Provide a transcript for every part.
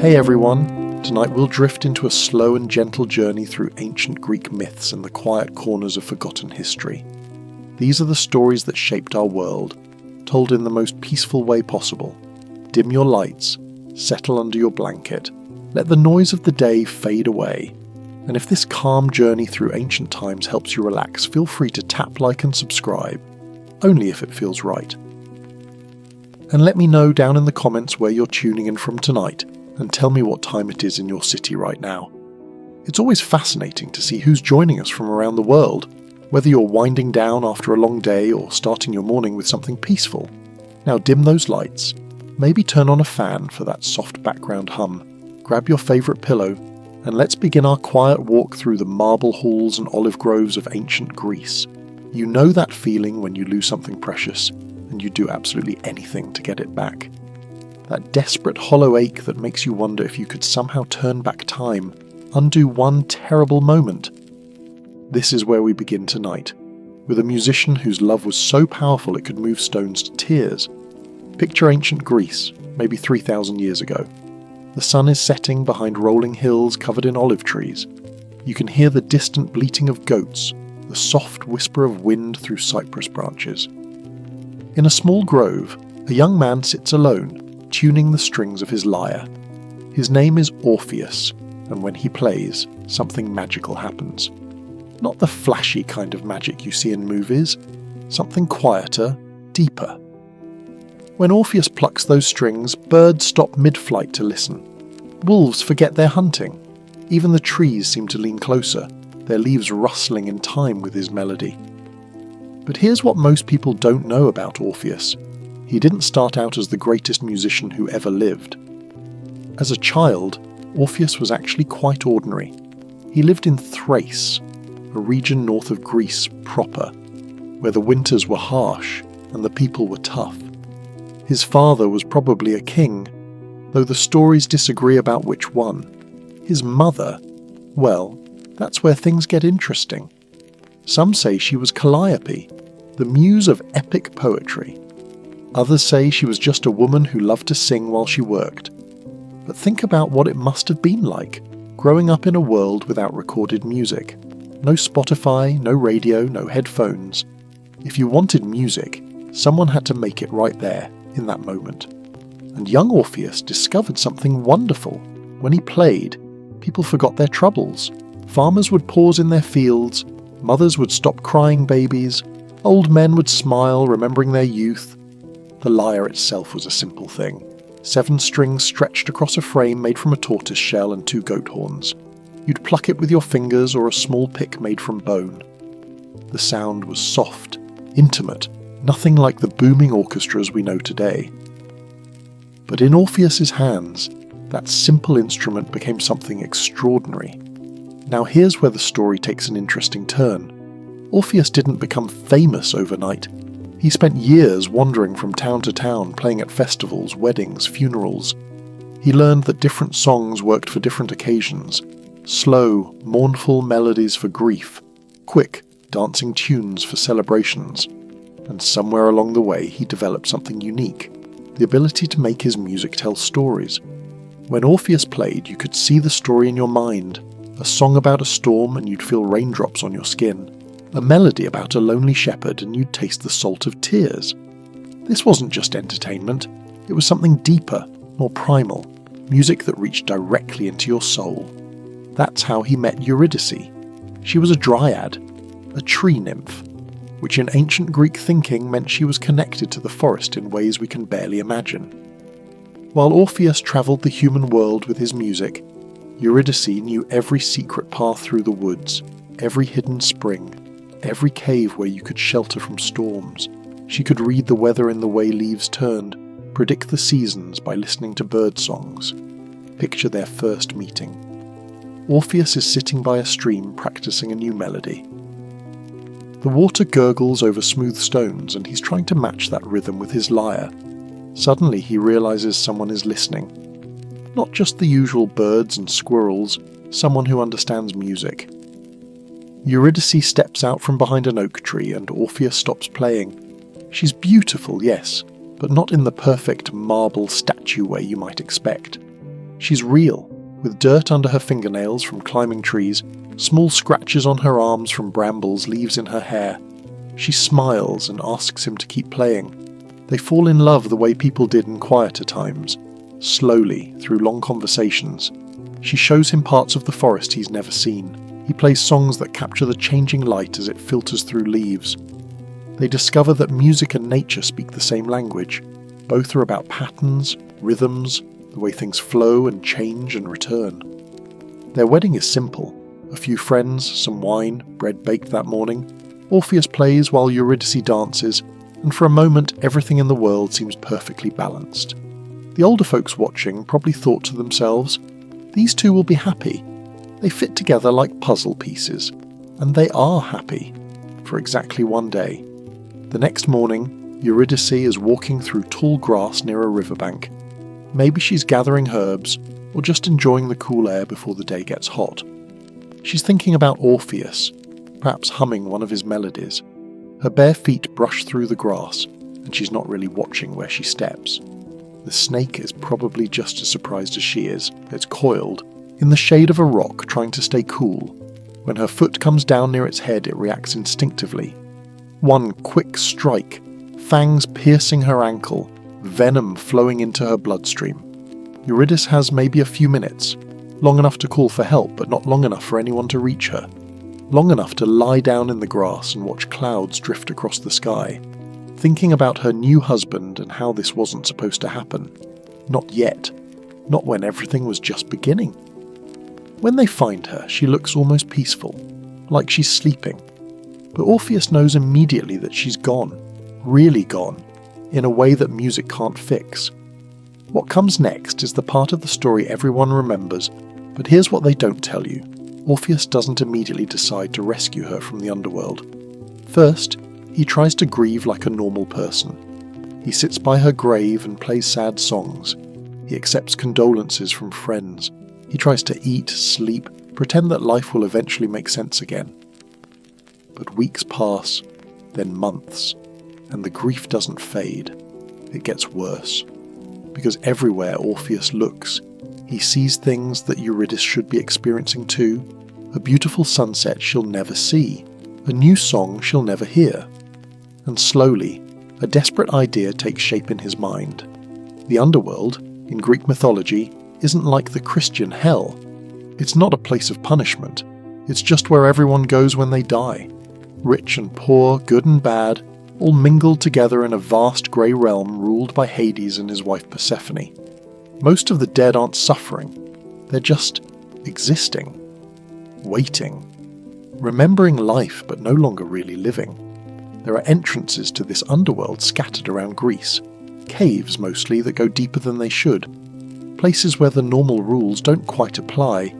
Hey everyone, tonight we'll drift into a slow and gentle journey through ancient Greek myths and the quiet corners of forgotten history. These are the stories that shaped our world, told in the most peaceful way possible. Dim your lights, settle under your blanket, let the noise of the day fade away, and if this calm journey through ancient times helps you relax, feel free to tap like and subscribe, only if it feels right. And let me know down in the comments where you're tuning in from tonight, and tell me what time it is in your city right now. It's always fascinating to see who's joining us from around the world, whether you're winding down after a long day or starting your morning with something peaceful. Now dim those lights, maybe turn on a fan for that soft background hum, grab your favourite pillow, and let's begin our quiet walk through the marble halls and olive groves of ancient Greece. You know that feeling when you lose something precious, and you do absolutely anything to get it back. That desperate hollow ache that makes you wonder if you could somehow turn back time, undo one terrible moment. This is where we begin tonight, with a musician whose love was so powerful it could move stones to tears. Picture ancient Greece, maybe 3,000 years ago. The sun is setting behind rolling hills covered in olive trees. You can hear the distant bleating of goats, the soft whisper of wind through cypress branches. In a small grove, a young man sits alone, tuning the strings of his lyre. His name is Orpheus, and when he plays, something magical happens. Not the flashy kind of magic you see in movies, something quieter, deeper. When Orpheus plucks those strings, birds stop mid-flight to listen. Wolves forget their hunting. Even the trees seem to lean closer, their leaves rustling in time with his melody. But here's what most people don't know about Orpheus. He didn't start out as the greatest musician who ever lived. As a child, Orpheus was actually quite ordinary. He lived in Thrace, a region north of Greece proper, where the winters were harsh and the people were tough. His father was probably a king, though the stories disagree about which one. His mother, well, that's where things get interesting. Some say she was Calliope, the muse of epic poetry. Others say she was just a woman who loved to sing while she worked. But think about what it must have been like, growing up in a world without recorded music. No Spotify, no radio, no headphones. If you wanted music, someone had to make it right there, in that moment. And young Orpheus discovered something wonderful. When he played, people forgot their troubles. Farmers would pause in their fields, mothers would stop crying babies, old men would smile, remembering their youth. The lyre itself was a simple thing. 7 strings stretched across a frame made from a tortoise shell and 2 goat horns. You'd pluck it with your fingers or a small pick made from bone. The sound was soft, intimate, nothing like the booming orchestras we know today. But in Orpheus's hands, that simple instrument became something extraordinary. Now here's where the story takes an interesting turn. Orpheus didn't become famous overnight. He spent years wandering from town to town, playing at festivals, weddings, funerals. He learned that different songs worked for different occasions. Slow, mournful melodies for grief, quick, dancing tunes for celebrations. And somewhere along the way he developed something unique, the ability to make his music tell stories. When Orpheus played, you could see the story in your mind, a song about a storm and you'd feel raindrops on your skin. A melody about a lonely shepherd and you'd taste the salt of tears. This wasn't just entertainment, it was something deeper, more primal, music that reached directly into your soul. That's how he met Eurydice. She was a dryad, a tree nymph, which in ancient Greek thinking meant she was connected to the forest in ways we can barely imagine. While Orpheus travelled the human world with his music, Eurydice knew every secret path through the woods, every hidden spring, every cave where you could shelter from storms. She could read the weather in the way leaves turned, predict the seasons by listening to bird songs. Picture their first meeting. Orpheus is sitting by a stream practicing a new melody. The water gurgles over smooth stones and he's trying to match that rhythm with his lyre. Suddenly he realizes someone is listening. Not just the usual birds and squirrels, someone who understands music. Eurydice steps out from behind an oak tree and Orpheus stops playing. She's beautiful, yes, but not in the perfect marble statue way you might expect. She's real, with dirt under her fingernails from climbing trees, small scratches on her arms from brambles, leaves in her hair. She smiles and asks him to keep playing. They fall in love the way people did in quieter times, slowly, through long conversations. She shows him parts of the forest he's never seen. He plays songs that capture the changing light as it filters through leaves. They discover that music and nature speak the same language. Both are about patterns, rhythms, the way things flow and change and return. Their wedding is simple. A few friends, some wine, bread baked that morning. Orpheus plays while Eurydice dances, and for a moment everything in the world seems perfectly balanced. The older folks watching probably thought to themselves, these two will be happy. They fit together like puzzle pieces, and they are happy, for exactly one day. The next morning, Eurydice is walking through tall grass near a riverbank. Maybe she's gathering herbs, or just enjoying the cool air before the day gets hot. She's thinking about Orpheus, perhaps humming one of his melodies. Her bare feet brush through the grass, and she's not really watching where she steps. The snake is probably just as surprised as she is. It's coiled, in the shade of a rock, trying to stay cool. When her foot comes down near its head, it reacts instinctively. One quick strike, fangs piercing her ankle, venom flowing into her bloodstream. Eurydice has maybe a few minutes, long enough to call for help, but not long enough for anyone to reach her. Long enough to lie down in the grass and watch clouds drift across the sky, thinking about her new husband and how this wasn't supposed to happen. Not yet. Not when everything was just beginning. When they find her, she looks almost peaceful, like she's sleeping. But Orpheus knows immediately that she's gone, really gone, in a way that music can't fix. What comes next is the part of the story everyone remembers, but here's what they don't tell you. Orpheus doesn't immediately decide to rescue her from the underworld. First, he tries to grieve like a normal person. He sits by her grave and plays sad songs. He accepts condolences from friends. He tries to eat, sleep, pretend that life will eventually make sense again. But weeks pass, then months, and the grief doesn't fade. It gets worse. Because everywhere Orpheus looks, he sees things that Eurydice should be experiencing too. A beautiful sunset she'll never see. A new song she'll never hear. And slowly, a desperate idea takes shape in his mind. The underworld, in Greek mythology, isn't like the Christian hell. It's not a place of punishment. It's just where everyone goes when they die. Rich and poor, good and bad, all mingled together in a vast grey realm ruled by Hades and his wife Persephone. Most of the dead aren't suffering. They're just existing. Waiting. Remembering life but no longer really living. There are entrances to this underworld scattered around Greece. Caves, mostly, that go deeper than they should. Places where the normal rules don't quite apply.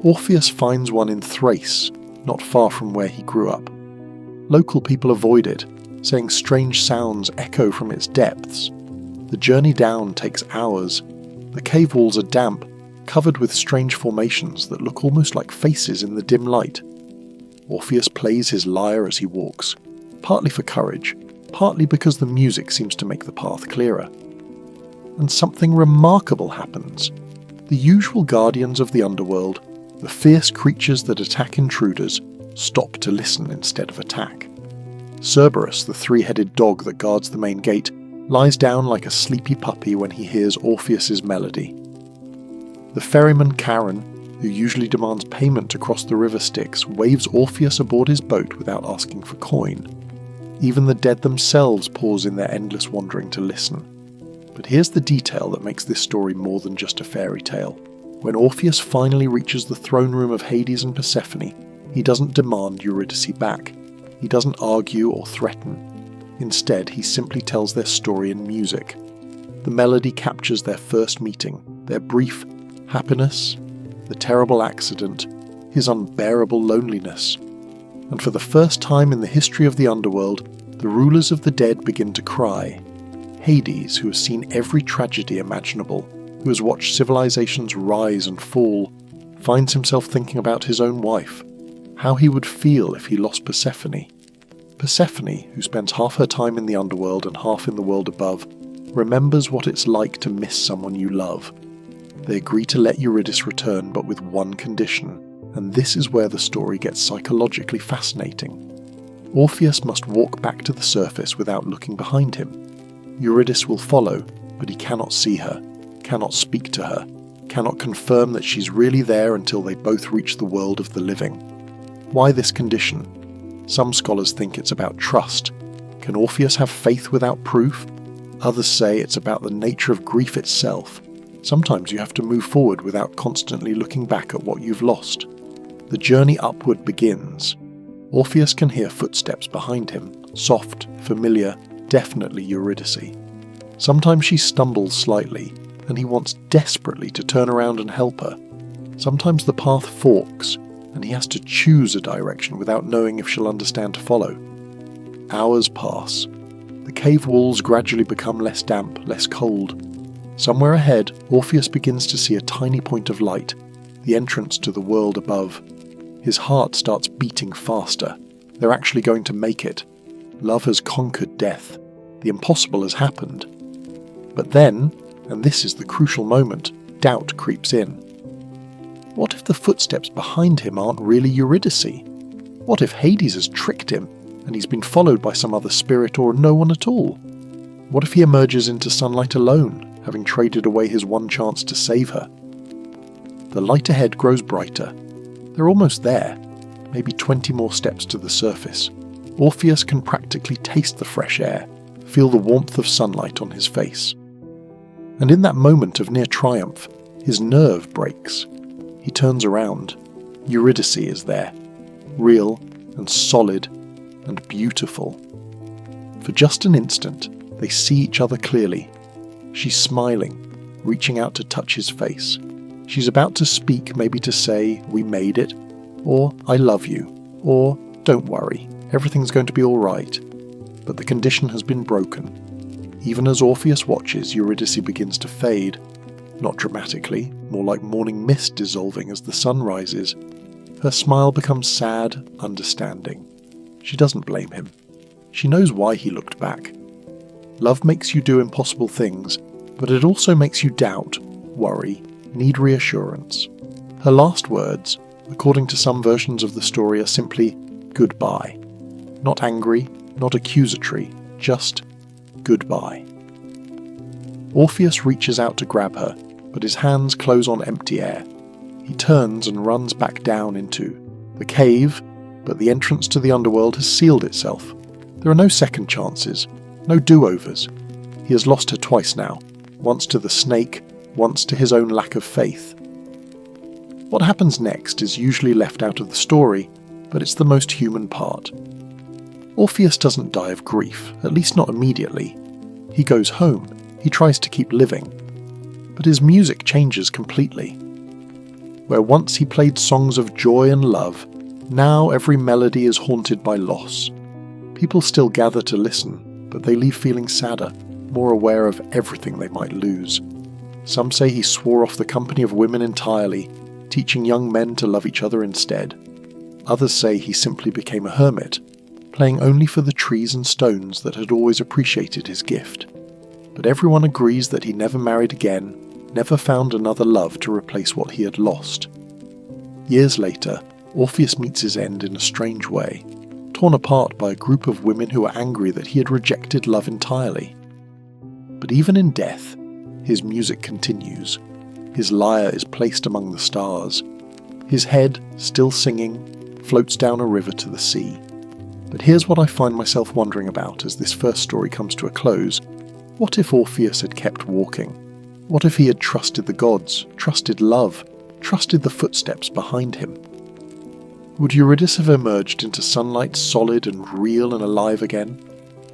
Orpheus finds one in Thrace, not far from where he grew up. Local people avoid it, saying strange sounds echo from its depths. The journey down takes hours. The cave walls are damp, covered with strange formations that look almost like faces in the dim light. Orpheus plays his lyre as he walks, partly for courage, partly because the music seems to make the path clearer. And something remarkable happens. The usual guardians of the underworld, the fierce creatures that attack intruders, stop to listen instead of attack. Cerberus, the three-headed dog that guards the main gate, lies down like a sleepy puppy when he hears Orpheus's melody. The ferryman Charon, who usually demands payment to cross the river Styx, waves Orpheus aboard his boat without asking for coin. Even the dead themselves pause in their endless wandering to listen. But here's the detail that makes this story more than just a fairy tale. When Orpheus finally reaches the throne room of Hades and Persephone, he doesn't demand Eurydice back. He doesn't argue or threaten. Instead, he simply tells their story in music. The melody captures their first meeting, their brief happiness, the terrible accident, his unbearable loneliness. And for the first time in the history of the underworld, the rulers of the dead begin to cry. Hades, who has seen every tragedy imaginable, who has watched civilizations rise and fall, finds himself thinking about his own wife, how he would feel if he lost Persephone. Persephone, who spends half her time in the underworld and half in the world above, remembers what it's like to miss someone you love. They agree to let Eurydice return, but with one condition, and this is where the story gets psychologically fascinating. Orpheus must walk back to the surface without looking behind him. Eurydice will follow, but he cannot see her, cannot speak to her, cannot confirm that she's really there until they both reach the world of the living. Why this condition? Some scholars think it's about trust. Can Orpheus have faith without proof? Others say it's about the nature of grief itself. Sometimes you have to move forward without constantly looking back at what you've lost. The journey upward begins. Orpheus can hear footsteps behind him, soft, familiar, definitely Eurydice. Sometimes she stumbles slightly, and he wants desperately to turn around and help her. Sometimes the path forks, and he has to choose a direction without knowing if she'll understand to follow. Hours pass. The cave walls gradually become less damp, less cold. Somewhere ahead, Orpheus begins to see a tiny point of light, the entrance to the world above. His heart starts beating faster. They're actually going to make it. Love has conquered death. The impossible has happened. But then, and this is the crucial moment, doubt creeps in. What if the footsteps behind him aren't really Eurydice? What if Hades has tricked him, and he's been followed by some other spirit or no one at all? What if he emerges into sunlight alone, having traded away his one chance to save her? The light ahead grows brighter. They're almost there, maybe 20 more steps to the surface. Orpheus can practically taste the fresh air, feel the warmth of sunlight on his face. And in that moment of near triumph, his nerve breaks. He turns around. Eurydice is there, real and solid and beautiful. For just an instant, they see each other clearly. She's smiling, reaching out to touch his face. She's about to speak, maybe to say, "We made it," or "I love you," or "Don't worry, everything's going to be all right." But the condition has been broken. Even as Orpheus watches, Eurydice begins to fade. Not dramatically, more like morning mist dissolving as the sun rises. Her smile becomes sad, understanding. She doesn't blame him. She knows why he looked back. Love makes you do impossible things, but it also makes you doubt, worry, need reassurance. Her last words, according to some versions of the story, are simply goodbye. Not angry, not accusatory, just goodbye. Orpheus reaches out to grab her, but his hands close on empty air. He turns and runs back down into the cave, but the entrance to the underworld has sealed itself. There are no second chances, no do-overs. He has lost her twice now, once to the snake, once to his own lack of faith. What happens next is usually left out of the story, but it's the most human part. Orpheus doesn't die of grief, at least not immediately. He goes home, he tries to keep living. But his music changes completely. Where once he played songs of joy and love, now every melody is haunted by loss. People still gather to listen, but they leave feeling sadder, more aware of everything they might lose. Some say he swore off the company of women entirely, teaching young men to love each other instead. Others say he simply became a hermit, playing only for the trees and stones that had always appreciated his gift. But everyone agrees that he never married again, never found another love to replace what he had lost. Years later, Orpheus meets his end in a strange way, torn apart by a group of women who are angry that he had rejected love entirely. But even in death, his music continues. His lyre is placed among the stars. His head, still singing, floats down a river to the sea. But here's what I find myself wondering about as this first story comes to a close. What if Orpheus had kept walking? What if he had trusted the gods, trusted love, trusted the footsteps behind him? Would Eurydice have emerged into sunlight solid and real and alive again?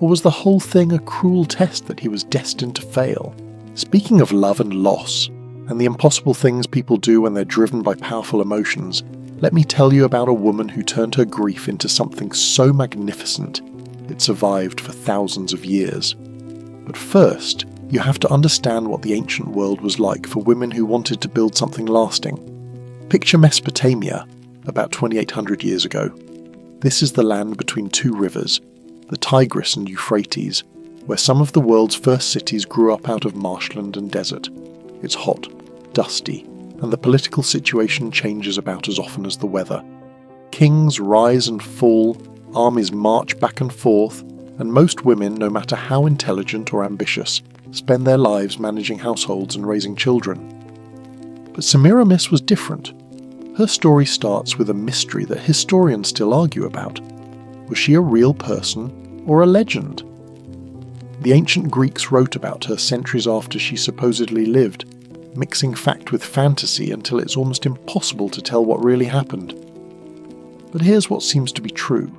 Or was the whole thing a cruel test that he was destined to fail? Speaking of love and loss, and the impossible things people do when they're driven by powerful emotions, let me tell you about a woman who turned her grief into something so magnificent it survived for thousands of years. But first, you have to understand what the ancient world was like for women who wanted to build something lasting. Picture Mesopotamia, about 2,800 years ago. This is the land between two rivers, the Tigris and Euphrates, where some of the world's first cities grew up out of marshland and desert. It's hot. dusty, and the political situation changes about as often as the weather. Kings rise and fall, armies march back and forth, and most women, no matter how intelligent or ambitious, spend their lives managing households and raising children. But Semiramis was different. Her story starts with a mystery that historians still argue about. Was she a real person or a legend? The ancient Greeks wrote about her centuries after she supposedly lived, mixing fact with fantasy until it's almost impossible to tell what really happened. But here's what seems to be true.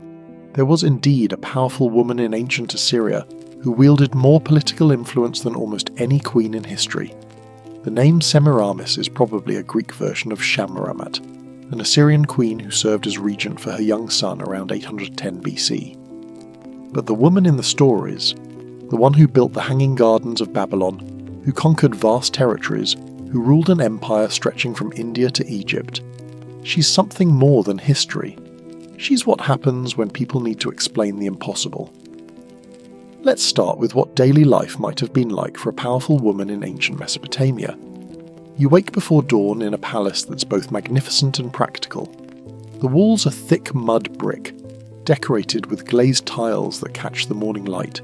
There was indeed a powerful woman in ancient Assyria who wielded more political influence than almost any queen in history. The name Semiramis is probably a Greek version of Shamramat, an Assyrian queen who served as regent for her young son around 810 BC. But the woman in the stories, the one who built the Hanging Gardens of Babylon, who conquered vast territories, who ruled an empire stretching from India to Egypt, she's something more than history. She's what happens when people need to explain the impossible. Let's start with what daily life might have been like for a powerful woman in ancient Mesopotamia. You wake before dawn in a palace that's both magnificent and practical. The walls are thick mud brick, decorated with glazed tiles that catch the morning light.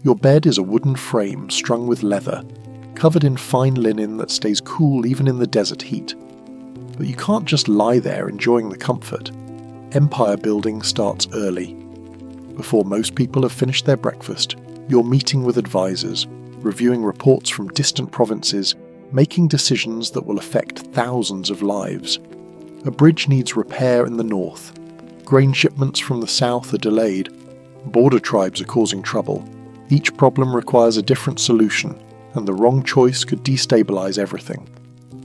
Your bed is a wooden frame strung with leather, covered in fine linen that stays cool even in the desert heat. But you can't just lie there enjoying the comfort. Empire building starts early. Before most people have finished their breakfast, you're meeting with advisors, reviewing reports from distant provinces, making decisions that will affect thousands of lives. A bridge needs repair in the north. Grain shipments from the south are delayed. Border tribes are causing trouble. Each problem requires a different solution, and the wrong choice could destabilize everything.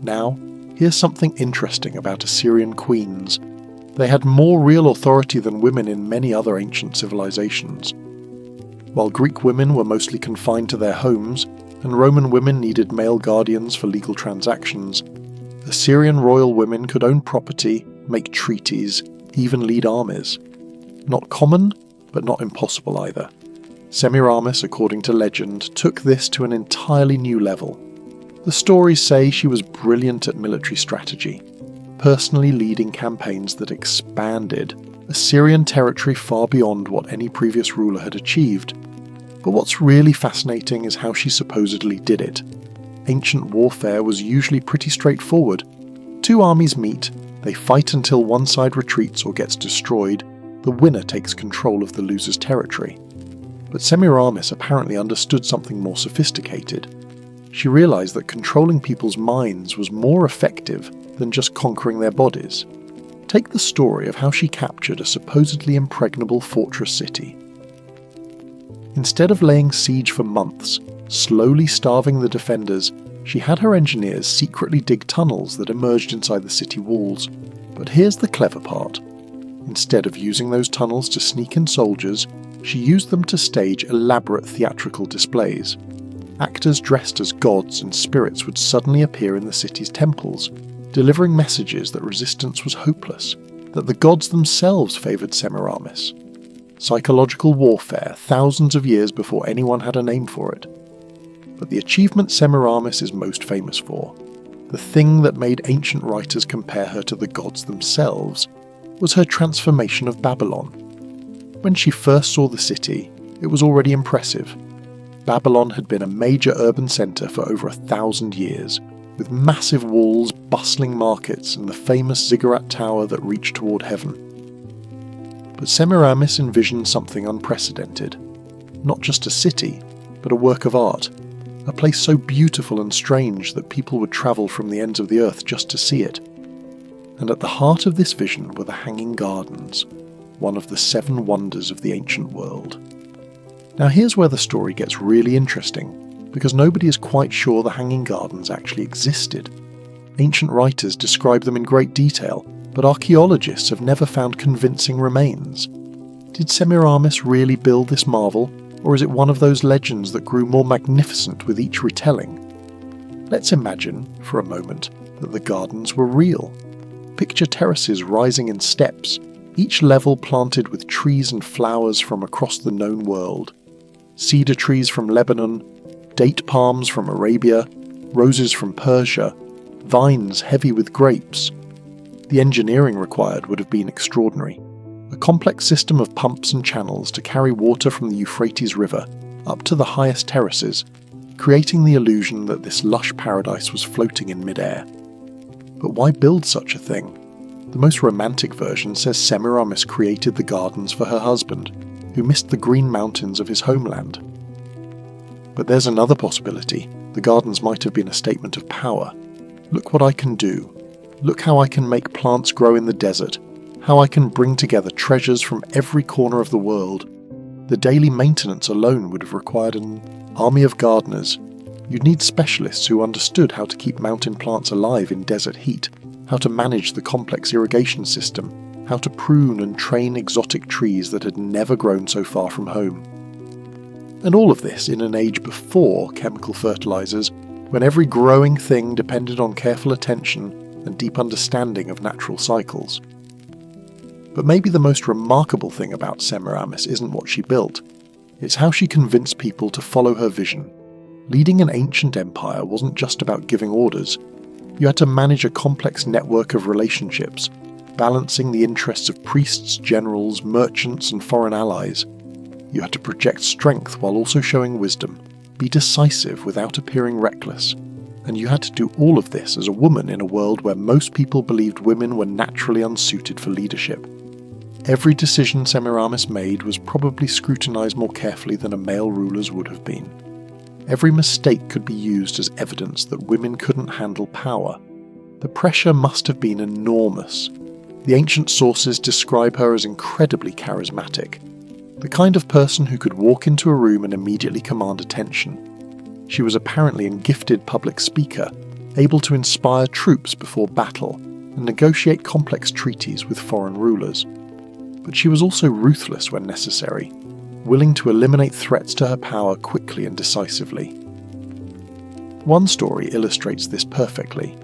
Now, here's something interesting about Assyrian queens. They had more real authority than women in many other ancient civilizations. While Greek women were mostly confined to their homes, and Roman women needed male guardians for legal transactions, Assyrian royal women could own property, make treaties, even lead armies. Not common, but not impossible either. Semiramis, according to legend, took this to an entirely new level. The stories say she was brilliant at military strategy, personally leading campaigns that expanded Assyrian territory far beyond what any previous ruler had achieved. But what's really fascinating is how she supposedly did it. Ancient warfare was usually pretty straightforward. Two armies meet, they fight until one side retreats or gets destroyed, the winner takes control of the loser's territory. But Semiramis apparently understood something more sophisticated. She realized that controlling people's minds was more effective than just conquering their bodies. Take the story of how she captured a supposedly impregnable fortress city. Instead of laying siege for months, slowly starving the defenders, she had her engineers secretly dig tunnels that emerged inside the city walls. But here's the clever part. Instead of using those tunnels to sneak in soldiers, she used them to stage elaborate theatrical displays. Actors dressed as gods and spirits would suddenly appear in the city's temples, delivering messages that resistance was hopeless, that the gods themselves favoured Semiramis. Psychological warfare thousands of years before anyone had a name for it. But the achievement Semiramis is most famous for, the thing that made ancient writers compare her to the gods themselves, was her transformation of Babylon. When she first saw the city, it was already impressive. Babylon had been a major urban centre for over 1,000 years, with massive walls, bustling markets, and the famous ziggurat tower that reached toward heaven. But Semiramis envisioned something unprecedented. Not just a city, but a work of art, a place so beautiful and strange that people would travel from the ends of the earth just to see it. And at the heart of this vision were the Hanging Gardens, one of the 7 wonders of the ancient world. Now here's where the story gets really interesting, because nobody is quite sure the Hanging Gardens actually existed. Ancient writers describe them in great detail, but archaeologists have never found convincing remains. Did Semiramis really build this marvel, or is it one of those legends that grew more magnificent with each retelling? Let's imagine, for a moment, that the gardens were real. Picture terraces rising in steps, each level planted with trees and flowers from across the known world. Cedar trees from Lebanon, date palms from Arabia, roses from Persia, vines heavy with grapes. The engineering required would have been extraordinary. A complex system of pumps and channels to carry water from the Euphrates River up to the highest terraces, creating the illusion that this lush paradise was floating in mid-air. But why build such a thing? The most romantic version says Semiramis created the gardens for her husband, who missed the green mountains of his homeland. But there's another possibility. The gardens might have been a statement of power. Look what I can do. Look how I can make plants grow in the desert, how I can bring together treasures from every corner of the world. The daily maintenance alone would have required an army of gardeners. You'd need specialists who understood how to keep mountain plants alive in desert heat, how to manage the complex irrigation system, how to prune and train exotic trees that had never grown so far from home. And all of this in an age before chemical fertilizers, when every growing thing depended on careful attention and deep understanding of natural cycles. But maybe the most remarkable thing about Semiramis isn't what she built. It's how she convinced people to follow her vision. Leading an ancient empire wasn't just about giving orders. You had to manage a complex network of relationships, balancing the interests of priests, generals, merchants, and foreign allies. You had to project strength while also showing wisdom, be decisive without appearing reckless. And you had to do all of this as a woman in a world where most people believed women were naturally unsuited for leadership. Every decision Semiramis made was probably scrutinized more carefully than a male ruler's would have been. Every mistake could be used as evidence that women couldn't handle power. The pressure must have been enormous. The ancient sources describe her as incredibly charismatic, the kind of person who could walk into a room and immediately command attention. She was apparently a gifted public speaker, able to inspire troops before battle and negotiate complex treaties with foreign rulers. But she was also ruthless when necessary, willing to eliminate threats to her power quickly and decisively. One story illustrates this perfectly.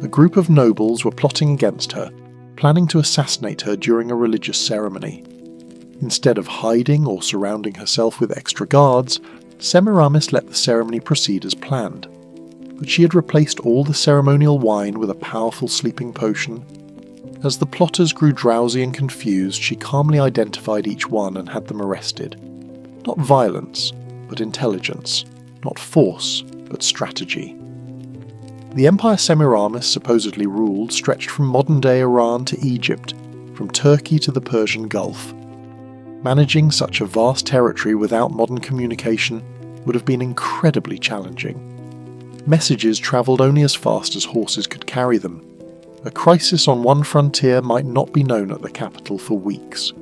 A group of nobles were plotting against her, planning to assassinate her during a religious ceremony. Instead of hiding or surrounding herself with extra guards, Semiramis let the ceremony proceed as planned. But she had replaced all the ceremonial wine with a powerful sleeping potion. As the plotters grew drowsy and confused, she calmly identified each one and had them arrested. Not violence, but intelligence. Not force, but strategy. The empire Semiramis supposedly ruled stretched from modern-day Iran to Egypt, from Turkey to the Persian Gulf. Managing such a vast territory without modern communication would have been incredibly challenging. Messages travelled only as fast as horses could carry them. A crisis on one frontier might not be known at the capital for weeks.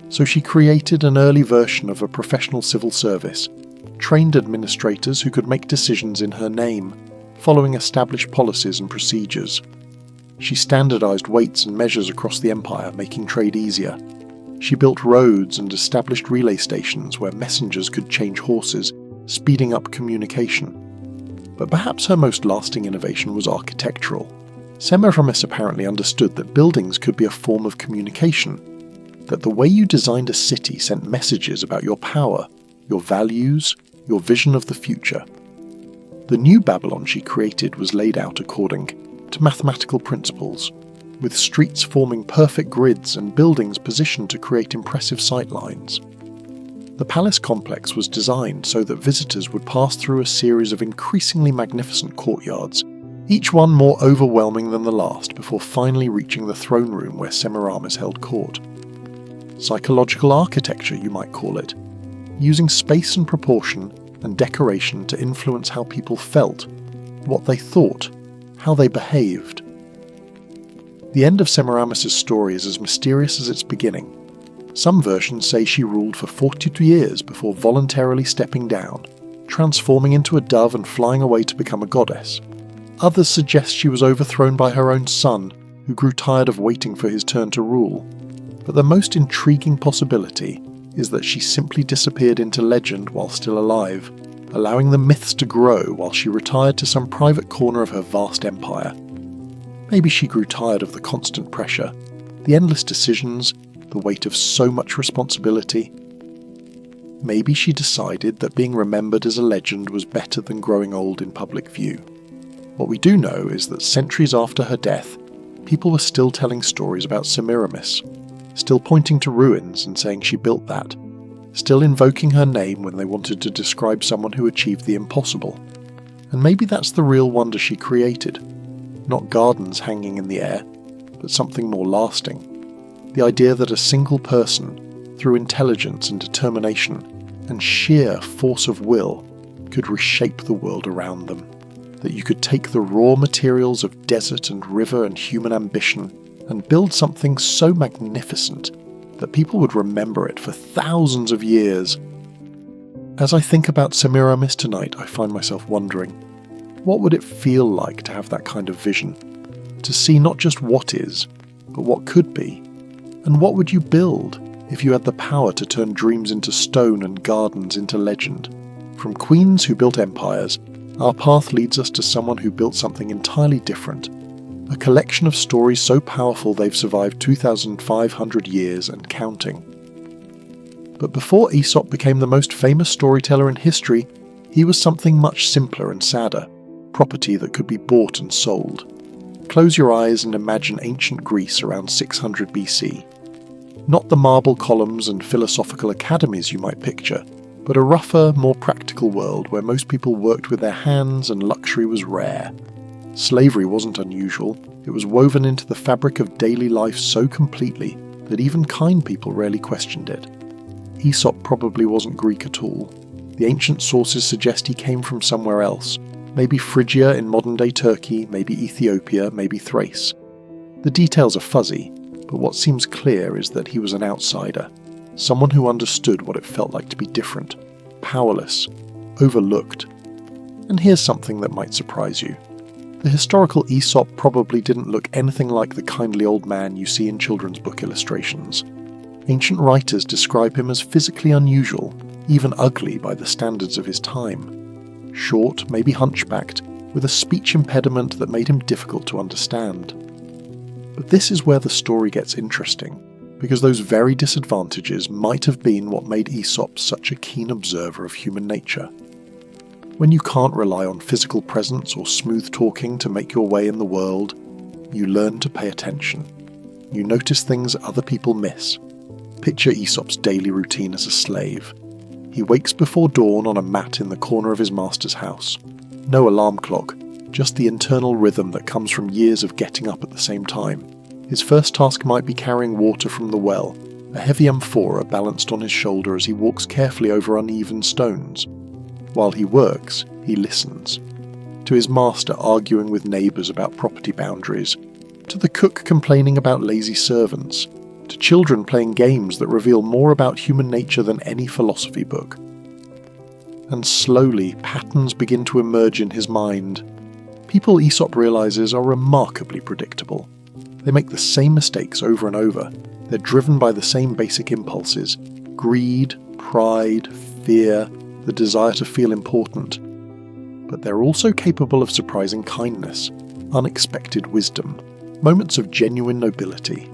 So she created an early version of a professional civil service, trained administrators who could make decisions in her name, following established policies and procedures. She standardized weights and measures across the empire, making trade easier. She built roads and established relay stations where messengers could change horses, speeding up communication. But perhaps her most lasting innovation was architectural. Semiramis apparently understood that buildings could be a form of communication, that the way you designed a city sent messages about your power, your values, your vision of the future. The new Babylon she created was laid out according to mathematical principles, with streets forming perfect grids and buildings positioned to create impressive sightlines. The palace complex was designed so that visitors would pass through a series of increasingly magnificent courtyards, each one more overwhelming than the last, before finally reaching the throne room where Semiramis held court. Psychological architecture, you might call it, using space and proportion and decoration to influence how people felt, what they thought, how they behaved. The end of Semiramis' story is as mysterious as its beginning. Some versions say she ruled for 42 years before voluntarily stepping down, transforming into a dove and flying away to become a goddess. Others suggest she was overthrown by her own son, who grew tired of waiting for his turn to rule. But the most intriguing possibility is that she simply disappeared into legend while still alive, allowing the myths to grow while she retired to some private corner of her vast empire. Maybe she grew tired of the constant pressure, the endless decisions, the weight of so much responsibility. Maybe she decided that being remembered as a legend was better than growing old in public view. What we do know is that centuries after her death, people were still telling stories about Semiramis, still pointing to ruins and saying she built that, still invoking her name when they wanted to describe someone who achieved the impossible. And maybe that's the real wonder she created. Not gardens hanging in the air, but something more lasting. The idea that a single person, through intelligence and determination and sheer force of will, could reshape the world around them. That you could take the raw materials of desert and river and human ambition and build something so magnificent that people would remember it for thousands of years. As I think about Semiramis tonight, I find myself wondering, what would it feel like to have that kind of vision? To see not just what is, but what could be? And what would you build if you had the power to turn dreams into stone and gardens into legend? From queens who built empires, our path leads us to someone who built something entirely different. A collection of stories so powerful they've survived 2,500 years and counting. But before Aesop became the most famous storyteller in history, he was something much simpler and sadder, property that could be bought and sold. Close your eyes and imagine ancient Greece around 600 BC. Not the marble columns and philosophical academies you might picture, but a rougher, more practical world where most people worked with their hands and luxury was rare. Slavery wasn't unusual, it was woven into the fabric of daily life so completely that even kind people rarely questioned it. Aesop probably wasn't Greek at all. The ancient sources suggest he came from somewhere else, maybe Phrygia in modern-day Turkey, maybe Ethiopia, maybe Thrace. The details are fuzzy, but what seems clear is that he was an outsider, someone who understood what it felt like to be different, powerless, overlooked. And here's something that might surprise you. The historical Aesop probably didn't look anything like the kindly old man you see in children's book illustrations. Ancient writers describe him as physically unusual, even ugly by the standards of his time. Short, maybe hunchbacked, with a speech impediment that made him difficult to understand. But this is where the story gets interesting, because those very disadvantages might have been what made Aesop such a keen observer of human nature. When you can't rely on physical presence or smooth talking to make your way in the world, you learn to pay attention. You notice things other people miss. Picture Aesop's daily routine as a slave. He wakes before dawn on a mat in the corner of his master's house. No alarm clock, just the internal rhythm that comes from years of getting up at the same time. His first task might be carrying water from the well, a heavy amphora balanced on his shoulder as he walks carefully over uneven stones. While he works, he listens. To his master arguing with neighbours about property boundaries, to the cook complaining about lazy servants, to children playing games that reveal more about human nature than any philosophy book. And slowly, patterns begin to emerge in his mind. People Aesop realises are remarkably predictable. They make the same mistakes over and over. They're driven by the same basic impulses: greed, pride, fear, the desire to feel important. But they're also capable of surprising kindness, unexpected wisdom, moments of genuine nobility.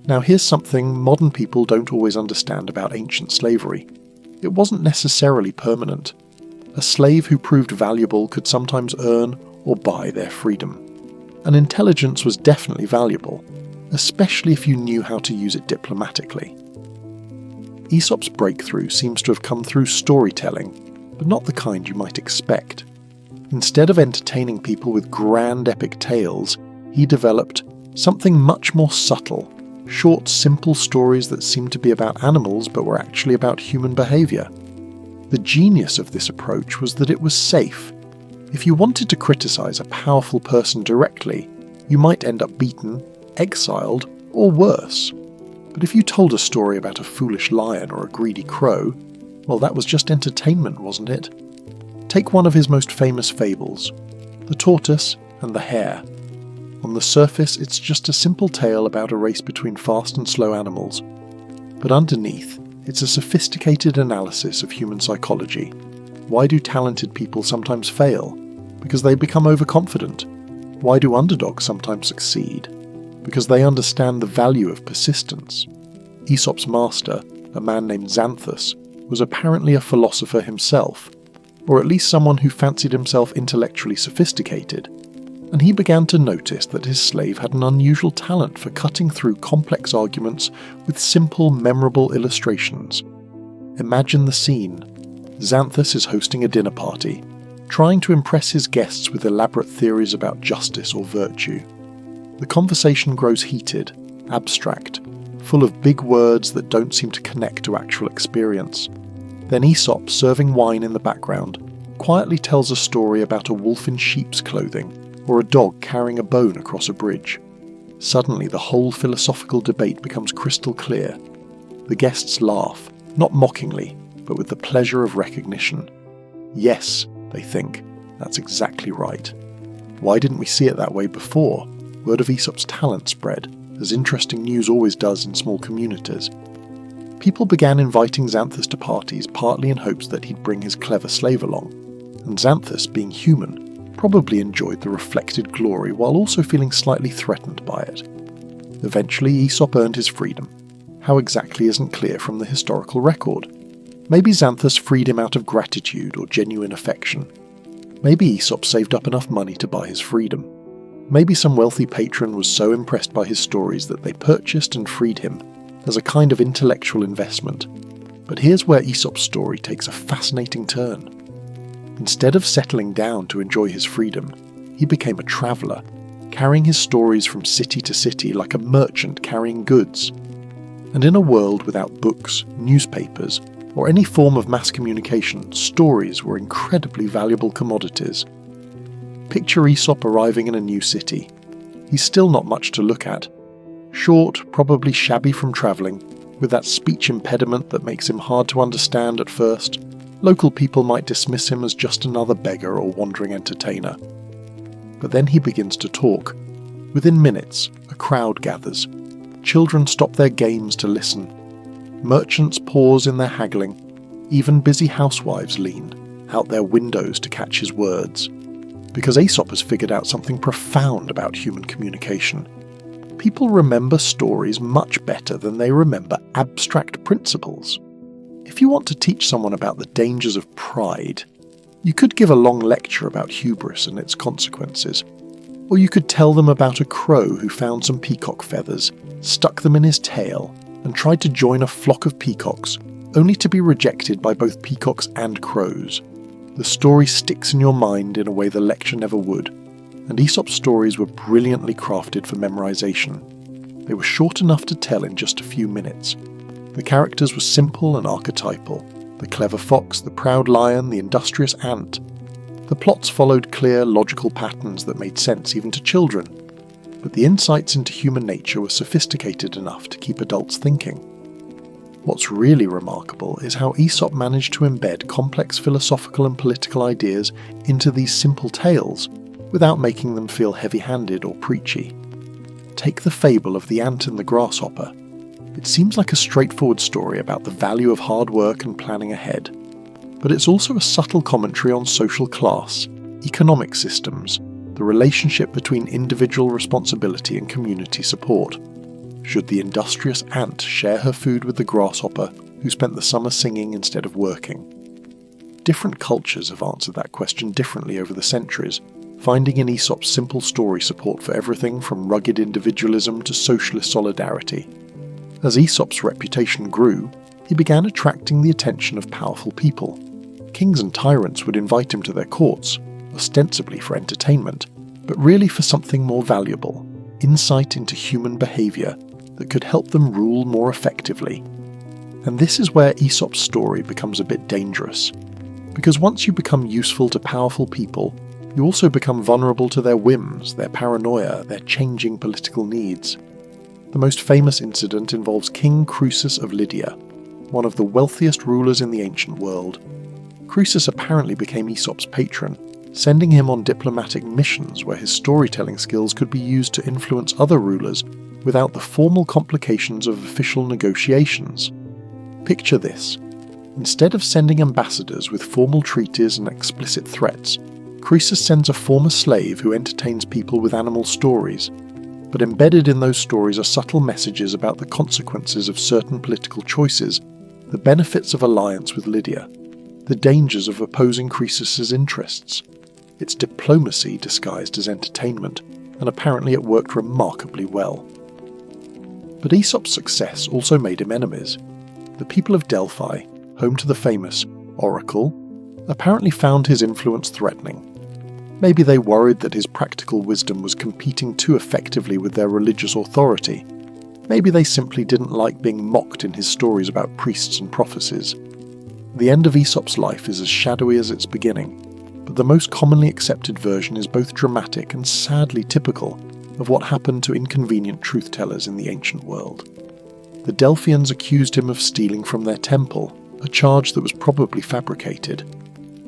Now here's something modern people don't always understand about ancient slavery. It wasn't necessarily permanent. A slave who proved valuable could sometimes earn or buy their freedom. And intelligence was definitely valuable, especially if you knew how to use it diplomatically. Aesop's breakthrough seems to have come through storytelling, but not the kind you might expect. Instead of entertaining people with grand epic tales, he developed something much more subtle, short, simple stories that seemed to be about animals but were actually about human behaviour. The genius of this approach was that it was safe. If you wanted to criticise a powerful person directly, you might end up beaten, exiled, or worse. But if you told a story about a foolish lion or a greedy crow, well, that was just entertainment, wasn't it? Take one of his most famous fables, The Tortoise and the Hare. On the surface, it's just a simple tale about a race between fast and slow animals. But underneath, it's a sophisticated analysis of human psychology. Why do talented people sometimes fail? Because they become overconfident. Why do underdogs sometimes succeed? Because they understand the value of persistence. Aesop's master, a man named Xanthus, was apparently a philosopher himself. or at least someone who fancied himself intellectually sophisticated, and he began to notice that his slave had an unusual talent for cutting through complex arguments with simple, memorable illustrations. Imagine the scene. Xanthus is hosting a dinner party, trying to impress his guests with elaborate theories about justice or virtue. The conversation grows heated, abstract, full of big words that don't seem to connect to actual experience. Then Aesop, serving wine in the background, quietly tells a story about a wolf in sheep's clothing, or a dog carrying a bone across a bridge. Suddenly the whole philosophical debate becomes crystal clear. The guests laugh, not mockingly, but with the pleasure of recognition. Yes, they think, that's exactly right. Why didn't we see it that way before? Word of Aesop's talent spread, as interesting news always does in small communities. People began inviting Xanthus to parties partly in hopes that he'd bring his clever slave along, and Xanthus, being human, probably enjoyed the reflected glory while also feeling slightly threatened by it. Eventually Aesop earned his freedom. How exactly isn't clear from the historical record. Maybe Xanthus freed him out of gratitude or genuine affection. Maybe Aesop saved up enough money to buy his freedom. Maybe some wealthy patron was so impressed by his stories that they purchased and freed him, as a kind of intellectual investment. But here's where Aesop's story takes a fascinating turn. Instead of settling down to enjoy his freedom, he became a traveller, carrying his stories from city to city like a merchant carrying goods. And in a world without books, newspapers, or any form of mass communication, stories were incredibly valuable commodities. Picture Aesop arriving in a new city. He's still not much to look at. Short, probably shabby from travelling, with that speech impediment that makes him hard to understand at first. Local people might dismiss him as just another beggar or wandering entertainer. But then he begins to talk. Within minutes, a crowd gathers. Children stop their games to listen. Merchants pause in their haggling. Even busy housewives lean out their windows to catch his words. Because Aesop has figured out something profound about human communication. People remember stories much better than they remember abstract principles. If you want to teach someone about the dangers of pride, you could give a long lecture about hubris and its consequences. Or you could tell them about a crow who found some peacock feathers, stuck them in his tail, and tried to join a flock of peacocks, only to be rejected by both peacocks and crows. The story sticks in your mind in a way the lecture never would, and Aesop's stories were brilliantly crafted for memorization. They were short enough to tell in just a few minutes. The characters were simple and archetypal: the clever fox, the proud lion, the industrious ant. The plots followed clear, logical patterns that made sense even to children, but the insights into human nature were sophisticated enough to keep adults thinking. What's really remarkable is how Aesop managed to embed complex philosophical and political ideas into these simple tales without making them feel heavy-handed or preachy. Take the fable of the ant and the grasshopper. It seems like a straightforward story about the value of hard work and planning ahead, but it's also a subtle commentary on social class, economic systems, the relationship between individual responsibility and community support. Should the industrious ant share her food with the grasshopper, who spent the summer singing instead of working? Different cultures have answered that question differently over the centuries, finding in Aesop's simple story support for everything from rugged individualism to socialist solidarity. As Aesop's reputation grew, he began attracting the attention of powerful people. Kings and tyrants would invite him to their courts, ostensibly for entertainment, but really for something more valuable: insight into human behaviour that could help them rule more effectively. And this is where Aesop's story becomes a bit dangerous, because once you become useful to powerful people, you also become vulnerable to their whims, their paranoia, their changing political needs. The most famous incident involves King Croesus of Lydia, one of the wealthiest rulers in the ancient world. Croesus apparently became Aesop's patron, sending him on diplomatic missions where his storytelling skills could be used to influence other rulers without the formal complications of official negotiations. Picture this. Instead of sending ambassadors with formal treaties and explicit threats, Croesus sends a former slave who entertains people with animal stories, but embedded in those stories are subtle messages about the consequences of certain political choices, the benefits of alliance with Lydia. the dangers of opposing Croesus's interests, its diplomacy disguised as entertainment, and apparently it worked remarkably well. But Aesop's success also made him enemies. The people of Delphi, home to the famous Oracle, apparently found his influence threatening. Maybe they worried that his practical wisdom was competing too effectively with their religious authority. Maybe they simply didn't like being mocked in his stories about priests and prophecies. The end of Aesop's life is as shadowy as its beginning, but the most commonly accepted version is both dramatic and sadly typical of what happened to inconvenient truth-tellers in the ancient world. The Delphians accused him of stealing from their temple, a charge that was probably fabricated.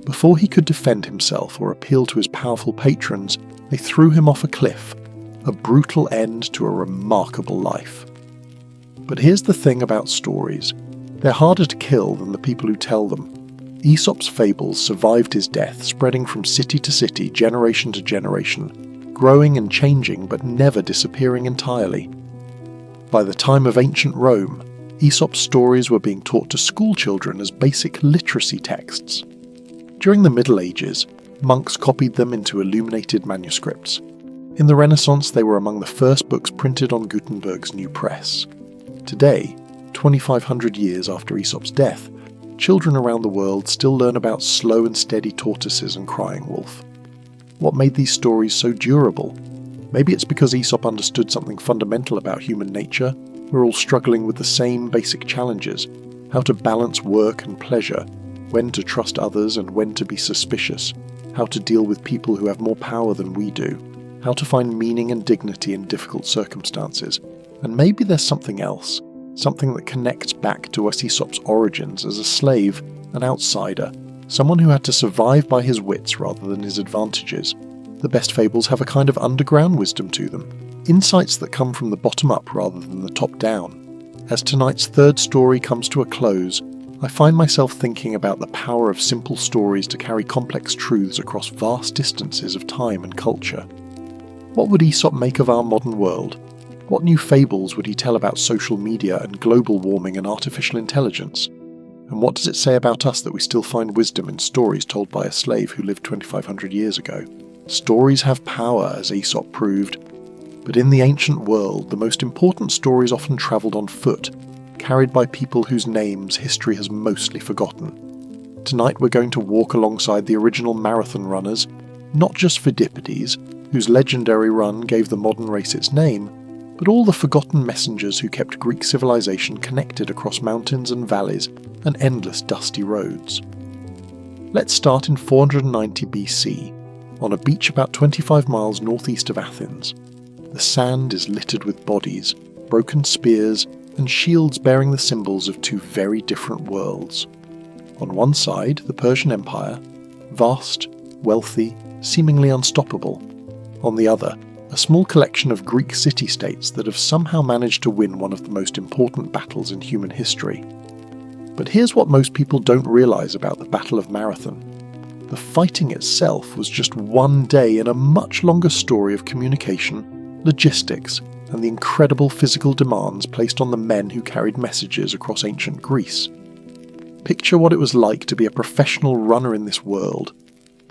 Before he could defend himself or appeal to his powerful patrons, they threw him off a cliff, a brutal end to a remarkable life. But here's the thing about stories. They're harder to kill than the people who tell them. Aesop's fables survived his death, spreading from city to city, generation to generation, growing and changing but never disappearing entirely. By the time of ancient Rome, Aesop's stories were being taught to schoolchildren as basic literacy texts. During the Middle Ages, monks copied them into illuminated manuscripts. In the Renaissance, they were among the first books printed on Gutenberg's new press. Today, 2,500 years after Aesop's death, children around the world still learn about slow and steady tortoises and crying wolf. What made these stories so durable? Maybe it's because Aesop understood something fundamental about human nature. We're all struggling with the same basic challenges: how to balance work and pleasure, when to trust others and when to be suspicious, how to deal with people who have more power than we do, how to find meaning and dignity in difficult circumstances. And maybe there's something else, something that connects back to Aesop's origins as a slave, an outsider, someone who had to survive by his wits rather than his advantages. The best fables have a kind of underground wisdom to them, insights that come from the bottom up rather than the top down. As tonight's third story comes to a close, I find myself thinking about the power of simple stories to carry complex truths across vast distances of time and culture. What would Aesop make of our modern world? What new fables would he tell about social media and global warming and artificial intelligence? And what does it say about us that we still find wisdom in stories told by a slave who lived 2,500 years ago? Stories have power, as Aesop proved, but in the ancient world, the most important stories often travelled on foot, carried by people whose names history has mostly forgotten. Tonight we're going to walk alongside the original marathon runners, not just Phidippides, whose legendary run gave the modern race its name, but all the forgotten messengers who kept Greek civilization connected across mountains and valleys and endless dusty roads. Let's start in 490 BC, on a beach about 25 miles northeast of Athens. The sand is littered with bodies, broken spears, and shields bearing the symbols of two very different worlds. On one side, the Persian Empire, vast, wealthy, seemingly unstoppable. On the other, a small collection of Greek city-states that have somehow managed to win one of the most important battles in human history. But here's what most people don't realize about the Battle of Marathon. The fighting itself was just one day in a much longer story of communication, logistics, and the incredible physical demands placed on the men who carried messages across ancient Greece. Picture what it was like to be a professional runner in this world.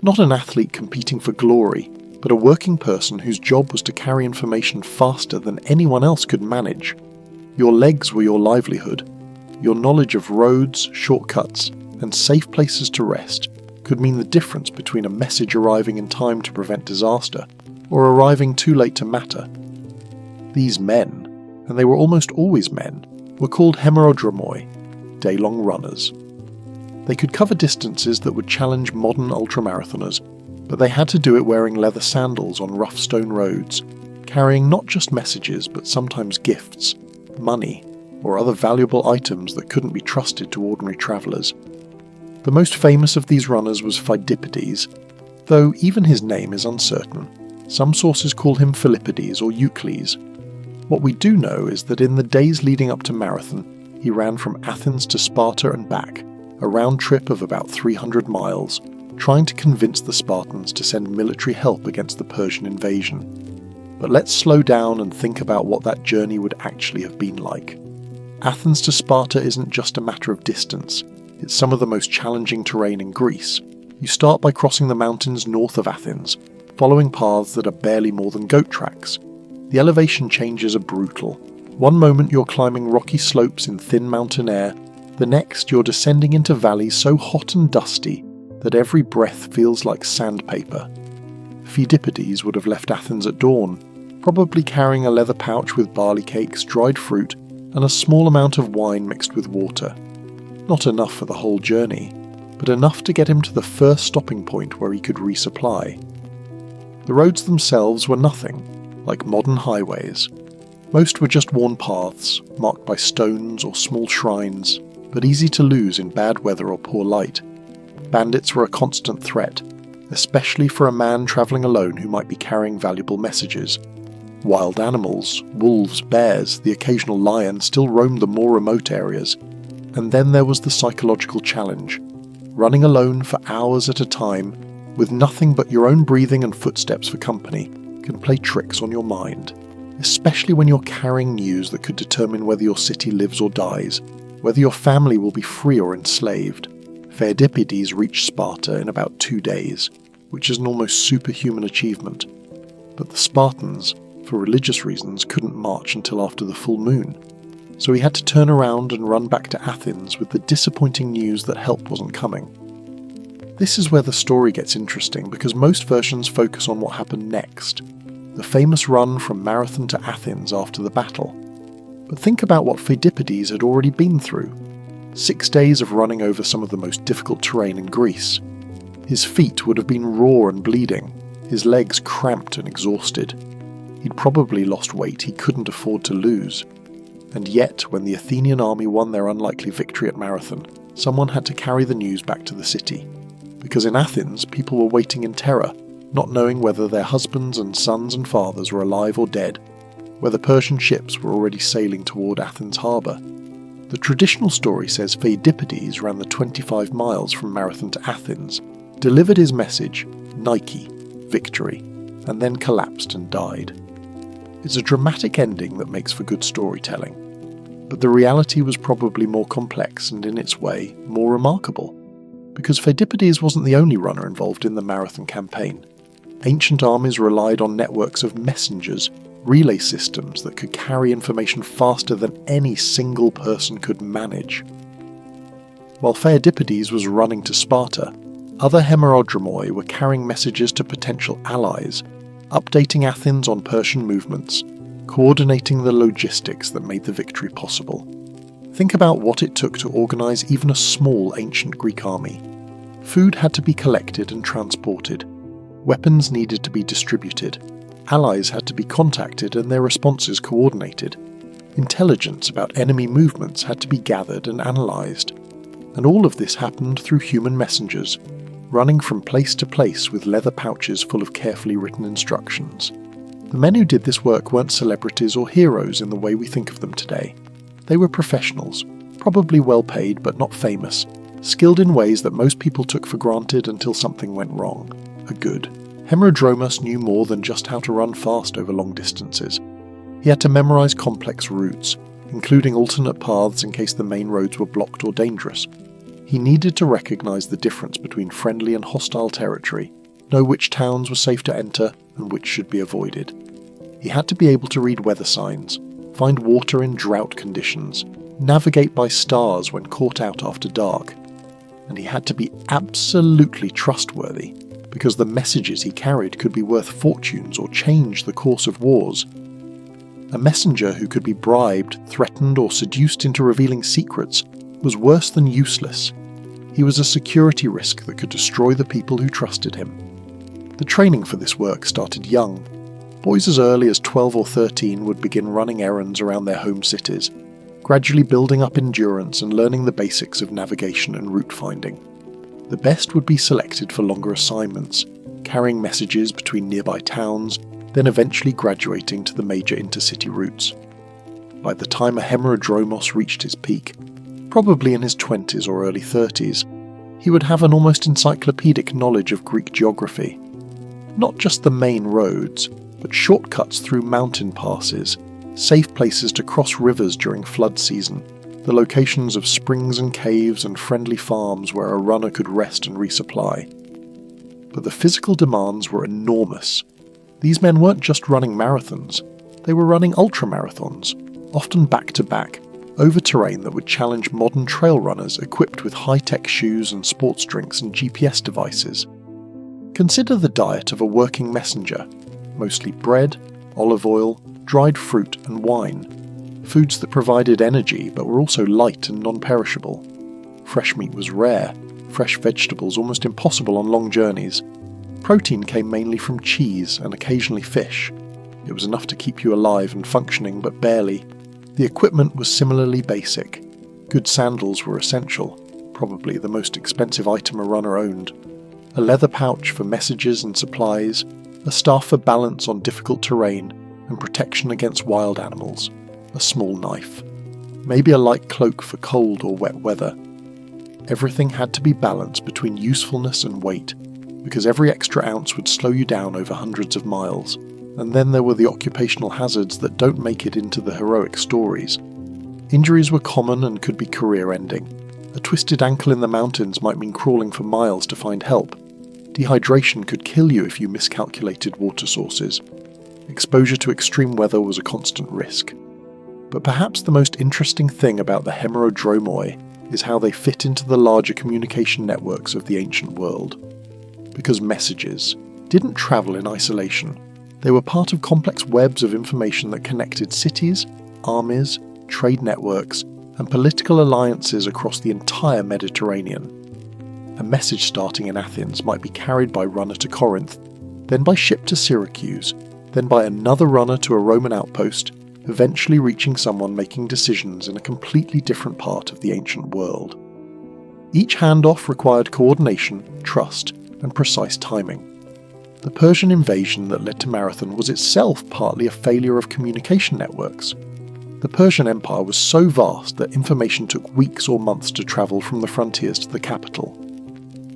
Not an athlete competing for glory, but a working person whose job was to carry information faster than anyone else could manage. Your legs were your livelihood. Your knowledge of roads, shortcuts, and safe places to rest could mean the difference between a message arriving in time to prevent disaster or arriving too late to matter. These men, and they were almost always men, were called hemerodromoi, day-long runners. They could cover distances that would challenge modern ultramarathoners, but they had to do it wearing leather sandals on rough stone roads, carrying not just messages but sometimes gifts, money, or other valuable items that couldn't be trusted to ordinary travellers. The most famous of these runners was Phidippides, though even his name is uncertain. Some sources call him Philippides or Eucles. What we do know is that in the days leading up to Marathon, he ran from Athens to Sparta and back, a round trip of about 300 miles, trying to convince the Spartans to send military help against the Persian invasion. But let's slow down and think about what that journey would actually have been like. Athens to Sparta isn't just a matter of distance, It's some of the most challenging terrain in Greece. You start by crossing the mountains north of Athens, following paths that are barely more than goat tracks. The elevation changes are brutal. One moment you're climbing rocky slopes in thin mountain air, the next you're descending into valleys so hot and dusty that every breath feels like sandpaper. Pheidippides would have left Athens at dawn, probably carrying a leather pouch with barley cakes, dried fruit, and a small amount of wine mixed with water. Not enough for the whole journey, but enough to get him to the first stopping point where he could resupply. The roads themselves were nothing, like modern highways. Most were just worn paths, marked by stones or small shrines, but easy to lose in bad weather or poor light. Bandits were a constant threat, especially for a man travelling alone who might be carrying valuable messages. Wild animals, wolves, bears, the occasional lion still roamed the more remote areas. And then there was the psychological challenge. Running alone for hours at a time, with nothing but your own breathing and footsteps for company, can play tricks on your mind, especially when you're carrying news that could determine whether your city lives or dies, whether your family will be free or enslaved. Pheidippides reached Sparta in about 2 days, which is an almost superhuman achievement. But the Spartans, for religious reasons, couldn't march until after the full moon. So he had to turn around and run back to Athens with the disappointing news that help wasn't coming. This is where the story gets interesting, because most versions focus on what happened next, the famous run from Marathon to Athens after the battle. But think about what Pheidippides had already been through. 6 days of running over some of the most difficult terrain in Greece. His feet would have been raw and bleeding, his legs cramped and exhausted. He'd probably lost weight he couldn't afford to lose. And yet, when the Athenian army won their unlikely victory at Marathon, someone had to carry the news back to the city. Because in Athens, people were waiting in terror, not knowing whether their husbands and sons and fathers were alive or dead, whether Persian ships were already sailing toward Athens harbour. The traditional story says Pheidippides ran the 25 miles from Marathon to Athens, delivered his message, Nike, victory, and then collapsed and died. It's a dramatic ending that makes for good storytelling. But the reality was probably more complex and, in its way, more remarkable. Because Pheidippides wasn't the only runner involved in the Marathon campaign. Ancient armies relied on networks of messengers, relay systems that could carry information faster than any single person could manage. While Pheidippides was running to Sparta, other hemerodromoi were carrying messages to potential allies, updating Athens on Persian movements, coordinating the logistics that made the victory possible. Think about what it took to organise even a small ancient Greek army. Food had to be collected and transported. Weapons needed to be distributed. Allies had to be contacted and their responses coordinated. Intelligence about enemy movements had to be gathered and analysed. And all of this happened through human messengers, running from place to place with leather pouches full of carefully written instructions. The men who did this work weren't celebrities or heroes in the way we think of them today. They were professionals, probably well paid but not famous, skilled in ways that most people took for granted until something went wrong. A good. Hemerodromus knew more than just how to run fast over long distances. He had to memorise complex routes, including alternate paths in case the main roads were blocked or dangerous. He needed to recognise the difference between friendly and hostile territory, know which towns were safe to enter and which should be avoided. He had to be able to read weather signs, find water in drought conditions, navigate by stars when caught out after dark. And he had to be absolutely trustworthy, because the messages he carried could be worth fortunes or change the course of wars. A messenger who could be bribed, threatened, or seduced into revealing secrets was worse than useless. He was a security risk that could destroy the people who trusted him. The training for this work started young. Boys as early as 12 or 13 would begin running errands around their home cities, gradually building up endurance and learning the basics of navigation and route finding. The best would be selected for longer assignments, carrying messages between nearby towns, then eventually graduating to the major intercity routes. By the time a hemerodromos reached his peak, probably in his 20s or early 30s, he would have an almost encyclopedic knowledge of Greek geography. Not just the main roads, but shortcuts through mountain passes, safe places to cross rivers during flood season, the locations of springs and caves and friendly farms where a runner could rest and resupply. But the physical demands were enormous. These men weren't just running marathons, they were running ultramarathons, often back-to-back, over terrain that would challenge modern trail runners equipped with high-tech shoes and sports drinks and GPS devices. Consider the diet of a working messenger, mostly bread, olive oil, dried fruit and wine, foods that provided energy but were also light and non-perishable. Fresh meat was rare, fresh vegetables almost impossible on long journeys. Protein came mainly from cheese and occasionally fish. It was enough to keep you alive and functioning, but barely. The equipment was similarly basic. Good sandals were essential, probably the most expensive item a runner owned. A leather pouch for messages and supplies, a staff for balance on difficult terrain, and protection against wild animals. A small knife. Maybe a light cloak for cold or wet weather. Everything had to be balanced between usefulness and weight, because every extra ounce would slow you down over hundreds of miles. And then there were the occupational hazards that don't make it into the heroic stories. Injuries were common and could be career-ending. A twisted ankle in the mountains might mean crawling for miles to find help. Dehydration could kill you if you miscalculated water sources. Exposure to extreme weather was a constant risk. But perhaps the most interesting thing about the hemerodromoi is how they fit into the larger communication networks of the ancient world. Because messages didn't travel in isolation. They were part of complex webs of information that connected cities, armies, trade networks, and political alliances across the entire Mediterranean. A message starting in Athens might be carried by runner to Corinth, then by ship to Syracuse, then by another runner to a Roman outpost, eventually reaching someone making decisions in a completely different part of the ancient world. Each handoff required coordination, trust, and precise timing. The Persian invasion that led to Marathon was itself partly a failure of communication networks. The Persian Empire was so vast that information took weeks or months to travel from the frontiers to the capital.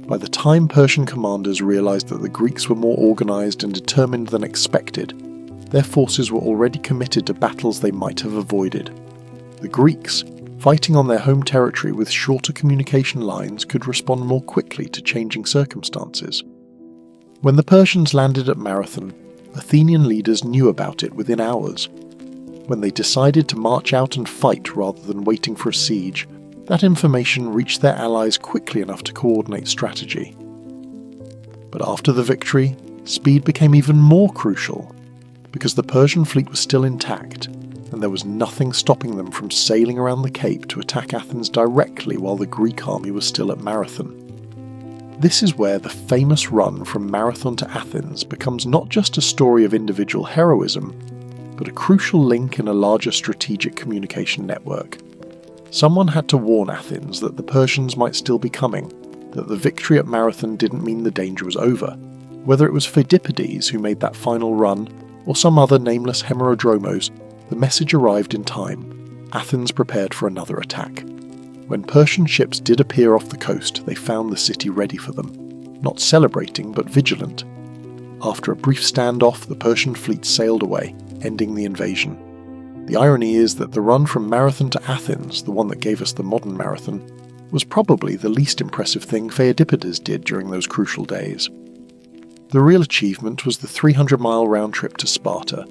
By the time Persian commanders realized that the Greeks were more organized and determined than expected, their forces were already committed to battles they might have avoided. The Greeks, fighting on their home territory with shorter communication lines, could respond more quickly to changing circumstances. When the Persians landed at Marathon, Athenian leaders knew about it within hours. When they decided to march out and fight rather than waiting for a siege, that information reached their allies quickly enough to coordinate strategy. But after the victory, speed became even more crucial, because the Persian fleet was still intact, and there was nothing stopping them from sailing around the Cape to attack Athens directly while the Greek army was still at Marathon. This is where the famous run from Marathon to Athens becomes not just a story of individual heroism, but a crucial link in a larger strategic communication network. Someone had to warn Athens that the Persians might still be coming, that the victory at Marathon didn't mean the danger was over. Whether it was Pheidippides who made that final run, or some other nameless hemerodromos, the message arrived in time. Athens prepared for another attack. When Persian ships did appear off the coast, they found the city ready for them, not celebrating but vigilant. After a brief standoff, the Persian fleet sailed away, ending the invasion. The irony is that the run from Marathon to Athens, the one that gave us the modern Marathon, was probably the least impressive thing Pheidippides did during those crucial days. The real achievement was the 300-mile round trip to Sparta,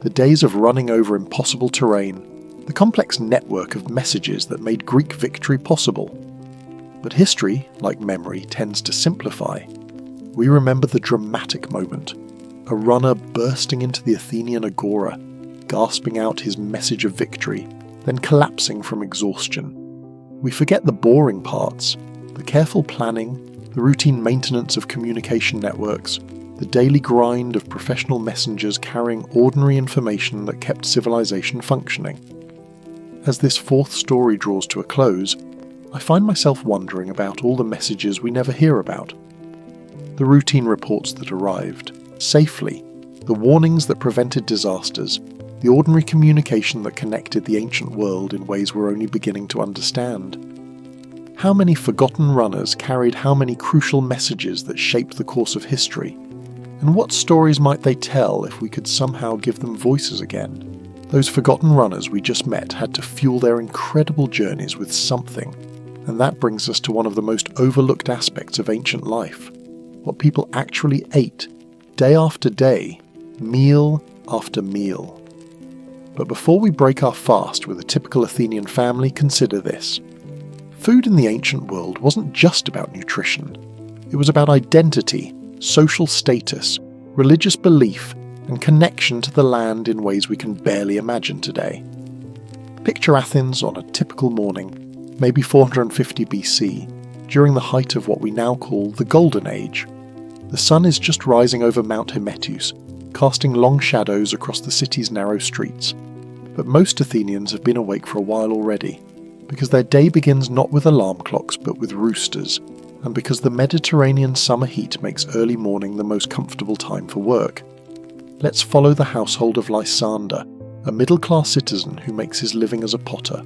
the days of running over impossible terrain, the complex network of messages that made Greek victory possible. But history, like memory, tends to simplify. We remember the dramatic moment, a runner bursting into the Athenian agora, gasping out his message of victory, then collapsing from exhaustion. We forget the boring parts, the careful planning, the routine maintenance of communication networks, the daily grind of professional messengers carrying ordinary information that kept civilization functioning. As this fourth story draws to a close, I find myself wondering about all the messages we never hear about. The routine reports that arrived, safely, the warnings that prevented disasters, the ordinary communication that connected the ancient world in ways we're only beginning to understand. How many forgotten runners carried how many crucial messages that shaped the course of history? And what stories might they tell if we could somehow give them voices again? Those forgotten runners we just met had to fuel their incredible journeys with something, and that brings us to one of the most overlooked aspects of ancient life: what people actually ate, day after day, meal after meal. But before we break our fast with a typical Athenian family, consider this. Food in the ancient world wasn't just about nutrition. It was about identity, social status, religious belief, and connection to the land in ways we can barely imagine today. Picture Athens on a typical morning, maybe 450 BC, during the height of what we now call the Golden Age. The sun is just rising over Mount Hymettus, casting long shadows across the city's narrow streets. But most Athenians have been awake for a while already, because their day begins not with alarm clocks but with roosters, and because the Mediterranean summer heat makes early morning the most comfortable time for work. Let's follow the household of Lysander, a middle-class citizen who makes his living as a potter.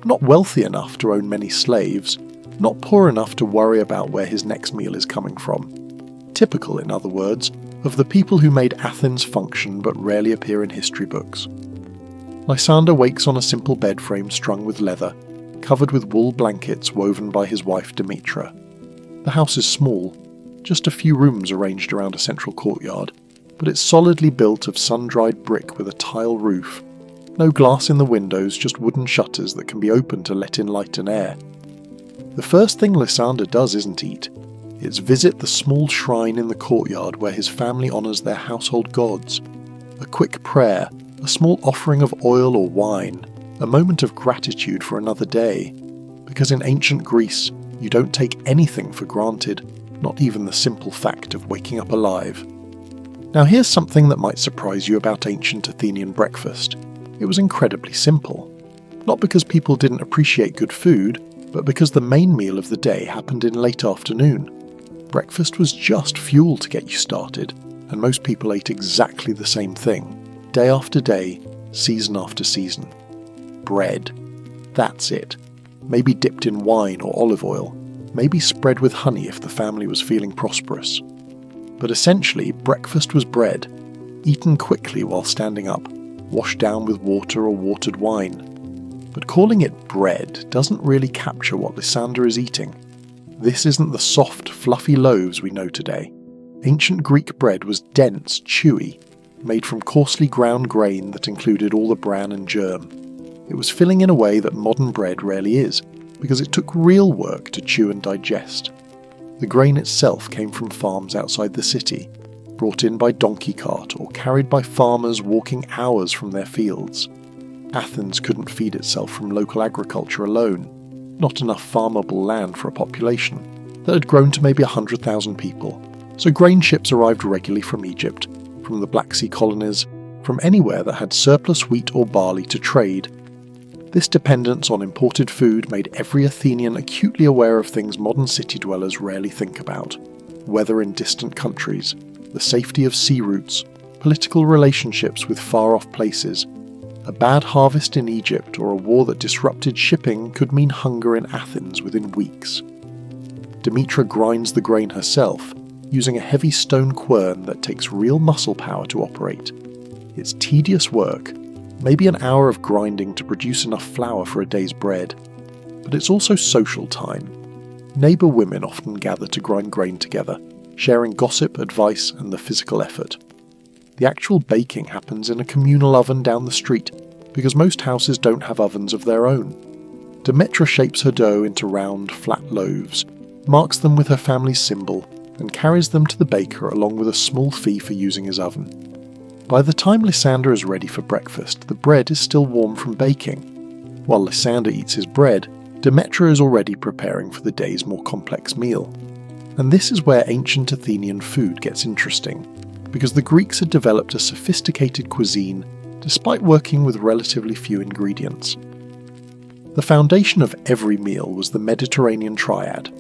Not wealthy enough to own many slaves, not poor enough to worry about where his next meal is coming from. Typical, in other words, of the people who made Athens function but rarely appear in history books. Lysander wakes on a simple bed frame strung with leather, covered with wool blankets woven by his wife Demetra. The house is small, just a few rooms arranged around a central courtyard, but it's solidly built of sun-dried brick with a tile roof. No glass in the windows, just wooden shutters that can be opened to let in light and air. The first thing Lysander does isn't eat. It's visit the small shrine in the courtyard where his family honours their household gods. A quick prayer, a small offering of oil or wine, a moment of gratitude for another day. Because in ancient Greece, you don't take anything for granted, not even the simple fact of waking up alive. Now here's something that might surprise you about ancient Athenian breakfast. It was incredibly simple. Not because people didn't appreciate good food, but because the main meal of the day happened in late afternoon. Breakfast was just fuel to get you started, and most people ate exactly the same thing, day after day, season after season. Bread. That's it. Maybe dipped in wine or olive oil, maybe spread with honey if the family was feeling prosperous. But essentially, breakfast was bread, eaten quickly while standing up, washed down with water or watered wine. But calling it bread doesn't really capture what Lysander is eating. This isn't the soft, fluffy loaves we know today. Ancient Greek bread was dense, chewy, made from coarsely ground grain that included all the bran and germ. It was filling in a way that modern bread rarely is, because it took real work to chew and digest. The grain itself came from farms outside the city, brought in by donkey cart or carried by farmers walking hours from their fields. Athens couldn't feed itself from local agriculture alone, not enough farmable land for a population that had grown to maybe 100,000 people, so grain ships arrived regularly from Egypt, from the Black Sea colonies, from anywhere that had surplus wheat or barley to trade. This dependence on imported food made every Athenian acutely aware of things modern city dwellers rarely think about: weather in distant countries, the safety of sea routes, political relationships with far-off places. A bad harvest in Egypt or a war that disrupted shipping could mean hunger in Athens within weeks. Demetra grinds the grain herself, using a heavy stone quern that takes real muscle power to operate. It's tedious work, maybe an hour of grinding to produce enough flour for a day's bread. But it's also social time. Neighbour women often gather to grind grain together, sharing gossip, advice, and the physical effort. The actual baking happens in a communal oven down the street, because most houses don't have ovens of their own. Demetra shapes her dough into round, flat loaves, marks them with her family's symbol, and carries them to the baker along with a small fee for using his oven. By the time Lysander is ready for breakfast, the bread is still warm from baking. While Lysander eats his bread, Demetra is already preparing for the day's more complex meal. And this is where ancient Athenian food gets interesting, because the Greeks had developed a sophisticated cuisine despite working with relatively few ingredients. The foundation of every meal was the Mediterranean triad: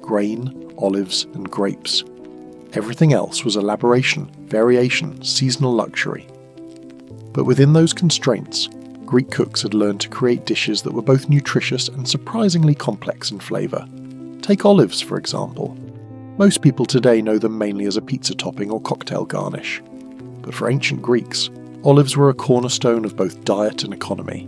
grain, olives, and grapes. Everything else was elaboration, variation, seasonal luxury. But within those constraints, Greek cooks had learned to create dishes that were both nutritious and surprisingly complex in flavour. Take olives, for example. Most people today know them mainly as a pizza topping or cocktail garnish. But for ancient Greeks, olives were a cornerstone of both diet and economy.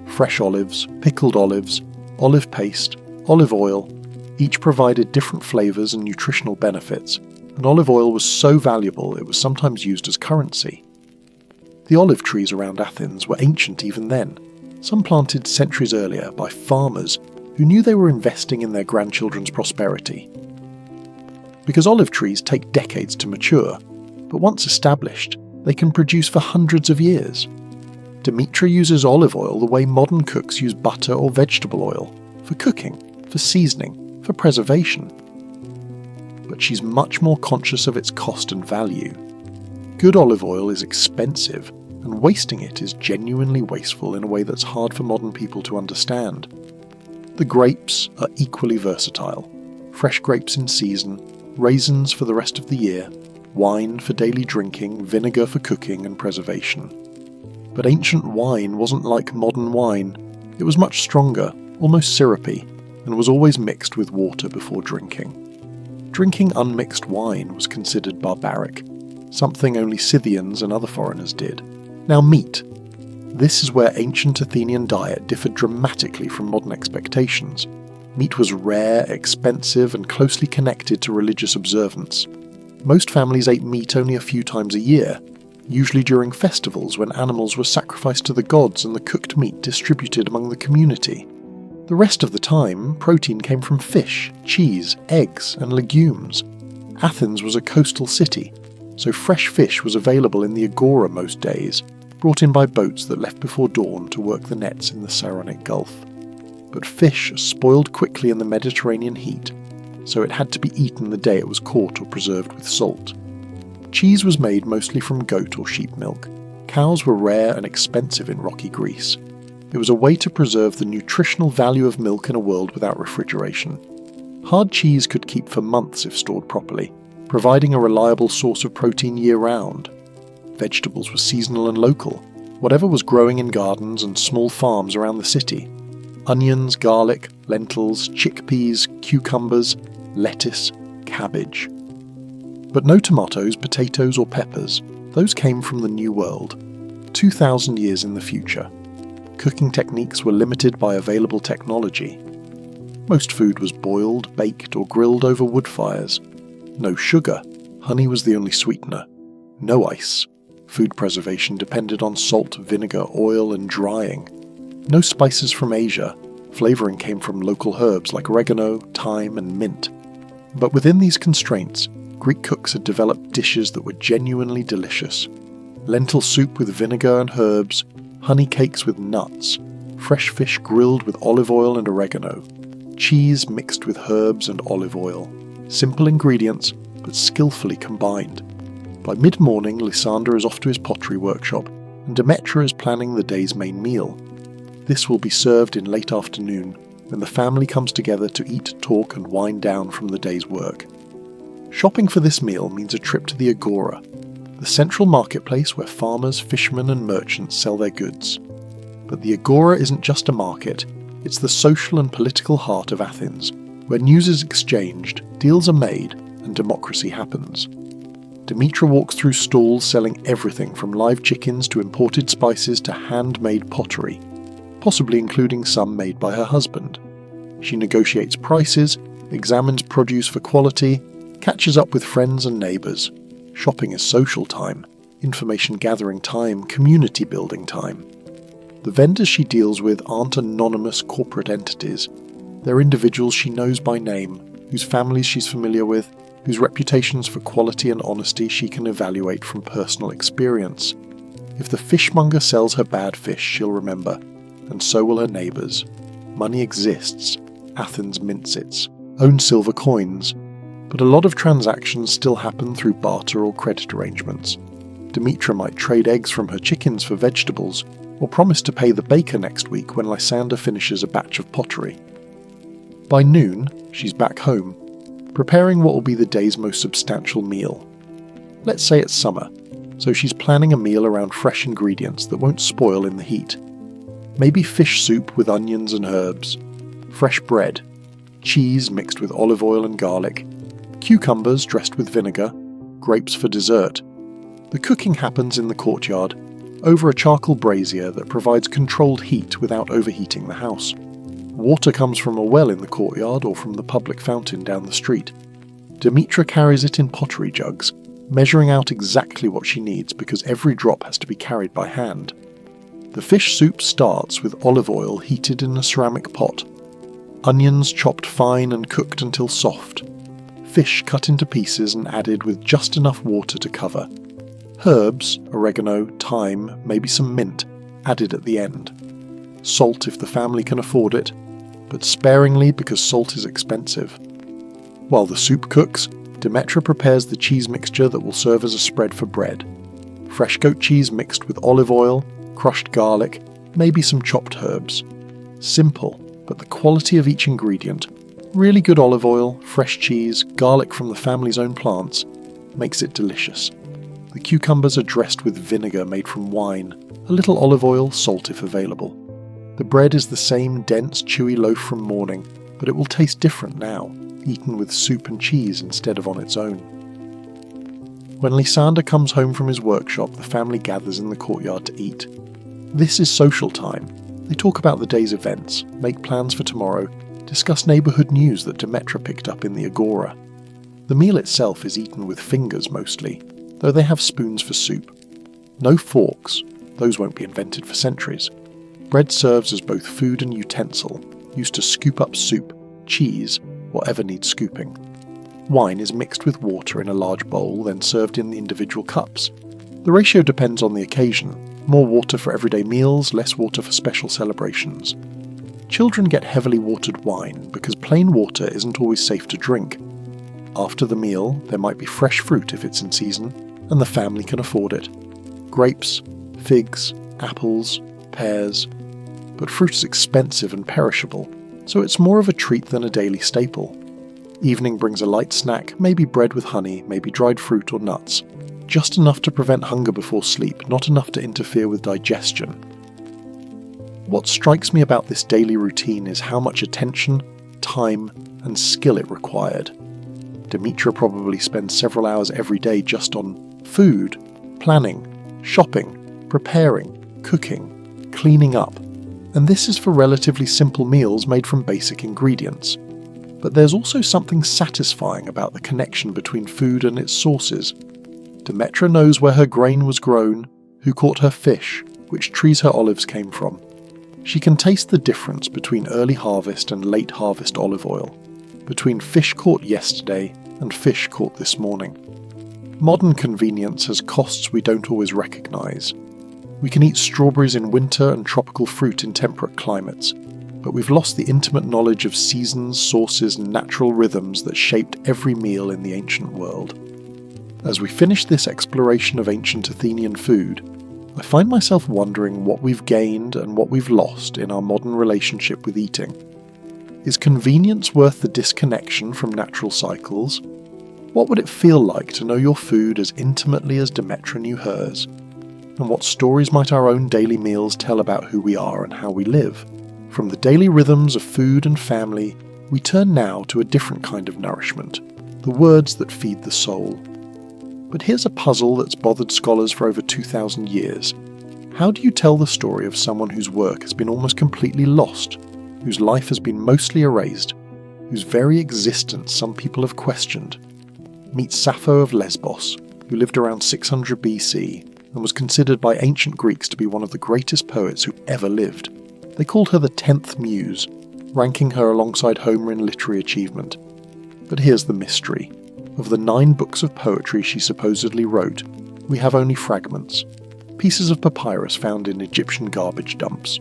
Fresh olives, pickled olives, olive paste, olive oil, each provided different flavours and nutritional benefits, and olive oil was so valuable it was sometimes used as currency. The olive trees around Athens were ancient even then, some planted centuries earlier by farmers who knew they were investing in their grandchildren's prosperity. Because olive trees take decades to mature, but once established, they can produce for hundreds of years. Demetra uses olive oil the way modern cooks use butter or vegetable oil, for cooking, for seasoning, for preservation. But she's much more conscious of its cost and value. Good olive oil is expensive, and wasting it is genuinely wasteful in a way that's hard for modern people to understand. The grapes are equally versatile. Fresh grapes in season, raisins for the rest of the year, wine for daily drinking, vinegar for cooking and preservation. But ancient wine wasn't like modern wine. It was much stronger, almost syrupy, and was always mixed with water before drinking. Drinking unmixed wine was considered barbaric, something only Scythians and other foreigners did. Now meat. This is where ancient Athenian diet differed dramatically from modern expectations. Meat was rare, expensive, and closely connected to religious observance. Most families ate meat only a few times a year, usually during festivals when animals were sacrificed to the gods and the cooked meat distributed among the community. The rest of the time, protein came from fish, cheese, eggs, and legumes. Athens was a coastal city, so fresh fish was available in the agora most days, brought in by boats that left before dawn to work the nets in the Saronic Gulf. But fish spoiled quickly in the Mediterranean heat, so it had to be eaten the day it was caught or preserved with salt. Cheese was made mostly from goat or sheep milk. Cows were rare and expensive in rocky Greece. It was a way to preserve the nutritional value of milk in a world without refrigeration. Hard cheese could keep for months if stored properly, providing a reliable source of protein year-round. Vegetables were seasonal and local, whatever was growing in gardens and small farms around the city. Onions, garlic, lentils, chickpeas, cucumbers, lettuce, cabbage. But no tomatoes, potatoes or peppers. Those came from the New World, 2,000 years in the future. Cooking techniques were limited by available technology. Most food was boiled, baked or grilled over wood fires. No sugar, honey was the only sweetener. No ice. Food preservation depended on salt, vinegar, oil and drying. No spices from Asia. Flavouring came from local herbs like oregano, thyme and mint. But within these constraints, Greek cooks had developed dishes that were genuinely delicious. Lentil soup with vinegar and herbs, honey cakes with nuts, fresh fish grilled with olive oil and oregano, cheese mixed with herbs and olive oil. Simple ingredients, but skillfully combined. By mid-morning, Lysander is off to his pottery workshop, and Demetra is planning the day's main meal. This will be served in late afternoon, when the family comes together to eat, talk and wind down from the day's work. Shopping for this meal means a trip to the agora, the central marketplace where farmers, fishermen and merchants sell their goods. But the agora isn't just a market, it's the social and political heart of Athens, where news is exchanged, deals are made, and democracy happens. Demetra walks through stalls selling everything from live chickens to imported spices to handmade pottery, possibly including some made by her husband. She negotiates prices, examines produce for quality, catches up with friends and neighbours. Shopping is social time, information gathering time, community building time. The vendors she deals with aren't anonymous corporate entities. They're individuals she knows by name, whose families she's familiar with, whose reputations for quality and honesty she can evaluate from personal experience. If the fishmonger sells her bad fish, she'll remember, and so will her neighbours. Money exists. Athens mints its own silver coins, but a lot of transactions still happen through barter or credit arrangements. Demetra might trade eggs from her chickens for vegetables, or promise to pay the baker next week when Lysander finishes a batch of pottery. By noon, she's back home, preparing what will be the day's most substantial meal. Let's say it's summer, so she's planning a meal around fresh ingredients that won't spoil in the heat. Maybe fish soup with onions and herbs, fresh bread, cheese mixed with olive oil and garlic, cucumbers dressed with vinegar, grapes for dessert. The cooking happens in the courtyard, over a charcoal brazier that provides controlled heat without overheating the house. Water comes from a well in the courtyard or from the public fountain down the street. Demetra carries it in pottery jugs, measuring out exactly what she needs because every drop has to be carried by hand. The fish soup starts with olive oil heated in a ceramic pot, onions chopped fine and cooked until soft, fish cut into pieces and added with just enough water to cover, herbs, oregano, thyme, maybe some mint, added at the end, salt if the family can afford it, but sparingly because salt is expensive. While the soup cooks, Demetra prepares the cheese mixture that will serve as a spread for bread. Fresh goat cheese mixed with olive oil, crushed garlic, maybe some chopped herbs. Simple, but the quality of each ingredient, really good olive oil, fresh cheese, garlic from the family's own plants, makes it delicious. The cucumbers are dressed with vinegar made from wine, a little olive oil, salt if available. The bread is the same dense, chewy loaf from morning, but it will taste different now, eaten with soup and cheese instead of on its own. When Lysander comes home from his workshop, the family gathers in the courtyard to eat. This is social time. They talk about the day's events, make plans for tomorrow, discuss neighbourhood news that Demetra picked up in the agora. The meal itself is eaten with fingers mostly, though they have spoons for soup. No forks, those won't be invented for centuries. Bread serves as both food and utensil, used to scoop up soup, cheese, whatever needs scooping. Wine is mixed with water in a large bowl, then served in the individual cups. The ratio depends on the occasion. More water for everyday meals, less water for special celebrations. Children get heavily watered wine because plain water isn't always safe to drink. After the meal, there might be fresh fruit if it's in season, and the family can afford it. Grapes, figs, apples, pears. But fruit is expensive and perishable, so it's more of a treat than a daily staple. Evening brings a light snack, maybe bread with honey, maybe dried fruit or nuts. Just enough to prevent hunger before sleep, not enough to interfere with digestion. What strikes me about this daily routine is how much attention, time, and skill it required. Demetra probably spends several hours every day just on food, planning, shopping, preparing, cooking, cleaning up. And this is for relatively simple meals made from basic ingredients. But there's also something satisfying about the connection between food and its sources. Demetra knows where her grain was grown, who caught her fish, which trees her olives came from. She can taste the difference between early harvest and late harvest olive oil, between fish caught yesterday and fish caught this morning. Modern convenience has costs we don't always recognise. We can eat strawberries in winter and tropical fruit in temperate climates, but we've lost the intimate knowledge of seasons, sources, and natural rhythms that shaped every meal in the ancient world. As we finish this exploration of ancient Athenian food, I find myself wondering what we've gained and what we've lost in our modern relationship with eating. Is convenience worth the disconnection from natural cycles? What would it feel like to know your food as intimately as Demetra knew hers? And what stories might our own daily meals tell about who we are and how we live? From the daily rhythms of food and family, we turn now to a different kind of nourishment, the words that feed the soul. But here's a puzzle that's bothered scholars for over 2,000 years. How do you tell the story of someone whose work has been almost completely lost, whose life has been mostly erased, whose very existence some people have questioned? Meet Sappho of Lesbos, who lived around 600 BC and was considered by ancient Greeks to be one of the greatest poets who ever lived. They called her the 10th Muse, ranking her alongside Homer in literary achievement. But here's the mystery. Of the 9 books of poetry she supposedly wrote, we have only fragments, pieces of papyrus found in Egyptian garbage dumps,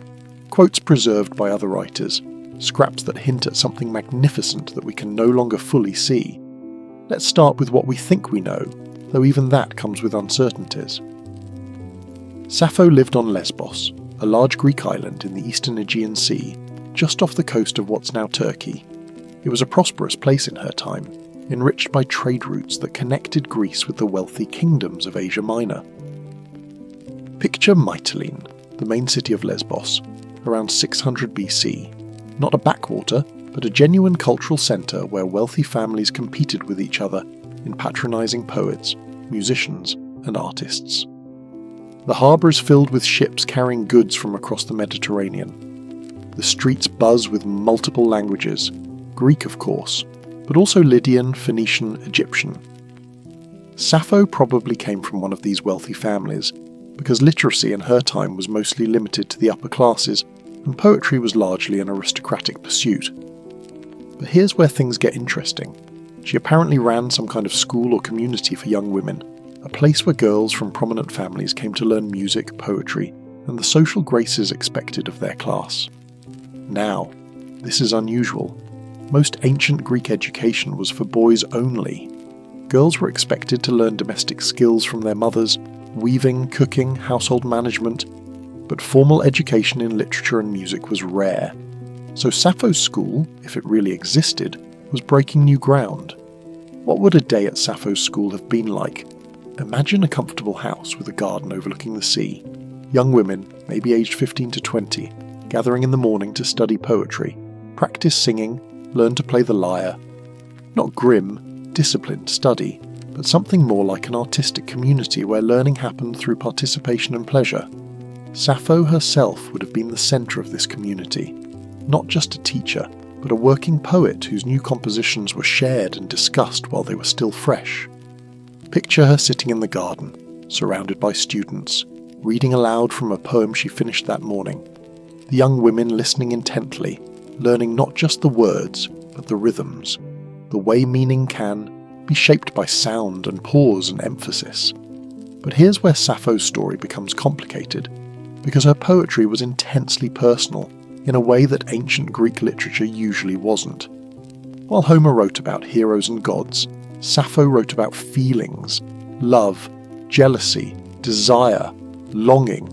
quotes preserved by other writers, scraps that hint at something magnificent that we can no longer fully see. Let's start with what we think we know, though even that comes with uncertainties. Sappho lived on Lesbos, a large Greek island in the eastern Aegean Sea, just off the coast of what's now Turkey. It was a prosperous place in her time, enriched by trade routes that connected Greece with the wealthy kingdoms of Asia Minor. Picture Mytilene, the main city of Lesbos, around 600 BC. Not a backwater, but a genuine cultural centre where wealthy families competed with each other in patronising poets, musicians, and artists. The harbour is filled with ships carrying goods from across the Mediterranean. The streets buzz with multiple languages, Greek of course, but also Lydian, Phoenician, Egyptian. Sappho probably came from one of these wealthy families, because literacy in her time was mostly limited to the upper classes, and poetry was largely an aristocratic pursuit. But here's where things get interesting. She apparently ran some kind of school or community for young women, a place where girls from prominent families came to learn music, poetry, and the social graces expected of their class. Now, this is unusual. Most ancient Greek education was for boys only. Girls were expected to learn domestic skills from their mothers, weaving, cooking, household management, but formal education in literature and music was rare. So Sappho's school, if it really existed, was breaking new ground. What would a day at Sappho's school have been like? Imagine a comfortable house with a garden overlooking the sea. Young women, maybe aged 15 to 20, gathering in the morning to study poetry, practice singing, learn to play the lyre. Not grim, disciplined study, but something more like an artistic community where learning happened through participation and pleasure. Sappho herself would have been the centre of this community, not just a teacher, but a working poet whose new compositions were shared and discussed while they were still fresh. Picture her sitting in the garden, surrounded by students, reading aloud from a poem she finished that morning. The young women listening intently, learning not just the words, but the rhythms, the way meaning can be shaped by sound and pause and emphasis. But here's where Sappho's story becomes complicated, because her poetry was intensely personal in a way that ancient Greek literature usually wasn't. While Homer wrote about heroes and gods, Sappho wrote about feelings, love, jealousy, desire, longing,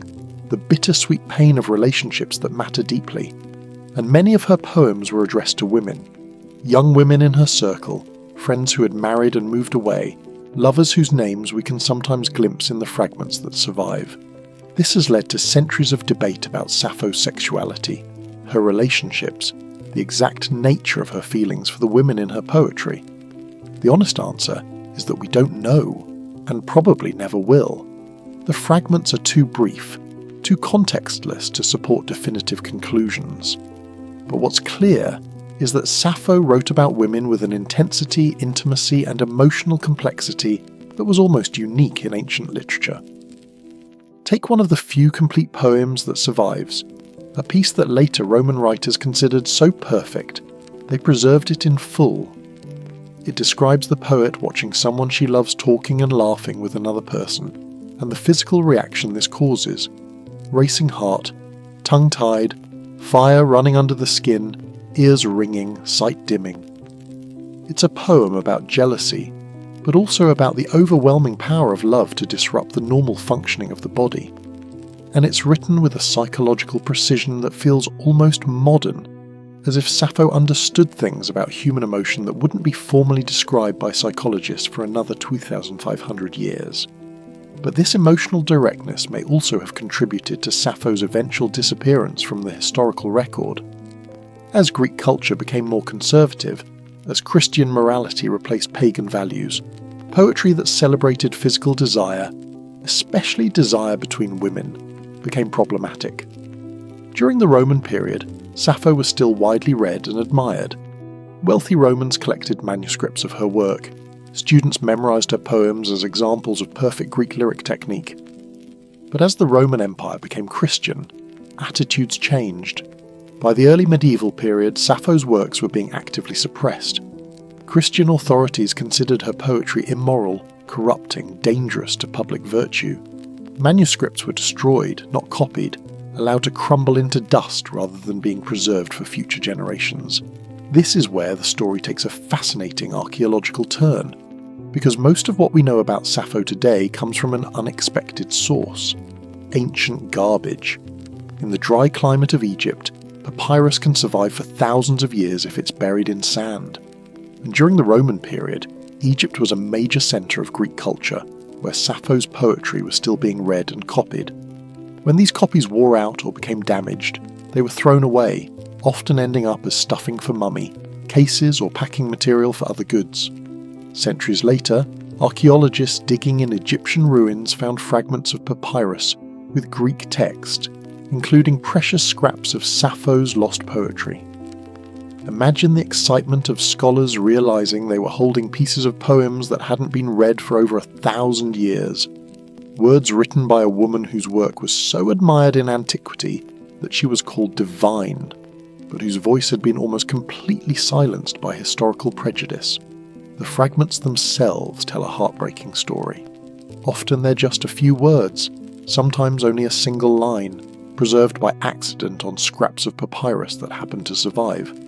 the bittersweet pain of relationships that matter deeply. And many of her poems were addressed to women, young women in her circle, friends who had married and moved away, lovers whose names we can sometimes glimpse in the fragments that survive. This has led to centuries of debate about Sappho's sexuality, her relationships, the exact nature of her feelings for the women in her poetry. The honest answer is that we don't know, and probably never will. The fragments are too brief, too contextless to support definitive conclusions. But what's clear is that Sappho wrote about women with an intensity, intimacy, and emotional complexity that was almost unique in ancient literature. Take one of the few complete poems that survives, a piece that later Roman writers considered so perfect, they preserved it in full. It describes the poet watching someone she loves talking and laughing with another person, and the physical reaction this causes: racing heart, tongue-tied, fire running under the skin, ears ringing, sight dimming. It's a poem about jealousy, but also about the overwhelming power of love to disrupt the normal functioning of the body. And it's written with a psychological precision that feels almost modern, as if Sappho understood things about human emotion that wouldn't be formally described by psychologists for another 2,500 years. But this emotional directness may also have contributed to Sappho's eventual disappearance from the historical record. As Greek culture became more conservative, as Christian morality replaced pagan values, poetry that celebrated physical desire, especially desire between women, became problematic. During the Roman period, Sappho was still widely read and admired. Wealthy Romans collected manuscripts of her work. Students memorized her poems as examples of perfect Greek lyric technique. But as the Roman Empire became Christian, attitudes changed. By the early medieval period, Sappho's works were being actively suppressed. Christian authorities considered her poetry immoral, corrupting, dangerous to public virtue. Manuscripts were destroyed, not copied, allowed to crumble into dust rather than being preserved for future generations. This is where the story takes a fascinating archaeological turn, because most of what we know about Sappho today comes from an unexpected source: ancient garbage. In the dry climate of Egypt, papyrus can survive for thousands of years if it's buried in sand. And during the Roman period, Egypt was a major centre of Greek culture, where Sappho's poetry was still being read and copied. When these copies wore out or became damaged, they were thrown away, often ending up as stuffing for mummy, cases or packing material for other goods. Centuries later, Archaeologists digging in Egyptian ruins found fragments of papyrus with Greek text, including precious scraps of Sappho's lost poetry. Imagine the excitement of scholars realizing they were holding pieces of poems that hadn't been read for over 1,000 years. Words written by a woman whose work was so admired in antiquity that she was called divine, but whose voice had been almost completely silenced by historical prejudice. The fragments themselves tell a heartbreaking story. Often they're just a few words, sometimes only a single line, preserved by accident on scraps of papyrus that happen to survive.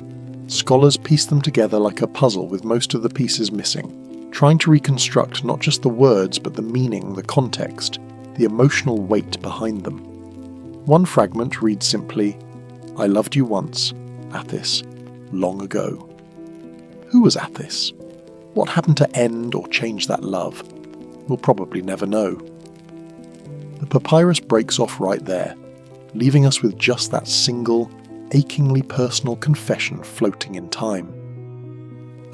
Scholars piece them together like a puzzle with most of the pieces missing, trying to reconstruct not just the words but the meaning, the context, the emotional weight behind them. One fragment reads simply, "I loved you once, Athis, long ago." Who was Athis? What happened to end or change that love? We'll probably never know. The papyrus breaks off right there, leaving us with just that single, achingly personal confession floating in time.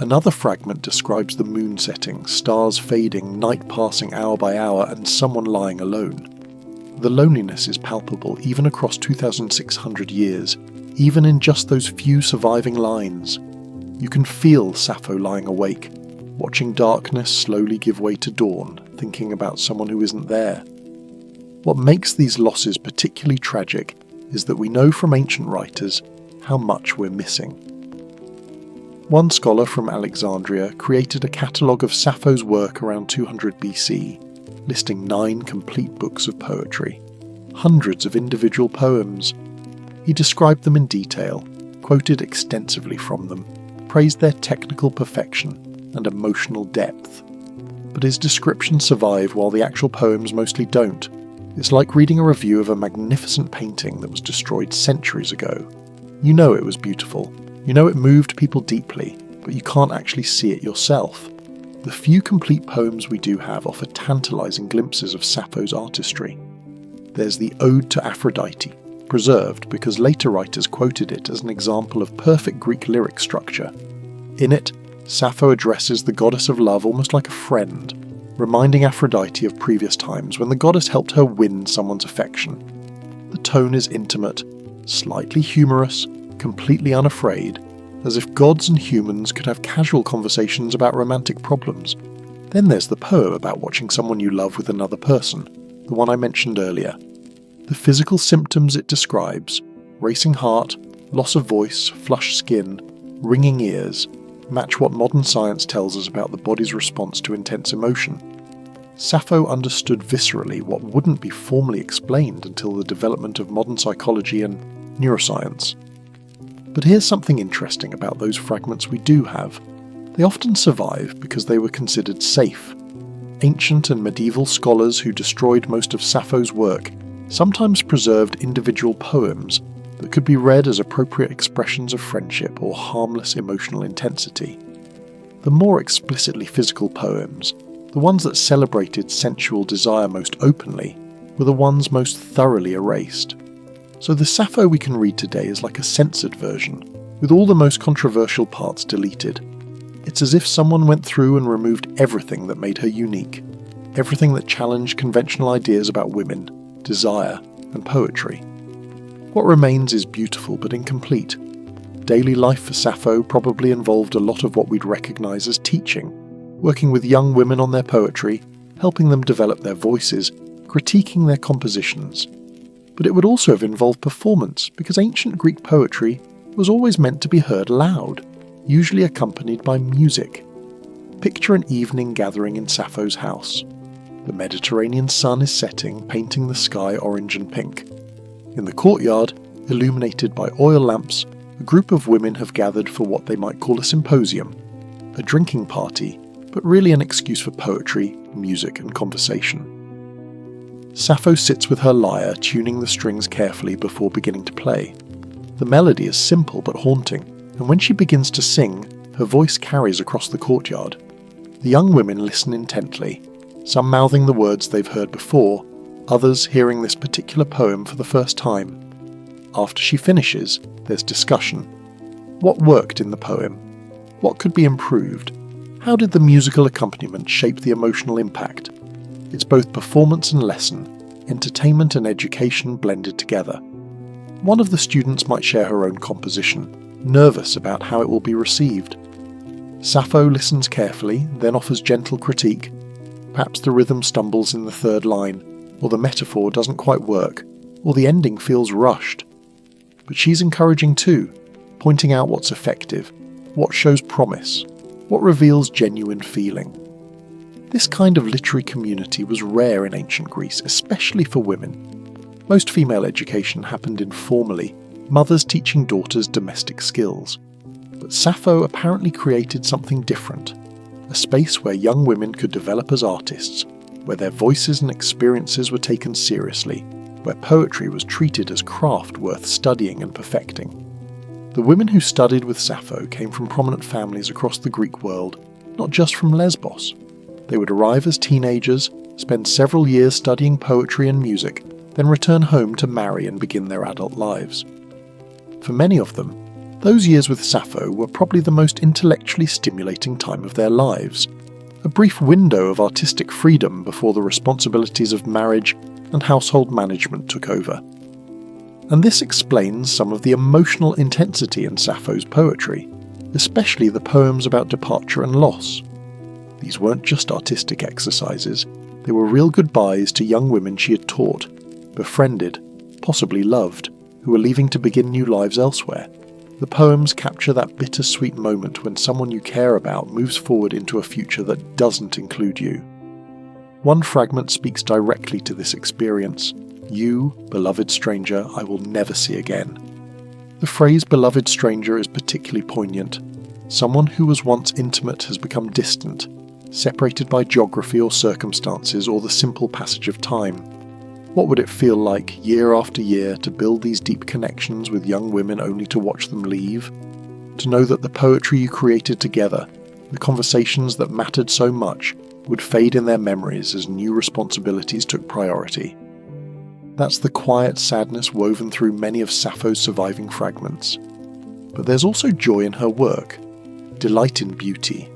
Another fragment describes the moon setting, stars fading, night passing hour by hour, and someone lying alone. The loneliness is palpable even across 2,600 years, even in just those few surviving lines. You can feel Sappho lying awake, watching darkness slowly give way to dawn, thinking about someone who isn't there. What makes these losses particularly tragic is that we know from ancient writers how much we're missing. One scholar from Alexandria created a catalogue of Sappho's work around 200 BC, listing 9 complete books of poetry, hundreds of individual poems. He described them in detail, quoted extensively from them, praised their technical perfection and emotional depth. But his descriptions survive while the actual poems mostly don't. It's like reading a review of a magnificent painting that was destroyed centuries ago. You know it was beautiful, you know it moved people deeply, but you can't actually see it yourself. The few complete poems we do have offer tantalizing glimpses of Sappho's artistry. There's the Ode to Aphrodite, preserved because later writers quoted it as an example of perfect Greek lyric structure. In it, Sappho addresses the goddess of love almost like a friend, reminding Aphrodite of previous times when the goddess helped her win someone's affection. The tone is intimate, slightly humorous, completely unafraid, as if gods and humans could have casual conversations about romantic problems. Then there's the poem about watching someone you love with another person, the one I mentioned earlier. The physical symptoms it describes, racing heart, loss of voice, flushed skin, ringing ears, match what modern science tells us about the body's response to intense emotion. Sappho understood viscerally what wouldn't be formally explained until the development of modern psychology and neuroscience. But here's something interesting about those fragments we do have. They often survive because they were considered safe. Ancient and medieval scholars who destroyed most of Sappho's work sometimes preserved individual poems that could be read as appropriate expressions of friendship or harmless emotional intensity. The more explicitly physical poems, the ones that celebrated sensual desire most openly, were the ones most thoroughly erased. So the Sappho we can read today is like a censored version, with all the most controversial parts deleted. It's as if someone went through and removed everything that made her unique, everything that challenged conventional ideas about women, desire, and poetry. What remains is beautiful but incomplete. Daily life for Sappho probably involved a lot of what we'd recognise as teaching, working with young women on their poetry, helping them develop their voices, critiquing their compositions. But it would also have involved performance, because ancient Greek poetry was always meant to be heard loud, usually accompanied by music. Picture an evening gathering in Sappho's house. The Mediterranean sun is setting, painting the sky orange and pink. In the courtyard, illuminated by oil lamps, a group of women have gathered for what they might call a symposium, a drinking party, but really an excuse for poetry, music, and conversation. Sappho sits with her lyre, tuning the strings carefully before beginning to play. The melody is simple but haunting, and when she begins to sing, her voice carries across the courtyard. The young women listen intently, some mouthing the words they've heard before, others hearing this particular poem for the first time. After she finishes, there's discussion. What worked in the poem? What could be improved? How did the musical accompaniment shape the emotional impact? It's both performance and lesson, entertainment and education blended together. One of the students might share her own composition, nervous about how it will be received. Sappho listens carefully, then offers gentle critique. Perhaps the rhythm stumbles in the third line, or the metaphor doesn't quite work, or the ending feels rushed. But she's encouraging too, pointing out what's effective, what shows promise, what reveals genuine feeling. This kind of literary community was rare in ancient Greece, especially for women. Most female education happened informally, mothers teaching daughters domestic skills. But Sappho apparently created something different, a space where young women could develop as artists, where their voices and experiences were taken seriously, where poetry was treated as craft worth studying and perfecting. The women who studied with Sappho came from prominent families across the Greek world, not just from Lesbos. They would arrive as teenagers, spend several years studying poetry and music, then return home to marry and begin their adult lives. For many of them, those years with Sappho were probably the most intellectually stimulating time of their lives, a brief window of artistic freedom before the responsibilities of marriage and household management took over. And this explains some of the emotional intensity in Sappho's poetry, especially the poems about departure and loss. These weren't just artistic exercises, they were real goodbyes to young women she had taught, befriended, possibly loved, who were leaving to begin new lives elsewhere. The poems capture that bittersweet moment when someone you care about moves forward into a future that doesn't include you. One fragment speaks directly to this experience. You, beloved stranger, I will never see again. The phrase beloved stranger is particularly poignant. Someone who was once intimate has become distant, separated by geography or circumstances or the simple passage of time. What would it feel like, year after year, to build these deep connections with young women only to watch them leave? To know that the poetry you created together, the conversations that mattered so much, would fade in their memories as new responsibilities took priority. That's the quiet sadness woven through many of Sappho's surviving fragments. But there's also joy in her work, delight in beauty,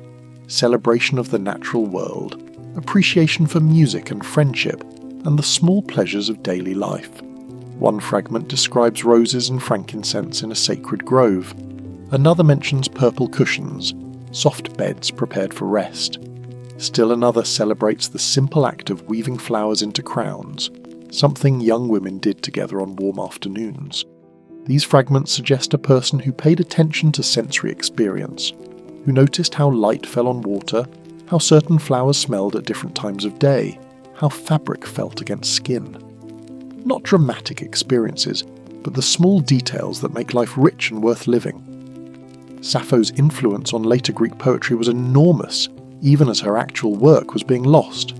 celebration of the natural world, appreciation for music and friendship, and the small pleasures of daily life. One fragment describes roses and frankincense in a sacred grove. Another mentions purple cushions, soft beds prepared for rest. Still another celebrates the simple act of weaving flowers into crowns, something young women did together on warm afternoons. These fragments suggest a person who paid attention to sensory experience, who noticed how light fell on water, how certain flowers smelled at different times of day, how fabric felt against skin. Not dramatic experiences, but the small details that make life rich and worth living. Sappho's influence on later Greek poetry was enormous, even as her actual work was being lost.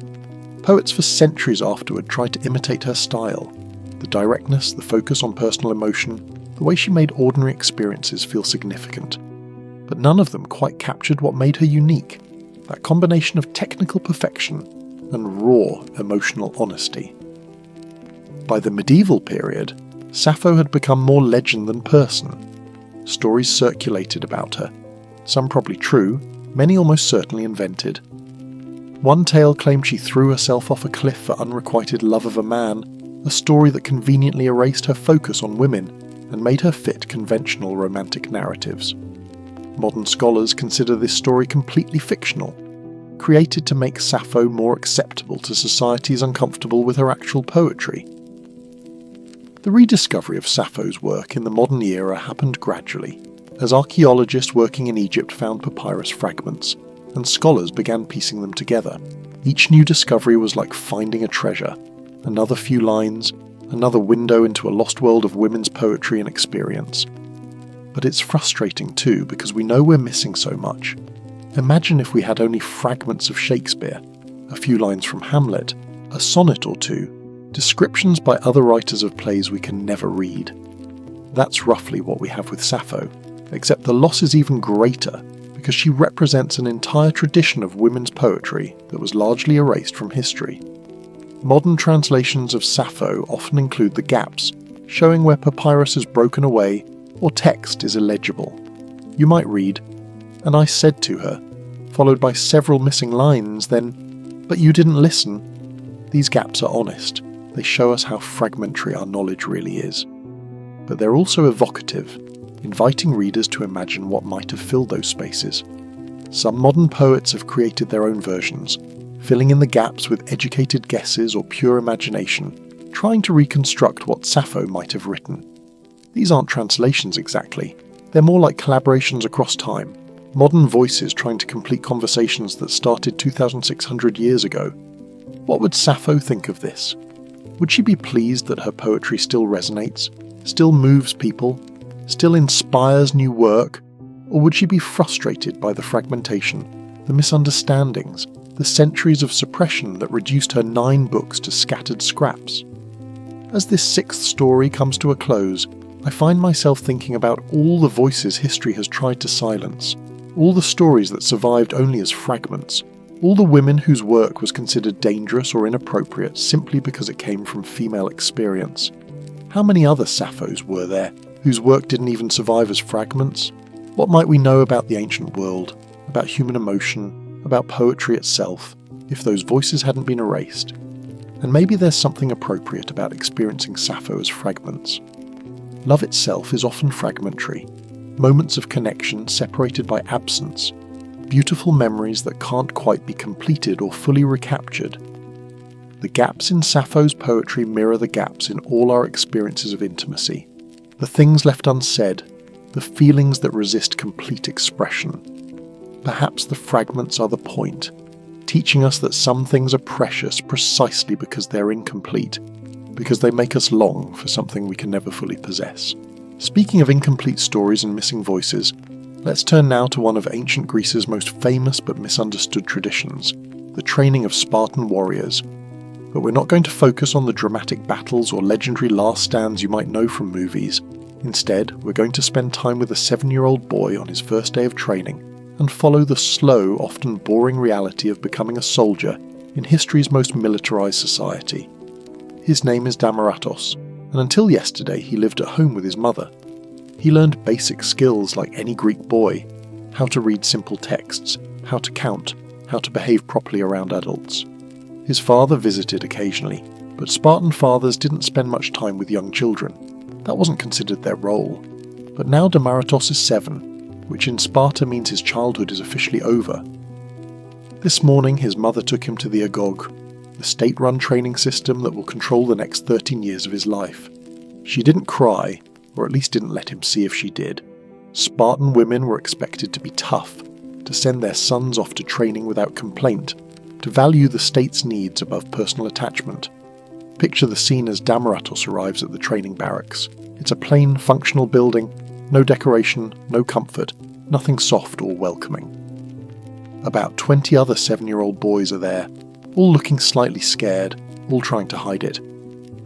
Poets for centuries afterward tried to imitate her style, the directness, the focus on personal emotion, the way she made ordinary experiences feel significant. But none of them quite captured what made her unique, that combination of technical perfection and raw emotional honesty. By the medieval period, Sappho had become more legend than person. Stories circulated about her, some probably true, many almost certainly invented. One tale claimed she threw herself off a cliff for unrequited love of a man, a story that conveniently erased her focus on women and made her fit conventional romantic narratives. Modern scholars consider this story completely fictional, created to make Sappho more acceptable to societies uncomfortable with her actual poetry. The rediscovery of Sappho's work in the modern era happened gradually, as archaeologists working in Egypt found papyrus fragments, and scholars began piecing them together. Each new discovery was like finding a treasure, another few lines, another window into a lost world of women's poetry and experience. But it's frustrating too, because we know we're missing so much. Imagine if we had only fragments of Shakespeare, a few lines from Hamlet, a sonnet or two, descriptions by other writers of plays we can never read. That's roughly what we have with Sappho, except the loss is even greater, because she represents an entire tradition of women's poetry that was largely erased from history. Modern translations of Sappho often include the gaps, showing where papyrus is broken away or text is illegible. You might read, "And I said to her," followed by several missing lines, then, "But you didn't listen." These gaps are honest. They show us how fragmentary our knowledge really is. But they're also evocative, inviting readers to imagine what might have filled those spaces. Some modern poets have created their own versions, filling in the gaps with educated guesses or pure imagination, trying to reconstruct what Sappho might have written. These aren't translations exactly. They're more like collaborations across time, modern voices trying to complete conversations that started 2,600 years ago. What would Sappho think of this? Would she be pleased that her poetry still resonates, still moves people, still inspires new work? Or would she be frustrated by the fragmentation, the misunderstandings, the centuries of suppression that reduced her 9 books to scattered scraps? As this 6th story comes to a close, I find myself thinking about all the voices history has tried to silence, all the stories that survived only as fragments, all the women whose work was considered dangerous or inappropriate simply because it came from female experience. How many other Sapphos were there whose work didn't even survive as fragments? What might we know about the ancient world, about human emotion, about poetry itself, if those voices hadn't been erased? And maybe there's something appropriate about experiencing Sappho as fragments. Love itself is often fragmentary, moments of connection separated by absence, beautiful memories that can't quite be completed or fully recaptured. The gaps in Sappho's poetry mirror the gaps in all our experiences of intimacy, the things left unsaid, the feelings that resist complete expression. Perhaps the fragments are the point, teaching us that some things are precious precisely because they're incomplete, because they make us long for something we can never fully possess. Speaking of incomplete stories and missing voices, let's turn now to one of ancient Greece's most famous but misunderstood traditions, the training of Spartan warriors. But we're not going to focus on the dramatic battles or legendary last stands you might know from movies. Instead, we're going to spend time with a 7-year-old boy on his first day of training and follow the slow, often boring reality of becoming a soldier in history's most militarized society. His name is Damaratos, and until yesterday he lived at home with his mother. He learned basic skills like any Greek boy: how to read simple texts, how to count, how to behave properly around adults. His father visited occasionally, but Spartan fathers didn't spend much time with young children. That wasn't considered their role. But now Damaratos is 7, which in Sparta means his childhood is officially over. This morning his mother took him to the Agog, the state-run training system that will control the next 13 years of his life. She didn't cry, or at least didn't let him see if she did. Spartan women were expected to be tough, to send their sons off to training without complaint, to value the state's needs above personal attachment. Picture the scene as Damaratos arrives at the training barracks. It's a plain, functional building, no decoration, no comfort, nothing soft or welcoming. About 20 other 7-year-old boys are there, all looking slightly scared, all trying to hide it.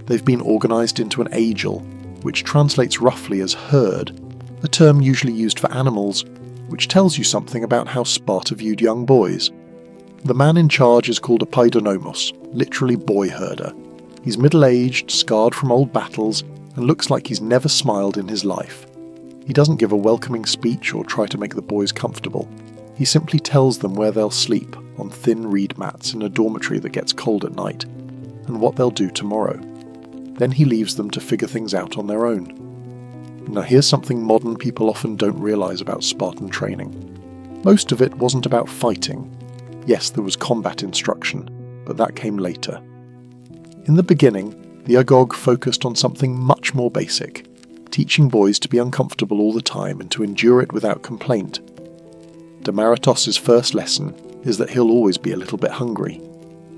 They've been organised into an agil, which translates roughly as herd, a term usually used for animals, which tells you something about how Sparta viewed young boys. The man in charge is called a paidonomos, literally boy herder. He's middle-aged, scarred from old battles, and looks like he's never smiled in his life. He doesn't give a welcoming speech or try to make the boys comfortable. He simply tells them where they'll sleep, on thin reed mats in a dormitory that gets cold at night, and what they'll do tomorrow. Then he leaves them to figure things out on their own. Now here's something modern people often don't realise about Spartan training. Most of it wasn't about fighting. Yes, there was combat instruction, but that came later. In the beginning, the Agog focused on something much more basic, teaching boys to be uncomfortable all the time and to endure it without complaint. Damaratos' first lesson is that he'll always be a little bit hungry.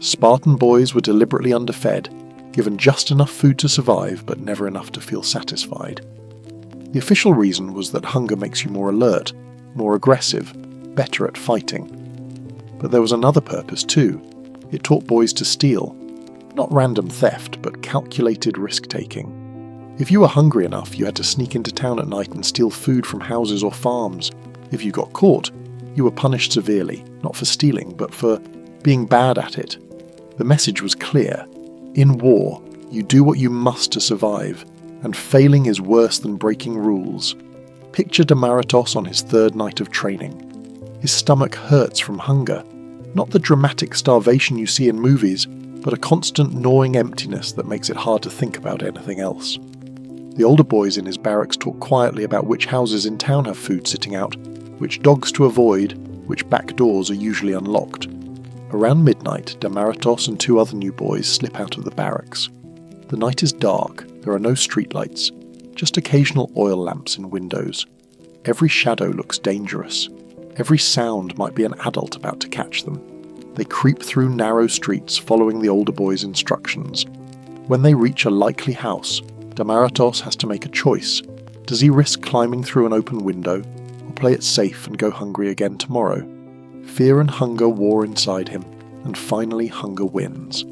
Spartan boys were deliberately underfed, given just enough food to survive but never enough to feel satisfied. The official reason was that hunger makes you more alert, more aggressive, better at fighting. But there was another purpose too. It taught boys to steal. Not random theft, but calculated risk-taking. If you were hungry enough, you had to sneak into town at night and steal food from houses or farms. If you got caught, you were punished severely, not for stealing, but for being bad at it. The message was clear. In war, you do what you must to survive, and failing is worse than breaking rules. Picture Damaratos on his 3rd night of training. His stomach hurts from hunger, not the dramatic starvation you see in movies, but a constant gnawing emptiness that makes it hard to think about anything else. The older boys in his barracks talk quietly about which houses in town have food sitting out, which dogs to avoid, which back doors are usually unlocked. Around midnight, Damaratos and 2 other new boys slip out of the barracks. The night is dark, there are no streetlights, just occasional oil lamps in windows. Every shadow looks dangerous. Every sound might be an adult about to catch them. They creep through narrow streets following the older boys' instructions. When they reach a likely house, Damaratos has to make a choice. Does he risk climbing through an open window, or play it safe and go hungry again tomorrow? Fear and hunger war inside him, and finally hunger wins.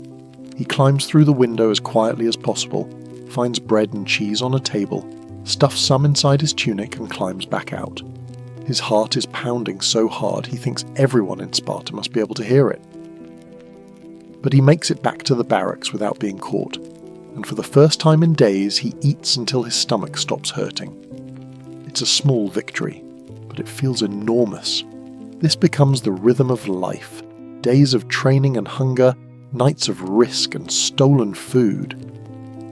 He climbs through the window as quietly as possible, finds bread and cheese on a table, stuffs some inside his tunic and climbs back out. His heart is pounding so hard he thinks everyone in Sparta must be able to hear it. But he makes it back to the barracks without being caught, and for the first time in days he eats until his stomach stops hurting. It's a small victory, but it feels enormous. This becomes the rhythm of life, days of training and hunger, nights of risk and stolen food.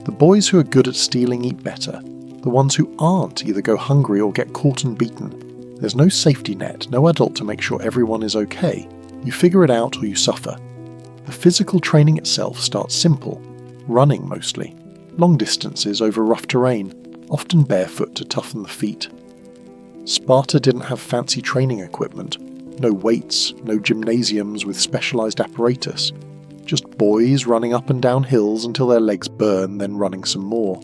The boys who are good at stealing eat better. The ones who aren't either go hungry or get caught and beaten. There's no safety net, no adult to make sure everyone is okay. You figure it out or you suffer. The physical training itself starts simple, running mostly, long distances over rough terrain, often barefoot to toughen the feet. Sparta didn't have fancy training equipment, no weights, no gymnasiums with specialised apparatus. Just boys running up and down hills until their legs burn, then running some more.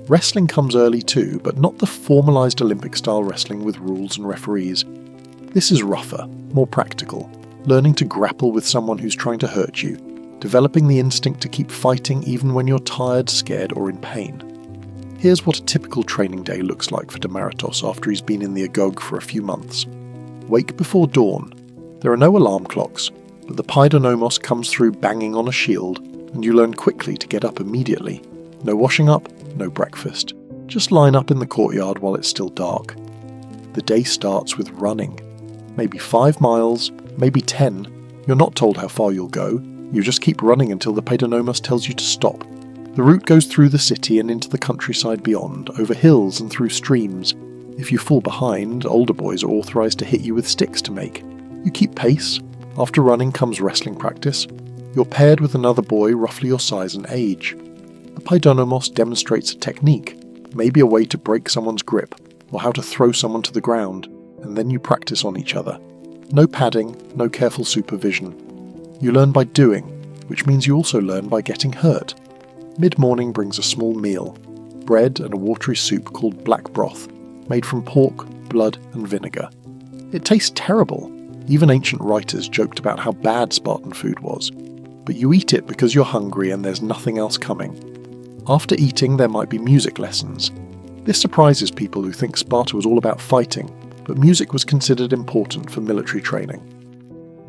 Wrestling comes early too, but not the formalised Olympic-style wrestling with rules and referees. This is rougher, more practical, learning to grapple with someone who's trying to hurt you, developing the instinct to keep fighting even when you're tired, scared, or in pain. Here's what a typical training day looks like for Damaratos after he's been in the Agog for a few months. Wake before dawn. There are no alarm clocks, but the Paidonomos comes through banging on a shield, and you learn quickly to get up immediately. No washing up, no breakfast. Just line up in the courtyard while it's still dark. The day starts with running. Maybe 5 miles, maybe 10. You're not told how far you'll go. You just keep running until the Paidonomos tells you to stop. The route goes through the city and into the countryside beyond, over hills and through streams. If you fall behind, older boys are authorised to hit you with sticks to make. You keep pace. After running comes wrestling practice. You're paired with another boy roughly your size and age. The Paidonomos demonstrates a technique, maybe a way to break someone's grip, or how to throw someone to the ground, and then you practice on each other. No padding, no careful supervision. You learn by doing, which means you also learn by getting hurt. Mid-morning brings a small meal, bread and a watery soup called black broth, made from pork, blood and vinegar. It tastes terrible. Even ancient writers joked about how bad Spartan food was. But you eat it because you're hungry and there's nothing else coming. After eating, there might be music lessons. This surprises people who think Sparta was all about fighting, but music was considered important for military training.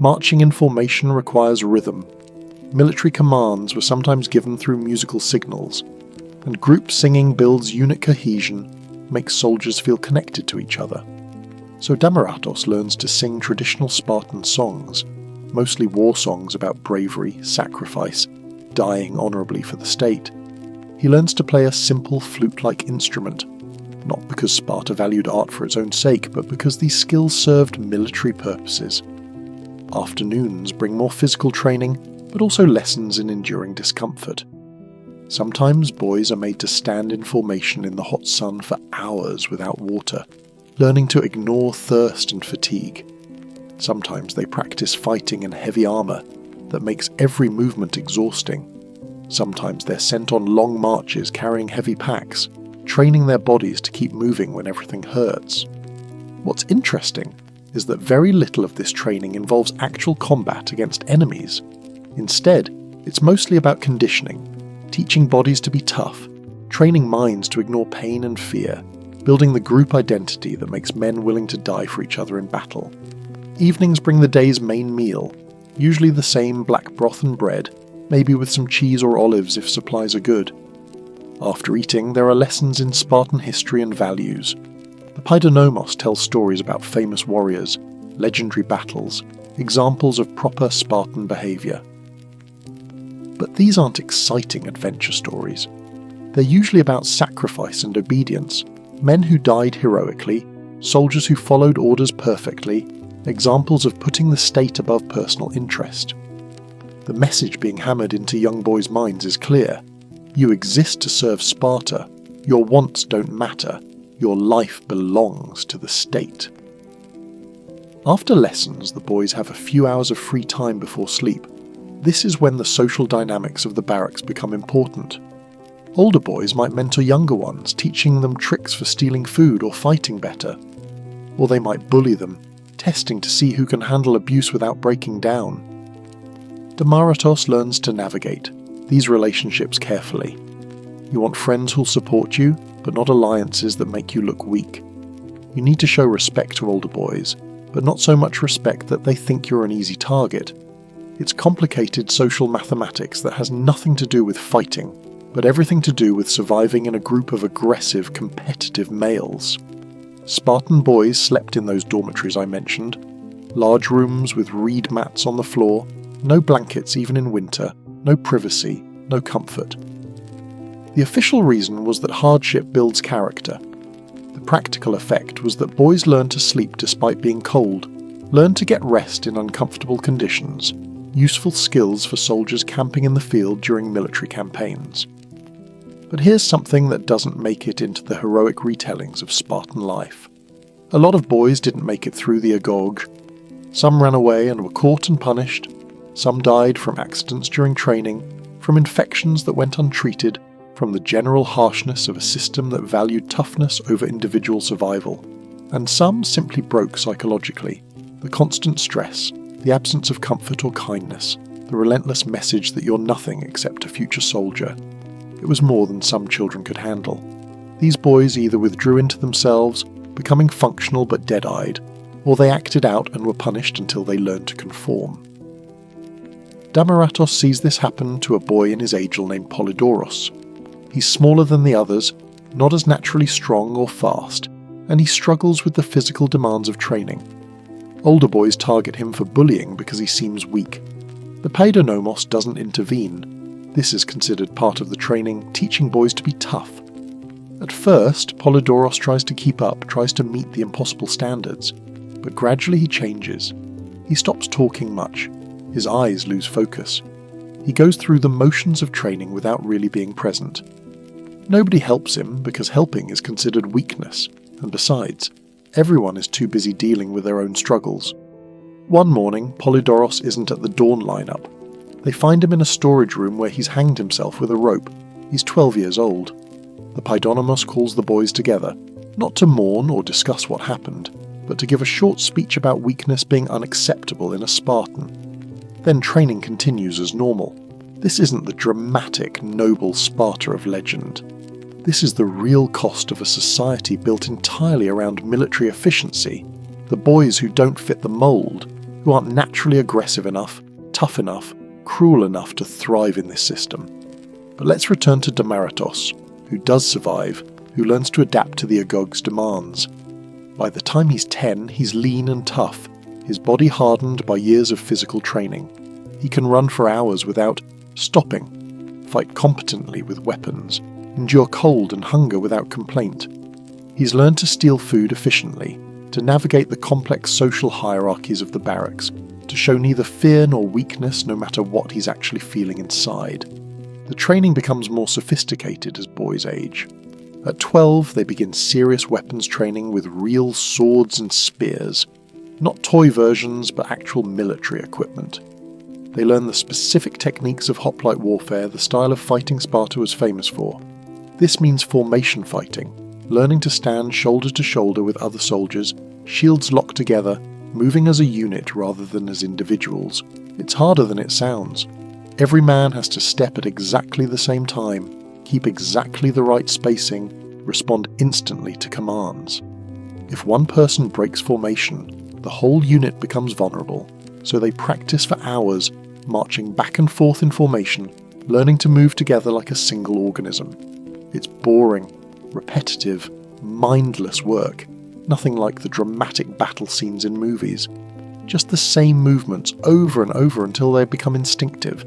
Marching in formation requires rhythm. Military commands were sometimes given through musical signals, and group singing builds unit cohesion, makes soldiers feel connected to each other. So Damaratos learns to sing traditional Spartan songs, mostly war songs about bravery, sacrifice, dying honourably for the state. He learns to play a simple flute-like instrument, not because Sparta valued art for its own sake, but because these skills served military purposes. Afternoons bring more physical training, but also lessons in enduring discomfort. Sometimes boys are made to stand in formation in the hot sun for hours without water, learning to ignore thirst and fatigue. Sometimes they practice fighting in heavy armour that makes every movement exhausting. Sometimes they're sent on long marches carrying heavy packs, training their bodies to keep moving when everything hurts. What's interesting is that very little of this training involves actual combat against enemies. Instead, it's mostly about conditioning, teaching bodies to be tough, training minds to ignore pain and fear, building the group identity that makes men willing to die for each other in battle. Evenings bring the day's main meal, usually the same black broth and bread, maybe with some cheese or olives if supplies are good. After eating, there are lessons in Spartan history and values. The Paidonomos tells stories about famous warriors, legendary battles, examples of proper Spartan behaviour. But these aren't exciting adventure stories. They're usually about sacrifice and obedience, men who died heroically, soldiers who followed orders perfectly, examples of putting the state above personal interest. The message being hammered into young boys' minds is clear. You exist to serve Sparta. Your wants don't matter. Your life belongs to the state. After lessons, the boys have a few hours of free time before sleep. This is when the social dynamics of the barracks become important. Older boys might mentor younger ones, teaching them tricks for stealing food or fighting better. Or they might bully them, testing to see who can handle abuse without breaking down. Demaratos learns to navigate these relationships carefully. You want friends who'll support you, but not alliances that make you look weak. You need to show respect to older boys, but not so much respect that they think you're an easy target. It's complicated social mathematics that has nothing to do with fighting, but everything to do with surviving in a group of aggressive, competitive males. Spartan boys slept in those dormitories I mentioned, large rooms with reed mats on the floor, no blankets even in winter, no privacy, no comfort. The official reason was that hardship builds character. The practical effect was that boys learned to sleep despite being cold, learned to get rest in uncomfortable conditions, useful skills for soldiers camping in the field during military campaigns. But here's something that doesn't make it into the heroic retellings of Spartan life. A lot of boys didn't make it through the Agog. Some ran away and were caught and punished. Some died from accidents during training, from infections that went untreated, from the general harshness of a system that valued toughness over individual survival. And some simply broke psychologically. The constant stress, the absence of comfort or kindness, the relentless message that you're nothing except a future soldier. It was more than some children could handle. These boys either withdrew into themselves, becoming functional but dead-eyed, or they acted out and were punished until they learned to conform. Demaratos sees this happen to a boy in his agel named Polydoros. He's smaller than the others, not as naturally strong or fast, and he struggles with the physical demands of training. Older boys target him for bullying because he seems weak. The paidonomos doesn't intervene. This is considered part of the training, teaching boys to be tough. At first, Polydoros tries to keep up, tries to meet the impossible standards, but gradually he changes. He stops talking much. His eyes lose focus. He goes through the motions of training without really being present. Nobody helps him because helping is considered weakness, and besides, everyone is too busy dealing with their own struggles. One morning, Polydoros isn't at the dawn lineup. They find him in a storage room where he's hanged himself with a rope. He's 12 years old. The paidonomos calls the boys together, not to mourn or discuss what happened, but to give a short speech about weakness being unacceptable in a Spartan. Then training continues as normal. This isn't the dramatic, noble Sparta of legend. This is the real cost of a society built entirely around military efficiency. The boys who don't fit the mould, who aren't naturally aggressive enough, tough enough, cruel enough to thrive in this system. But let's return to Demaratos, who does survive, who learns to adapt to the Agog's demands. By the time he's 10, he's lean and tough, his body hardened by years of physical training. He can run for hours without stopping, fight competently with weapons, endure cold and hunger without complaint. He's learned to steal food efficiently, to navigate the complex social hierarchies of the barracks, to show neither fear nor weakness no matter what he's actually feeling inside. The training becomes more sophisticated as boys age. At 12, they begin serious weapons training with real swords and spears, not toy versions but actual military equipment. They learn the specific techniques of hoplite warfare, the style of fighting Sparta was famous for. This means formation fighting, learning to stand shoulder to shoulder with other soldiers, shields locked together, moving as a unit rather than as individuals. It's harder than it sounds. Every man has to step at exactly the same time, keep exactly the right spacing, respond instantly to commands. If one person breaks formation, the whole unit becomes vulnerable, so they practice for hours, marching back and forth in formation, learning to move together like a single organism. It's boring, repetitive, mindless work, nothing like the dramatic battle scenes in movies. Just the same movements over and over until they become instinctive,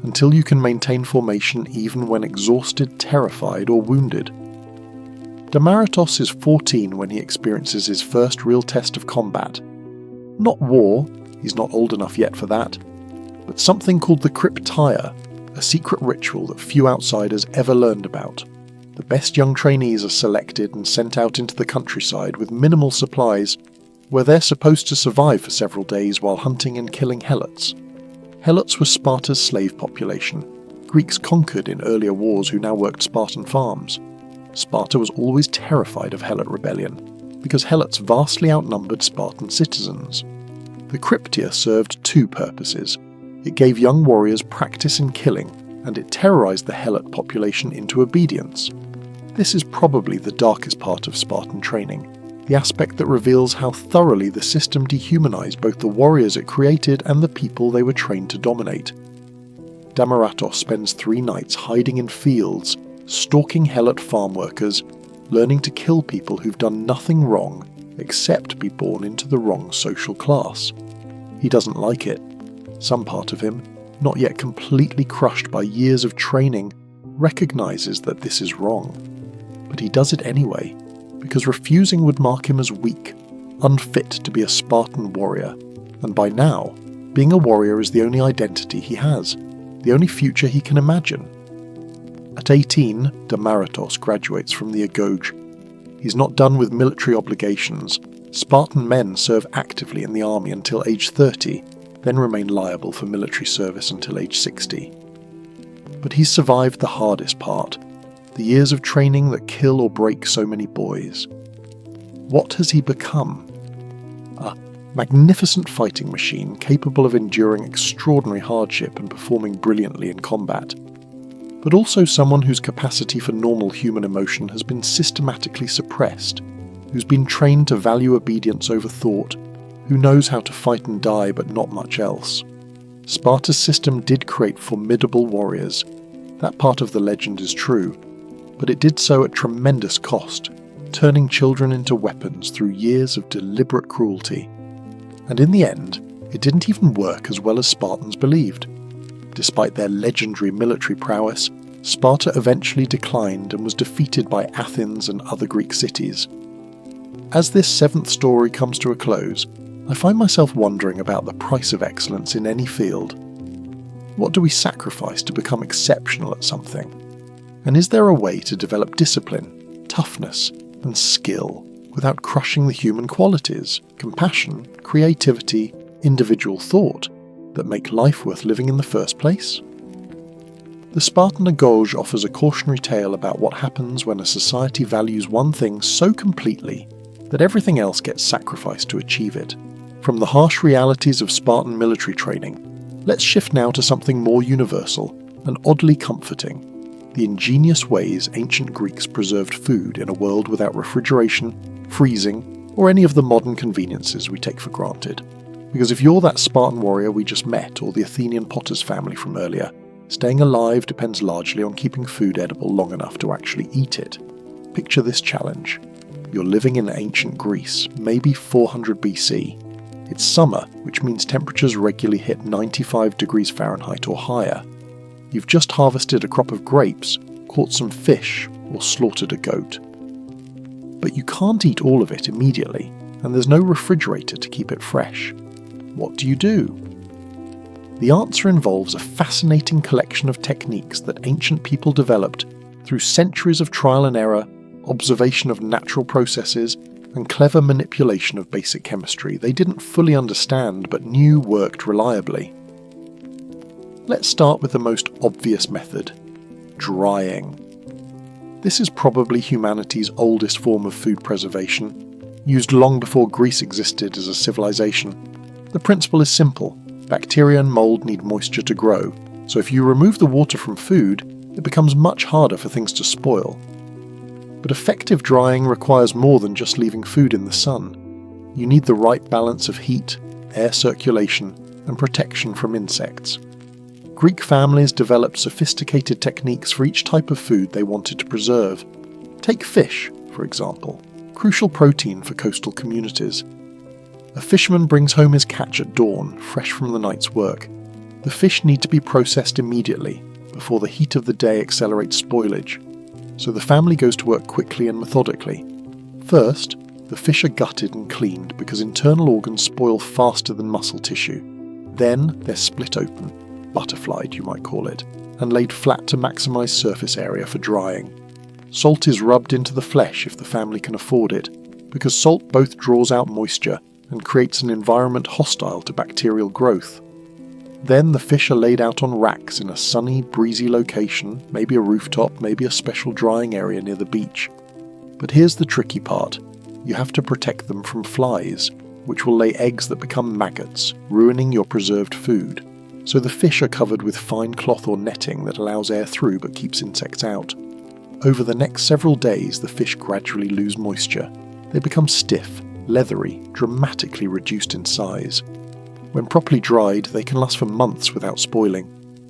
until you can maintain formation even when exhausted, terrified, or wounded. Damaratos is 14 when he experiences his first real test of combat. Not war, he's not old enough yet for that, but something called the Cryptire, a secret ritual that few outsiders ever learned about. The best young trainees are selected and sent out into the countryside with minimal supplies, where they're supposed to survive for several days while hunting and killing helots. Helots were Sparta's slave population, Greeks conquered in earlier wars who now worked Spartan farms. Sparta was always terrified of helot rebellion, because helots vastly outnumbered Spartan citizens. The Cryptia served two purposes. It gave young warriors practice in killing, and it terrorized the helot population into obedience. This is probably the darkest part of Spartan training, the aspect that reveals how thoroughly the system dehumanized both the warriors it created and the people they were trained to dominate. Damaratos spends 3 nights hiding in fields, stalking helot farm workers, learning to kill people who've done nothing wrong except be born into the wrong social class. He doesn't like it. Some part of him, not yet completely crushed by years of training, recognizes that this is wrong. But he does it anyway, because refusing would mark him as weak, unfit to be a Spartan warrior, and by now, being a warrior is the only identity he has, the only future he can imagine. At 18, Damaratos graduates from the Agoge. He's not done with military obligations. Spartan men serve actively in the army until age 30, then remain liable for military service until age 60. But he's survived the hardest part, the years of training that kill or break so many boys. What has he become? A magnificent fighting machine capable of enduring extraordinary hardship and performing brilliantly in combat, but also someone whose capacity for normal human emotion has been systematically suppressed, who's been trained to value obedience over thought, who knows how to fight and die but not much else. Sparta's system did create formidable warriors. That part of the legend is true, but it did so at tremendous cost, turning children into weapons through years of deliberate cruelty. And in the end, it didn't even work as well as Spartans believed. Despite their legendary military prowess, Sparta eventually declined and was defeated by Athens and other Greek cities. As this 7th story comes to a close, I find myself wondering about the price of excellence in any field. What do we sacrifice to become exceptional at something? And is there a way to develop discipline, toughness, and skill without crushing the human qualities, compassion, creativity, individual thought, that make life worth living in the first place? The Spartan Agoge offers a cautionary tale about what happens when a society values one thing so completely that everything else gets sacrificed to achieve it. From the harsh realities of Spartan military training, let's shift now to something more universal and oddly comforting: the ingenious ways ancient Greeks preserved food in a world without refrigeration, freezing, or any of the modern conveniences we take for granted. Because if you're that Spartan warrior we just met, or the Athenian potter's family from earlier, staying alive depends largely on keeping food edible long enough to actually eat it. Picture this challenge. You're living in ancient Greece, maybe 400 BC. It's summer, which means temperatures regularly hit 95 degrees Fahrenheit or higher. You've just harvested a crop of grapes, caught some fish, or slaughtered a goat. But you can't eat all of it immediately, and there's no refrigerator to keep it fresh. What do you do? The answer involves a fascinating collection of techniques that ancient people developed through centuries of trial and error, observation of natural processes, and clever manipulation of basic chemistry they didn't fully understand but knew worked reliably. Let's start with the most obvious method: drying. This is probably humanity's oldest form of food preservation, used long before Greece existed as a civilization. The principle is simple: bacteria and mold need moisture to grow, so if you remove the water from food, it becomes much harder for things to spoil. But effective drying requires more than just leaving food in the sun. You need the right balance of heat, air circulation, and protection from insects. Greek families developed sophisticated techniques for each type of food they wanted to preserve. Take fish, for example, crucial protein for coastal communities. A fisherman brings home his catch at dawn, fresh from the night's work. The fish need to be processed immediately, before the heat of the day accelerates spoilage. So the family goes to work quickly and methodically. First, the fish are gutted and cleaned because internal organs spoil faster than muscle tissue. Then they're split open, butterflied you might call it, and laid flat to maximise surface area for drying. Salt is rubbed into the flesh if the family can afford it, because salt both draws out moisture and creates an environment hostile to bacterial growth. Then the fish are laid out on racks in a sunny, breezy location, maybe a rooftop, maybe a special drying area near the beach. But here's the tricky part. You have to protect them from flies, which will lay eggs that become maggots, ruining your preserved food. So the fish are covered with fine cloth or netting that allows air through but keeps insects out. Over the next several days, the fish gradually lose moisture. They become stiff, leathery, dramatically reduced in size. When properly dried, they can last for months without spoiling.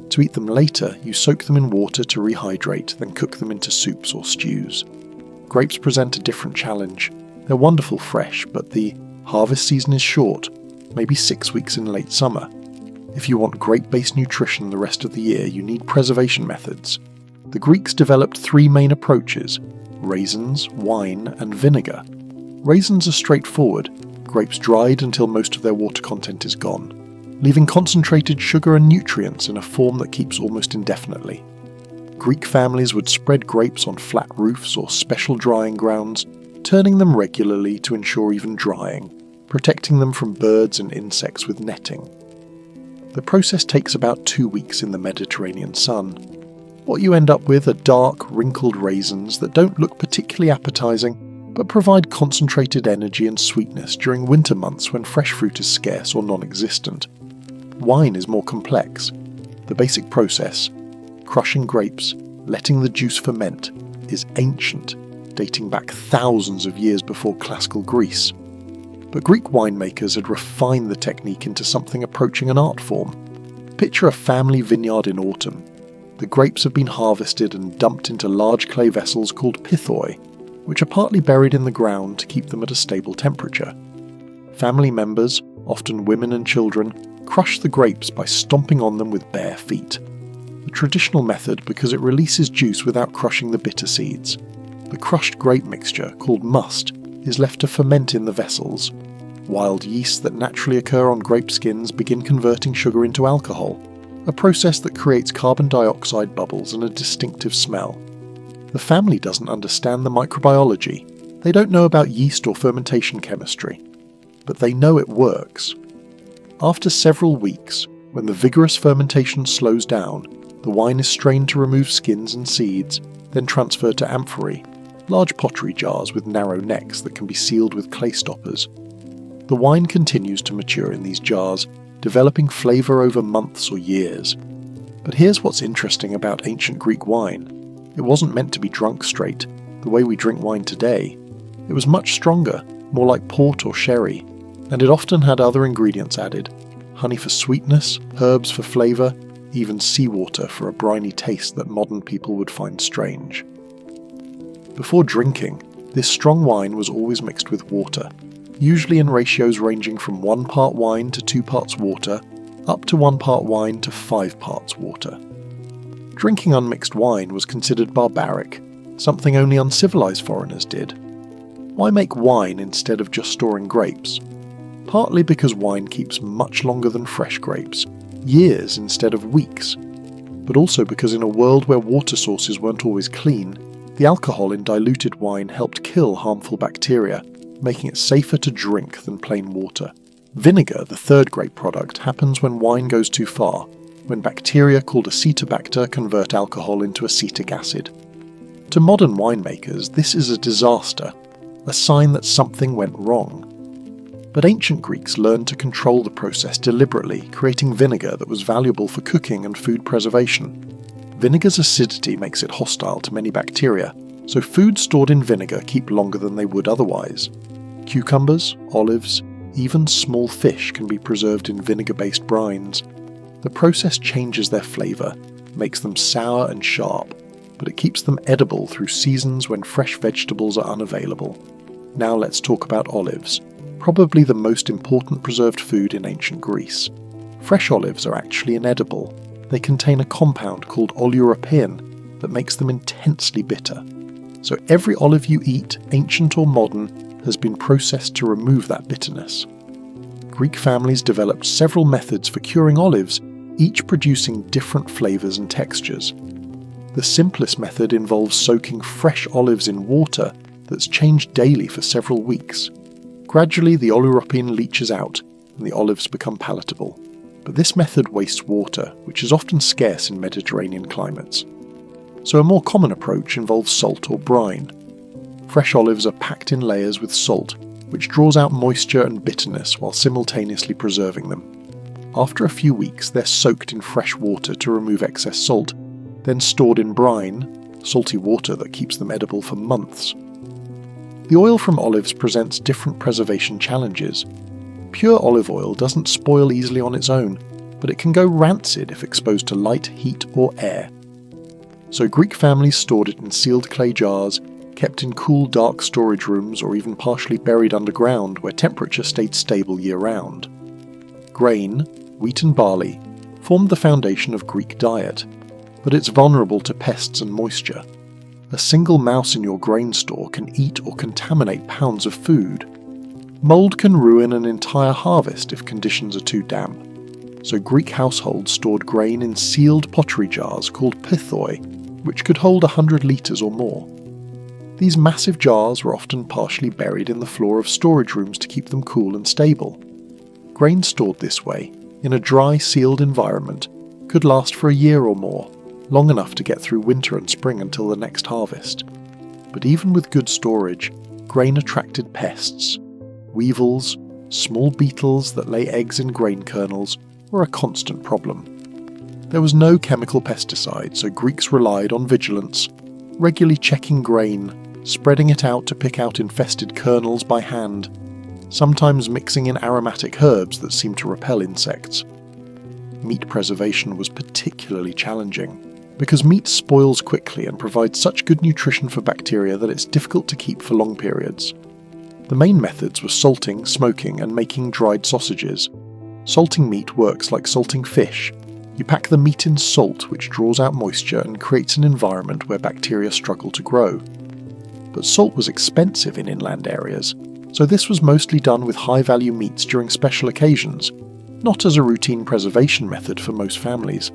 To eat them later, you soak them in water to rehydrate, then cook them into soups or stews. Grapes present a different challenge. They're wonderful fresh, but the harvest season is short, maybe 6 weeks in late summer. If you want grape-based nutrition the rest of the year, you need preservation methods. The Greeks developed 3 main approaches: raisins, wine, and vinegar. Raisins are straightforward. Grapes dried until most of their water content is gone, leaving concentrated sugar and nutrients in a form that keeps almost indefinitely. Greek families would spread grapes on flat roofs or special drying grounds, turning them regularly to ensure even drying, protecting them from birds and insects with netting. The process takes about 2 weeks in the Mediterranean sun. What you end up with are dark, wrinkled raisins that don't look particularly appetizing, but provide concentrated energy and sweetness during winter months when fresh fruit is scarce or non-existent. Wine is more complex. The basic process, crushing grapes, letting the juice ferment, is ancient, dating back thousands of years before classical Greece. But Greek winemakers had refined the technique into something approaching an art form. Picture a family vineyard in autumn. The grapes have been harvested and dumped into large clay vessels called pithoi, which are partly buried in the ground to keep them at a stable temperature. Family members, often women and children, crush the grapes by stomping on them with bare feet. The traditional method because it releases juice without crushing the bitter seeds. The crushed grape mixture, called must, is left to ferment in the vessels. Wild yeasts that naturally occur on grape skins begin converting sugar into alcohol, a process that creates carbon dioxide bubbles and a distinctive smell. The family doesn't understand the microbiology. They don't know about yeast or fermentation chemistry, but they know it works. After several weeks, when the vigorous fermentation slows down, the wine is strained to remove skins and seeds, then transferred to amphorae, large pottery jars with narrow necks that can be sealed with clay stoppers. The wine continues to mature in these jars, developing flavour over months or years. But here's what's interesting about ancient Greek wine. It wasn't meant to be drunk straight, the way we drink wine today. It was much stronger, more like port or sherry, and it often had other ingredients added: honey for sweetness, herbs for flavour, even seawater for a briny taste that modern people would find strange. Before drinking, this strong wine was always mixed with water, usually in ratios ranging from 1 part wine to 2 parts water, up to 1 part wine to 5 parts water. Drinking unmixed wine was considered barbaric, something only uncivilized foreigners did. Why make wine instead of just storing grapes? Partly because wine keeps much longer than fresh grapes, years instead of weeks, but also because in a world where water sources weren't always clean, the alcohol in diluted wine helped kill harmful bacteria, making it safer to drink than plain water. Vinegar, the third grape product, happens when wine goes too far, when bacteria called acetobacter convert alcohol into acetic acid. To modern winemakers, this is a disaster, a sign that something went wrong. But ancient Greeks learned to control the process deliberately, creating vinegar that was valuable for cooking and food preservation. Vinegar's acidity makes it hostile to many bacteria, so foods stored in vinegar keep longer than they would otherwise. Cucumbers, olives, even small fish can be preserved in vinegar-based brines. The process changes their flavour, makes them sour and sharp, but it keeps them edible through seasons when fresh vegetables are unavailable. Now let's talk about olives, probably the most important preserved food in ancient Greece. Fresh olives are actually inedible. They contain a compound called oleuropein that makes them intensely bitter. So every olive you eat, ancient or modern, has been processed to remove that bitterness. Greek families developed several methods for curing olives, each producing different flavours and textures. The simplest method involves soaking fresh olives in water that's changed daily for several weeks. Gradually, the oleuropein leaches out and the olives become palatable. But this method wastes water, which is often scarce in Mediterranean climates. So a more common approach involves salt or brine. Fresh olives are packed in layers with salt, which draws out moisture and bitterness while simultaneously preserving them. After a few weeks, they're soaked in fresh water to remove excess salt, then stored in brine, salty water that keeps them edible for months. The oil from olives presents different preservation challenges. Pure olive oil doesn't spoil easily on its own, but it can go rancid if exposed to light, heat, or air. So Greek families stored it in sealed clay jars, kept in cool, dark storage rooms, or even partially buried underground where temperature stayed stable year-round. Grain, wheat and barley, formed the foundation of Greek diet, but it's vulnerable to pests and moisture. A single mouse in your grain store can eat or contaminate pounds of food. Mold can ruin an entire harvest if conditions are too damp. So Greek households stored grain in sealed pottery jars called pithoi, which could hold 100 litres or more. These massive jars were often partially buried in the floor of storage rooms to keep them cool and stable. Grain stored this way, in a dry, sealed environment, could last for a year or more, long enough to get through winter and spring until the next harvest. But even with good storage, grain attracted pests. Weevils, small beetles that lay eggs in grain kernels, were a constant problem. There was no chemical pesticide, so Greeks relied on vigilance, regularly checking grain, spreading it out to pick out infested kernels by hand, sometimes mixing in aromatic herbs that seemed to repel insects. Meat preservation was particularly challenging, because meat spoils quickly and provides such good nutrition for bacteria that it's difficult to keep for long periods. The main methods were salting, smoking, and making dried sausages. Salting meat works like salting fish. You pack the meat in salt, which draws out moisture and creates an environment where bacteria struggle to grow. But salt was expensive in inland areas, so this was mostly done with high-value meats during special occasions, not as a routine preservation method for most families.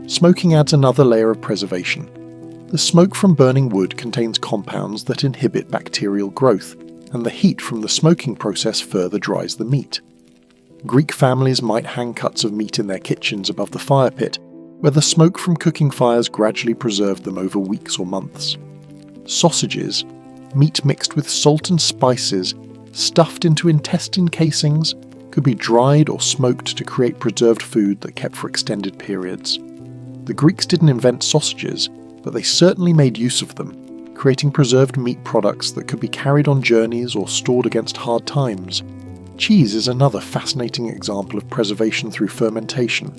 Smoking adds another layer of preservation. The smoke from burning wood contains compounds that inhibit bacterial growth, and the heat from the smoking process further dries the meat. Greek families might hang cuts of meat in their kitchens above the fire pit, where the smoke from cooking fires gradually preserved them over weeks or months. Sausages, meat mixed with salt and spices, stuffed into intestine casings, could be dried or smoked to create preserved food that kept for extended periods. The Greeks didn't invent sausages, but they certainly made use of them, creating preserved meat products that could be carried on journeys or stored against hard times. Cheese is another fascinating example of preservation through fermentation.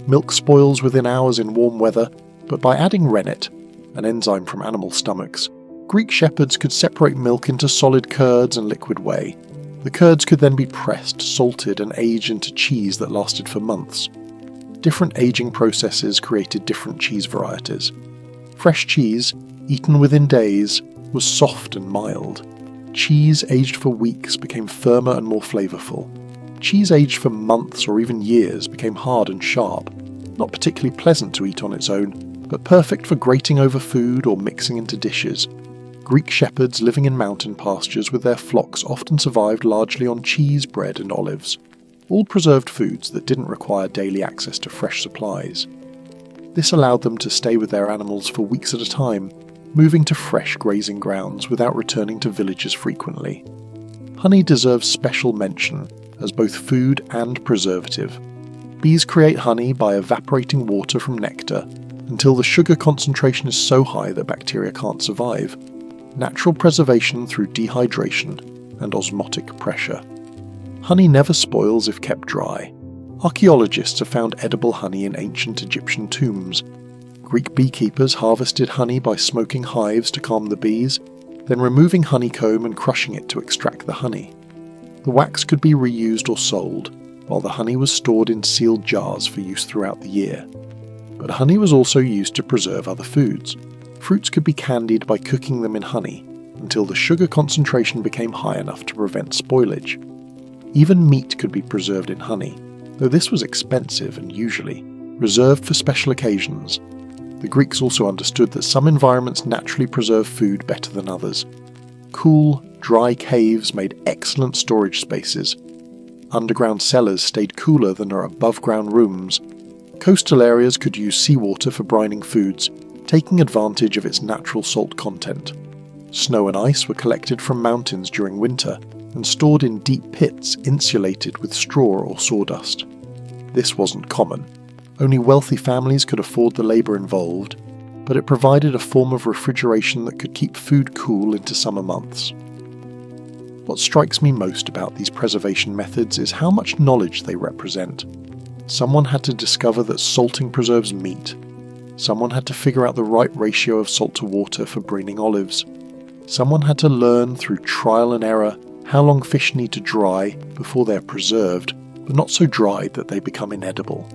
Milk spoils within hours in warm weather, but by adding rennet, an enzyme from animal stomachs, Greek shepherds could separate milk into solid curds and liquid whey. The curds could then be pressed, salted, and aged into cheese that lasted for months. Different aging processes created different cheese varieties. Fresh cheese, eaten within days, was soft and mild. Cheese aged for weeks became firmer and more flavourful. Cheese aged for months or even years became hard and sharp, not particularly pleasant to eat on its own, but perfect for grating over food or mixing into dishes. Greek shepherds living in mountain pastures with their flocks often survived largely on cheese, bread and olives, all preserved foods that didn't require daily access to fresh supplies. This allowed them to stay with their animals for weeks at a time, moving to fresh grazing grounds without returning to villages frequently. Honey deserves special mention as both food and preservative. Bees create honey by evaporating water from nectar until the sugar concentration is so high that bacteria can't survive. Natural preservation through dehydration and osmotic pressure. Honey never spoils if kept dry. Archaeologists have found edible honey in ancient Egyptian tombs. Greek beekeepers harvested honey by smoking hives to calm the bees, then removing honeycomb and crushing it to extract the honey. The wax could be reused or sold, while the honey was stored in sealed jars for use throughout the year. But honey was also used to preserve other foods. Fruits could be candied by cooking them in honey, until the sugar concentration became high enough to prevent spoilage. Even meat could be preserved in honey, though this was expensive and usually reserved for special occasions. The Greeks also understood that some environments naturally preserve food better than others. Cool, dry caves made excellent storage spaces. Underground cellars stayed cooler than our above-ground rooms. Coastal areas could use seawater for brining foods, taking advantage of its natural salt content. Snow and ice were collected from mountains during winter and stored in deep pits insulated with straw or sawdust. This wasn't common. Only wealthy families could afford the labour involved, but it provided a form of refrigeration that could keep food cool into summer months. What strikes me most about these preservation methods is how much knowledge they represent. Someone had to discover that salting preserves meat. Someone had to figure out the right ratio of salt to water for braining olives. Someone had to learn through trial and error how long fish need to dry before they are preserved, but not so dried that they become inedible.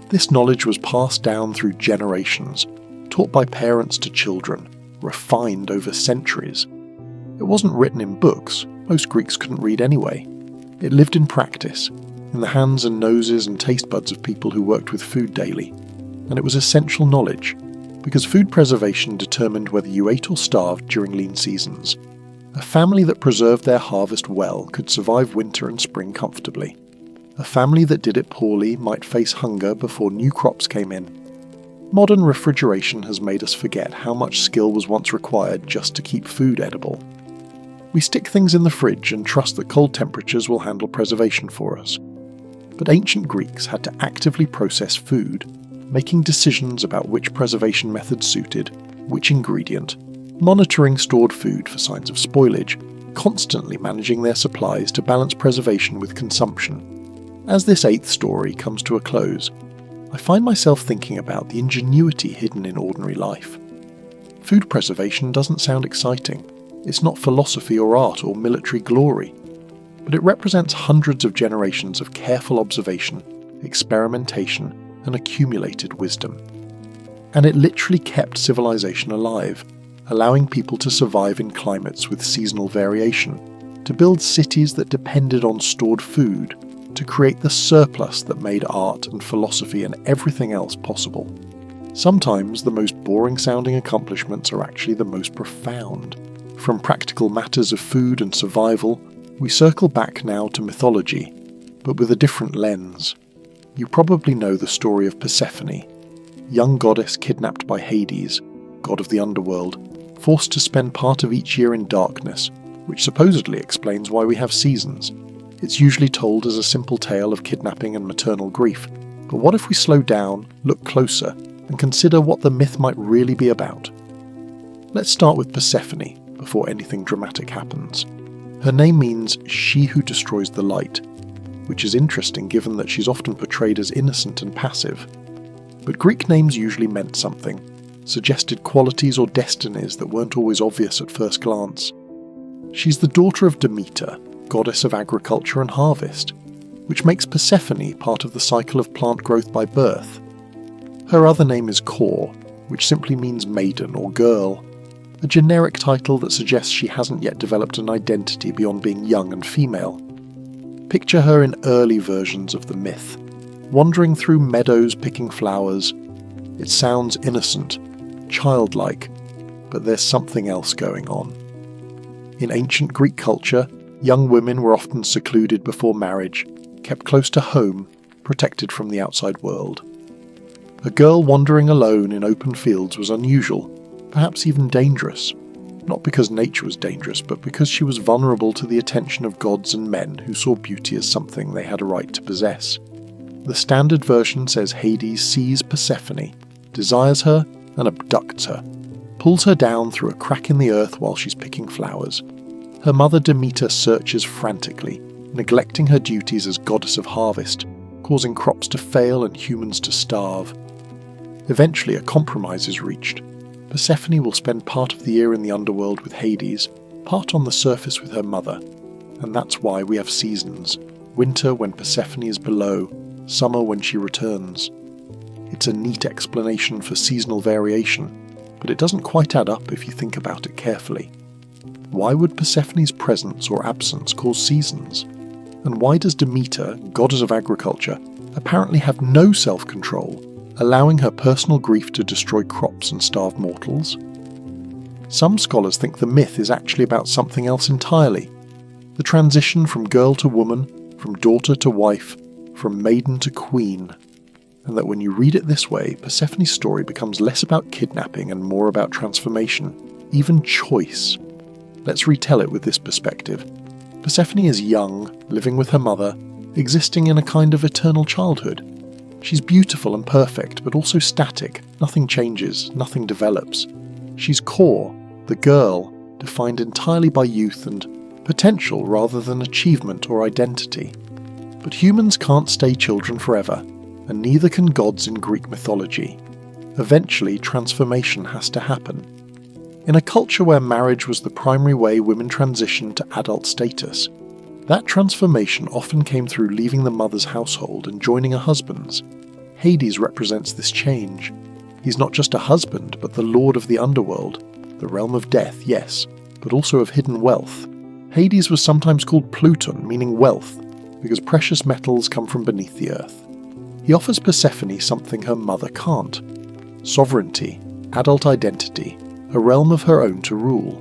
This knowledge was passed down through generations, taught by parents to children, refined over centuries. It wasn't written in books, most Greeks couldn't read anyway. It lived in practice, in the hands and noses and taste buds of people who worked with food daily. And it was essential knowledge, because food preservation determined whether you ate or starved during lean seasons. A family that preserved their harvest well could survive winter and spring comfortably. A family that did it poorly might face hunger before new crops came in. Modern refrigeration has made us forget how much skill was once required just to keep food edible. We stick things in the fridge and trust that cold temperatures will handle preservation for us. But ancient Greeks had to actively process food, making decisions about which preservation method suited, which ingredient, monitoring stored food for signs of spoilage, constantly managing their supplies to balance preservation with consumption. As this 8th story comes to a close, I find myself thinking about the ingenuity hidden in ordinary life. Food preservation doesn't sound exciting. It's not philosophy or art or military glory, but it represents hundreds of generations of careful observation, experimentation, and accumulated wisdom. And it literally kept civilization alive, allowing people to survive in climates with seasonal variation, to build cities that depended on stored food, to create the surplus that made art and philosophy and everything else possible. Sometimes the most boring-sounding accomplishments are actually the most profound. From practical matters of food and survival, we circle back now to mythology, but with a different lens. You probably know the story of Persephone, young goddess kidnapped by Hades, god of the Underworld, forced to spend part of each year in darkness, which supposedly explains why we have seasons. It's usually told as a simple tale of kidnapping and maternal grief, but what if we slow down, look closer, and consider what the myth might really be about? Let's start with Persephone, before anything dramatic happens. Her name means she who destroys the light, which is interesting given that she's often portrayed as innocent and passive. But Greek names usually meant something, suggested qualities or destinies that weren't always obvious at first glance. She's the daughter of Demeter, goddess of agriculture and harvest, which makes Persephone part of the cycle of plant growth by birth. Her other name is Kore, which simply means maiden or girl, a generic title that suggests she hasn't yet developed an identity beyond being young and female. Picture her in early versions of the myth, wandering through meadows picking flowers. It sounds innocent, childlike, but there's something else going on. In ancient Greek culture, young women were often secluded before marriage, kept close to home, protected from the outside world. A girl wandering alone in open fields was unusual, perhaps even dangerous, not because nature was dangerous, but because she was vulnerable to the attention of gods and men who saw beauty as something they had a right to possess. The standard version says Hades sees Persephone, desires her, and abducts her, pulls her down through a crack in the earth while she's picking flowers. Her mother Demeter searches frantically, neglecting her duties as goddess of harvest, causing crops to fail and humans to starve. Eventually a compromise is reached. Persephone will spend part of the year in the underworld with Hades, part on the surface with her mother, and that's why we have seasons. Winter when Persephone is below, summer when she returns. It's a neat explanation for seasonal variation, but it doesn't quite add up if you think about it carefully. Why would Persephone's presence or absence cause seasons? And why does Demeter, goddess of agriculture, apparently have no self-control, allowing her personal grief to destroy crops and starve mortals? Some scholars think the myth is actually about something else entirely. The transition from girl to woman, from daughter to wife, from maiden to queen. And that when you read it this way, Persephone's story becomes less about kidnapping and more about transformation, even choice. Let's retell it with this perspective. Persephone is young, living with her mother, existing in a kind of eternal childhood. She's beautiful and perfect, but also static. Nothing changes, nothing develops. She's core, the girl, defined entirely by youth and potential rather than achievement or identity. But humans can't stay children forever, and neither can gods in Greek mythology. Eventually, transformation has to happen. In a culture where marriage was the primary way women transitioned to adult status, that transformation often came through leaving the mother's household and joining a husband's. Hades represents this change. He's not just a husband, but the lord of the Underworld, the realm of death, yes, but also of hidden wealth. Hades was sometimes called Pluton, meaning wealth, because precious metals come from beneath the earth. He offers Persephone something her mother can't: sovereignty, adult identity, a realm of her own to rule.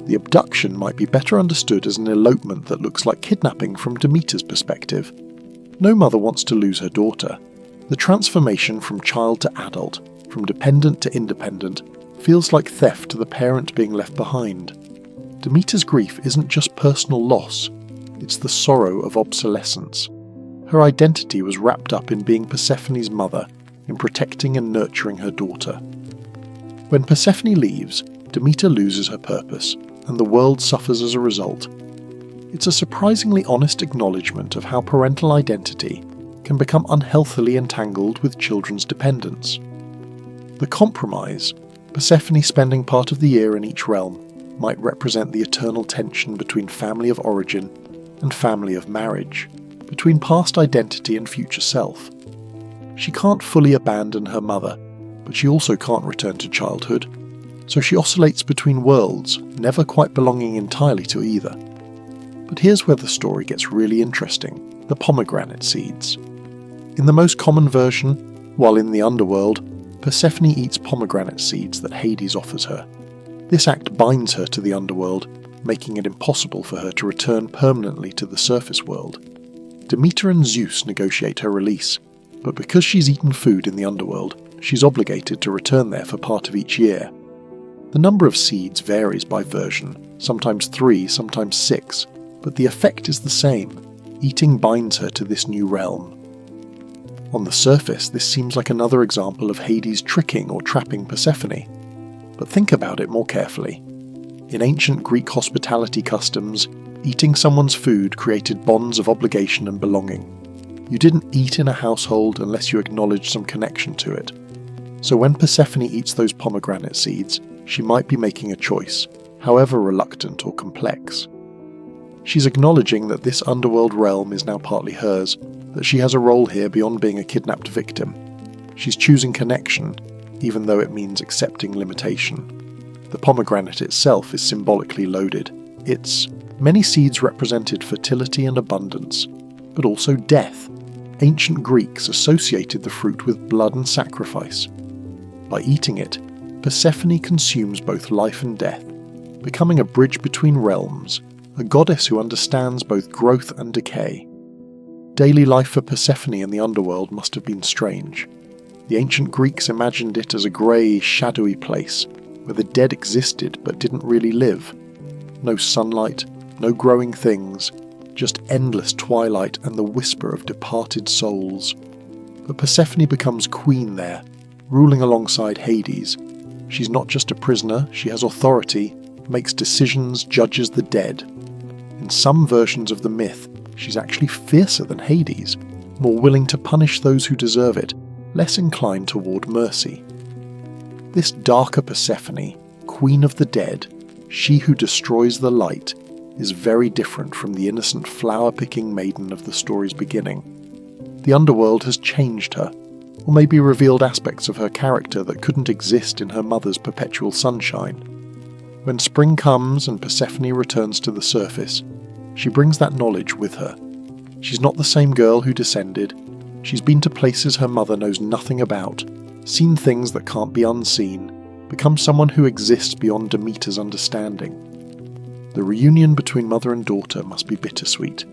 The abduction might be better understood as an elopement that looks like kidnapping from Demeter's perspective. No mother wants to lose her daughter. The transformation from child to adult, from dependent to independent, feels like theft to the parent being left behind. Demeter's grief isn't just personal loss, it's the sorrow of obsolescence. Her identity was wrapped up in being Persephone's mother, in protecting and nurturing her daughter. When Persephone leaves, Demeter loses her purpose, and the world suffers as a result. It's a surprisingly honest acknowledgement of how parental identity can become unhealthily entangled with children's dependence. The compromise, Persephone spending part of the year in each realm, might represent the eternal tension between family of origin and family of marriage, between past identity and future self. She can't fully abandon her mother, but she also can't return to childhood, so she oscillates between worlds, never quite belonging entirely to either. But here's where the story gets really interesting: the pomegranate seeds. In the most common version, while in the Underworld, Persephone eats pomegranate seeds that Hades offers her. This act binds her to the Underworld, making it impossible for her to return permanently to the surface world. Demeter and Zeus negotiate her release, but because she's eaten food in the Underworld, she's obligated to return there for part of each year. The number of seeds varies by version, sometimes 3, sometimes 6, but the effect is the same. Eating binds her to this new realm. On the surface, this seems like another example of Hades tricking or trapping Persephone. But think about it more carefully. In ancient Greek hospitality customs, eating someone's food created bonds of obligation and belonging. You didn't eat in a household unless you acknowledged some connection to it. So when Persephone eats those pomegranate seeds, she might be making a choice, however reluctant or complex. She's acknowledging that this underworld realm is now partly hers, that she has a role here beyond being a kidnapped victim. She's choosing connection, even though it means accepting limitation. The pomegranate itself is symbolically loaded. Its many seeds represented fertility and abundance, but also death. Ancient Greeks associated the fruit with blood and sacrifice. By eating it, Persephone consumes both life and death, becoming a bridge between realms, a goddess who understands both growth and decay. Daily life for Persephone in the underworld must have been strange. The ancient Greeks imagined it as a grey, shadowy place, where the dead existed but didn't really live. No sunlight, no growing things, just endless twilight and the whisper of departed souls. But Persephone becomes queen there, ruling alongside Hades. She's not just a prisoner, she has authority, makes decisions, judges the dead. In some versions of the myth, she's actually fiercer than Hades, more willing to punish those who deserve it, less inclined toward mercy. This darker Persephone, queen of the dead, she who destroys the light, is very different from the innocent flower-picking maiden of the story's beginning. The Underworld has changed her, or maybe revealed aspects of her character that couldn't exist in her mother's perpetual sunshine. When spring comes and Persephone returns to the surface, she brings that knowledge with her. She's not the same girl who descended. She's been to places her mother knows nothing about, seen things that can't be unseen, become someone who exists beyond Demeter's understanding. The reunion between mother and daughter must be bittersweet.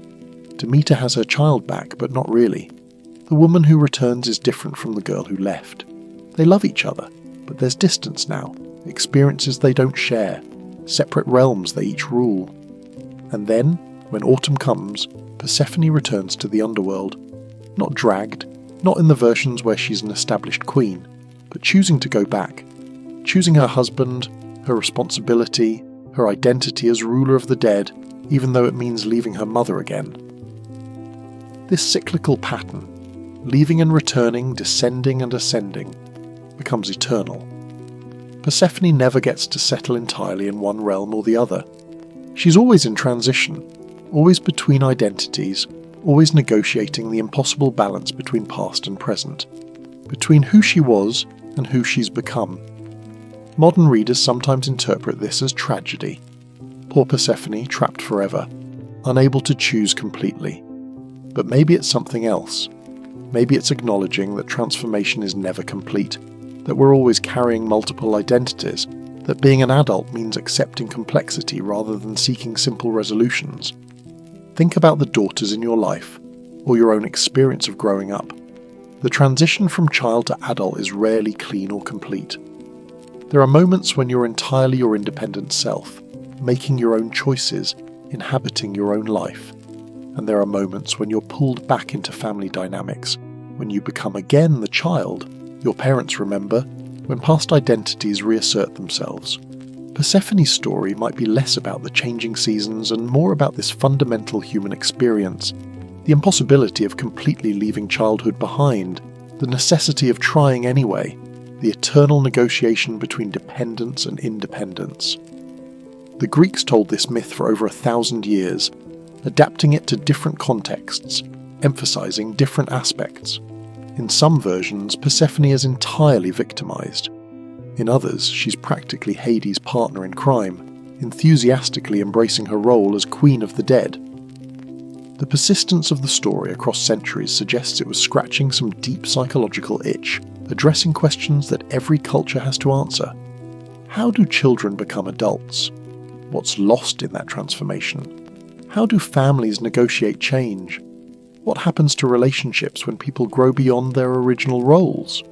Demeter has her child back, but not really. The woman who returns is different from the girl who left. They love each other, but there's distance now, experiences they don't share, separate realms they each rule. And then, when autumn comes, Persephone returns to the Underworld. Not dragged, not in the versions where she's an established queen, but choosing to go back. Choosing her husband, her responsibility, her identity as ruler of the dead, even though it means leaving her mother again. This cyclical pattern, leaving and returning, descending and ascending, becomes eternal. Persephone never gets to settle entirely in one realm or the other. She's always in transition, always between identities, always negotiating the impossible balance between past and present, between who she was and who she's become. Modern readers sometimes interpret this as tragedy. Poor Persephone trapped forever, unable to choose completely. But maybe it's something else. Maybe it's acknowledging that transformation is never complete, that we're always carrying multiple identities, that being an adult means accepting complexity rather than seeking simple resolutions. Think about the daughters in your life, or your own experience of growing up. The transition from child to adult is rarely clean or complete. There are moments when you're entirely your independent self, making your own choices, inhabiting your own life. And there are moments when you're pulled back into family dynamics, when you become again the child your parents remember, when past identities reassert themselves. Persephone's story might be less about the changing seasons and more about this fundamental human experience, the impossibility of completely leaving childhood behind, the necessity of trying anyway, the eternal negotiation between dependence and independence. The Greeks told this myth for over 1,000 years, adapting it to different contexts, emphasizing different aspects. In some versions, Persephone is entirely victimized. In others, she's practically Hades' partner in crime, enthusiastically embracing her role as Queen of the Dead. The persistence of the story across centuries suggests it was scratching some deep psychological itch, addressing questions that every culture has to answer. How do children become adults? What's lost in that transformation? How do families negotiate change? What happens to relationships when people grow beyond their original roles?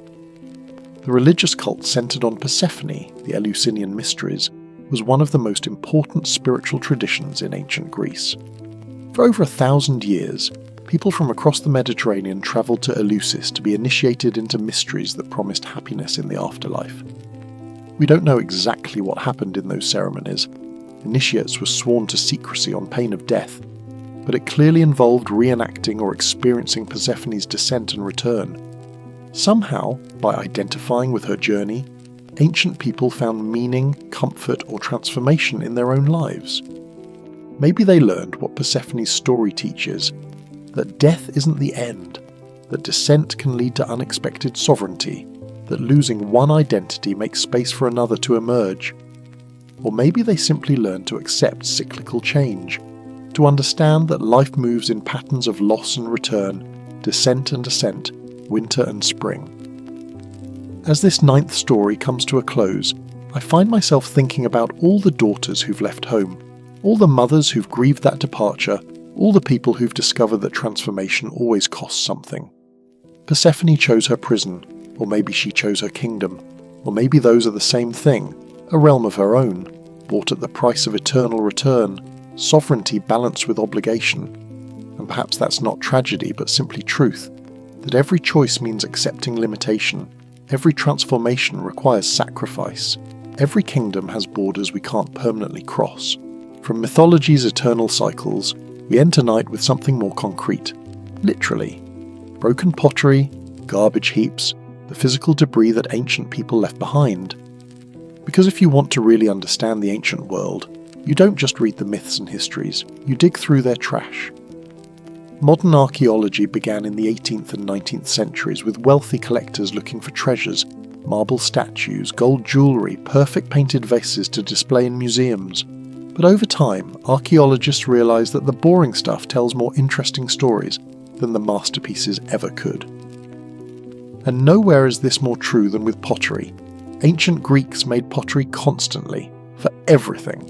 The religious cult centered on Persephone, the Eleusinian Mysteries, was one of the most important spiritual traditions in ancient Greece. For over 1,000 years, people from across the Mediterranean traveled to Eleusis to be initiated into mysteries that promised happiness in the afterlife. We don't know exactly what happened in those ceremonies. Initiates were sworn to secrecy on pain of death, but it clearly involved reenacting or experiencing Persephone's descent and return. Somehow, by identifying with her journey, ancient people found meaning, comfort, or transformation in their own lives. Maybe they learned what Persephone's story teaches, that death isn't the end, that descent can lead to unexpected sovereignty, that losing one identity makes space for another to emerge. Or maybe they simply learned to accept cyclical change, to understand that life moves in patterns of loss and return, descent and ascent, winter and spring. As this 9th story comes to a close, I find myself thinking about all the daughters who've left home, all the mothers who've grieved that departure, all the people who've discovered that transformation always costs something. Persephone chose her prison, or maybe she chose her kingdom, or maybe those are the same thing, a realm of her own, bought at the price of eternal return, sovereignty balanced with obligation. And perhaps that's not tragedy but simply truth, that every choice means accepting limitation, every transformation requires sacrifice, every kingdom has borders we can't permanently cross. From mythology's eternal cycles, we end tonight with something more concrete, literally. Broken pottery, garbage heaps, the physical debris that ancient people left behind. Because if you want to really understand the ancient world, You don't just read the myths and histories, you dig through their trash. Modern archaeology began in the 18th and 19th centuries with wealthy collectors looking for treasures, marble statues, gold jewellery, perfect painted vases to display in museums. But over time, archaeologists realised that the boring stuff tells more interesting stories than the masterpieces ever could. And nowhere is this more true than with pottery. Ancient Greeks made pottery constantly, for everything.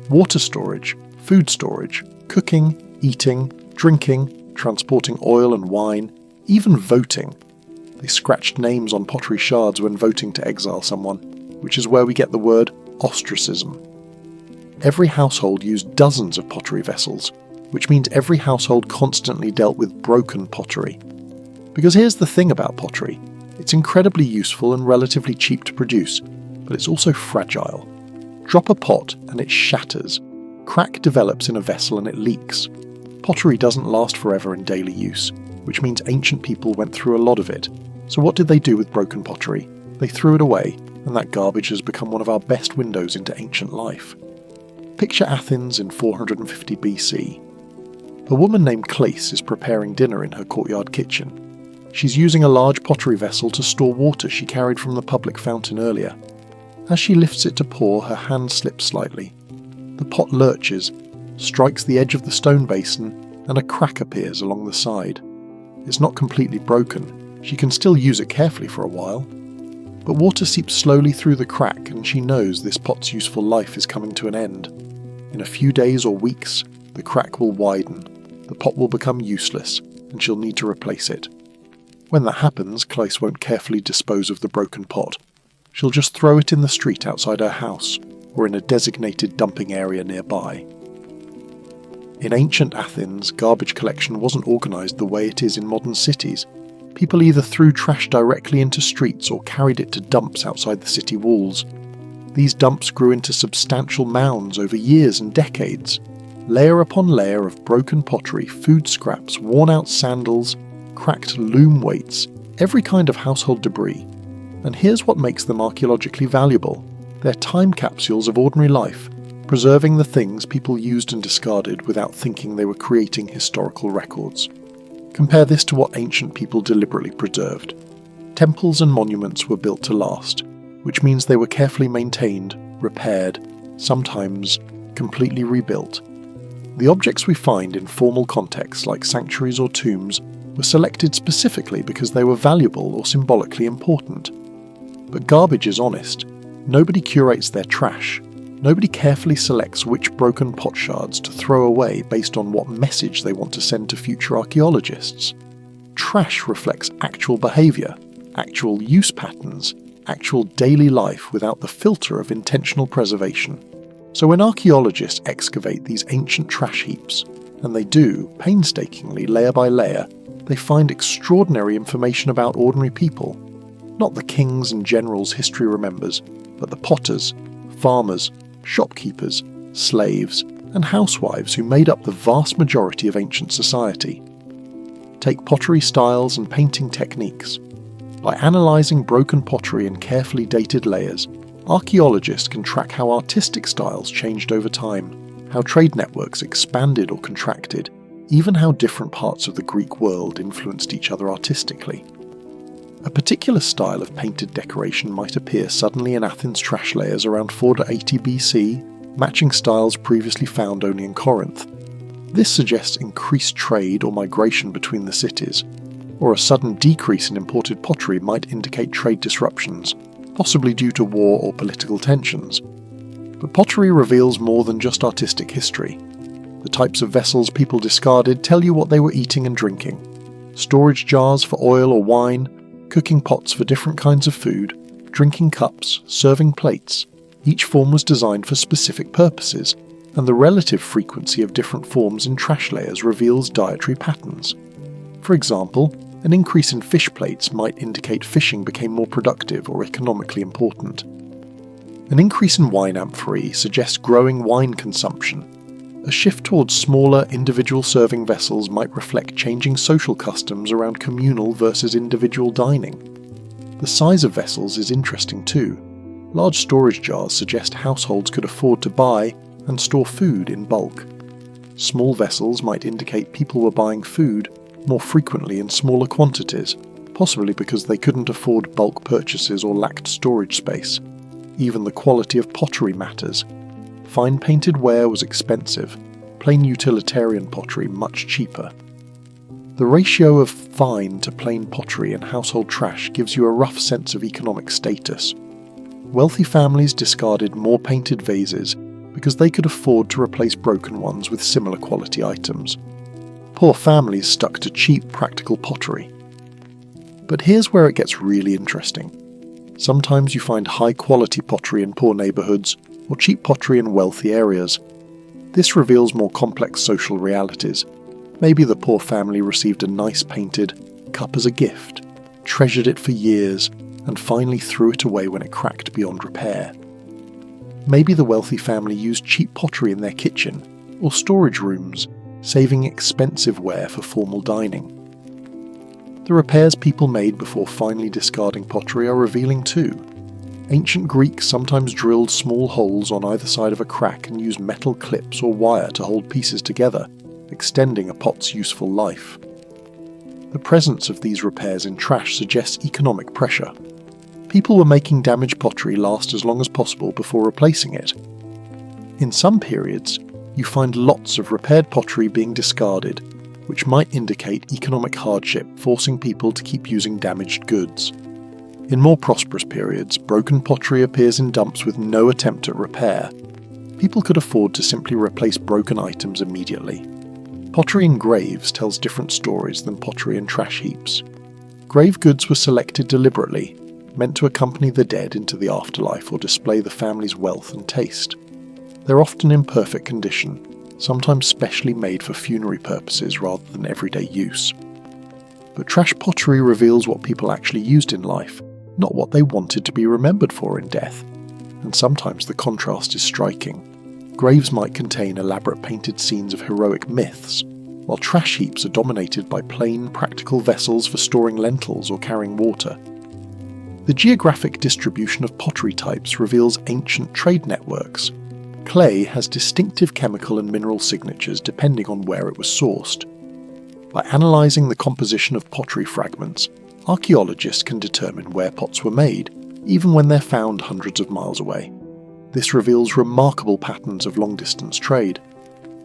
Water storage, food storage, cooking, eating, drinking, transporting oil and wine, even voting. They scratched names on pottery shards when voting to exile someone, which is where we get the word ostracism. Every household used dozens of pottery vessels, which means every household constantly dealt with broken pottery. Because here's the thing about pottery, it's incredibly useful and relatively cheap to produce, but it's also fragile. Drop a pot and it shatters. Crack develops in a vessel and it leaks. Pottery doesn't last forever in daily use, which means ancient people went through a lot of it. So what did they do with broken pottery? They threw it away, and that garbage has become one of our best windows into ancient life. Picture Athens in 450 BC. A woman named Clace is preparing dinner in her courtyard kitchen. She's using a large pottery vessel to store water she carried from the public fountain earlier. As she lifts it to pour, her hand slips slightly. The pot lurches, strikes the edge of the stone basin, and a crack appears along the side. It's not completely broken. She can still use it carefully for a while. But water seeps slowly through the crack, and she knows this pot's useful life is coming to an end. In a few days or weeks, the crack will widen, the pot will become useless, and she'll need to replace it. When that happens, Clace won't carefully dispose of the broken pot. She'll just throw it in the street outside her house, or in a designated dumping area nearby. In ancient Athens, garbage collection wasn't organised the way it is in modern cities. People either threw trash directly into streets or carried it to dumps outside the city walls. These dumps grew into substantial mounds over years and decades. Layer upon layer of broken pottery, food scraps, worn-out sandals, cracked loom weights, every kind of household debris. And here's what makes them archaeologically valuable. They're time capsules of ordinary life, preserving the things people used and discarded without thinking they were creating historical records. Compare this to what ancient people deliberately preserved. Temples and monuments were built to last, which means they were carefully maintained, repaired, sometimes completely rebuilt. The objects we find in formal contexts like sanctuaries or tombs were selected specifically because they were valuable or symbolically important. But garbage is honest. Nobody curates their trash. Nobody carefully selects which broken pot shards to throw away based on what message they want to send to future archaeologists. Trash reflects actual behaviour, actual use patterns, actual daily life without the filter of intentional preservation. So when archaeologists excavate these ancient trash heaps, and they do, painstakingly, layer by layer, they find extraordinary information about ordinary people. Not the kings and generals history remembers, but the potters, farmers, shopkeepers, slaves, and housewives who made up the vast majority of ancient society. Take pottery styles and painting techniques. By analysing broken pottery in carefully dated layers, archaeologists can track how artistic styles changed over time, how trade networks expanded or contracted, even how different parts of the Greek world influenced each other artistically. A particular style of painted decoration might appear suddenly in Athens' trash layers around 480 BC, matching styles previously found only in Corinth. This suggests increased trade or migration between the cities, or a sudden decrease in imported pottery might indicate trade disruptions, possibly due to war or political tensions. But pottery reveals more than just artistic history. The types of vessels people discarded tell you what they were eating and drinking. Storage jars for oil or wine, cooking pots for different kinds of food, drinking cups, serving plates. Each form was designed for specific purposes, and the relative frequency of different forms in trash layers reveals dietary patterns. For example, an increase in fish plates might indicate fishing became more productive or economically important. An increase in wine amphorae suggests growing wine consumption. A shift towards smaller, individual serving vessels might reflect changing social customs around communal versus individual dining. The size of vessels is interesting too. Large storage jars suggest households could afford to buy and store food in bulk. Small vessels might indicate people were buying food more frequently in smaller quantities, possibly because they couldn't afford bulk purchases or lacked storage space. Even the quality of pottery matters. Fine painted ware was expensive, plain utilitarian pottery much cheaper. The ratio of fine to plain pottery and household trash gives you a rough sense of economic status. Wealthy families discarded more painted vases because they could afford to replace broken ones with similar quality items. Poor families stuck to cheap, practical pottery. But here's where it gets really interesting. Sometimes you find high-quality pottery in poor neighbourhoods or cheap pottery in wealthy areas. This reveals more complex social realities. Maybe the poor family received a nice painted cup as a gift, treasured it for years, and finally threw it away when it cracked beyond repair. Maybe the wealthy family used cheap pottery in their kitchen or storage rooms, saving expensive ware for formal dining. The repairs people made before finally discarding pottery are revealing too. Ancient Greeks sometimes drilled small holes on either side of a crack and used metal clips or wire to hold pieces together, extending a pot's useful life. The presence of these repairs in trash suggests economic pressure. People were making damaged pottery last as long as possible before replacing it. In some periods, you find lots of repaired pottery being discarded, which might indicate economic hardship forcing people to keep using damaged goods. In more prosperous periods, broken pottery appears in dumps with no attempt at repair. People could afford to simply replace broken items immediately. Pottery in graves tells different stories than pottery in trash heaps. Grave goods were selected deliberately, meant to accompany the dead into the afterlife or display the family's wealth and taste. They're often in perfect condition, sometimes specially made for funerary purposes rather than everyday use. But trash pottery reveals what people actually used in life, not what they wanted to be remembered for in death. And sometimes the contrast is striking. Graves might contain elaborate painted scenes of heroic myths, while trash heaps are dominated by plain, practical vessels for storing lentils or carrying water. The geographic distribution of pottery types reveals ancient trade networks. Clay has distinctive chemical and mineral signatures depending on where it was sourced. By analysing the composition of pottery fragments, archaeologists can determine where pots were made, even when they're found hundreds of miles away. This reveals remarkable patterns of long-distance trade.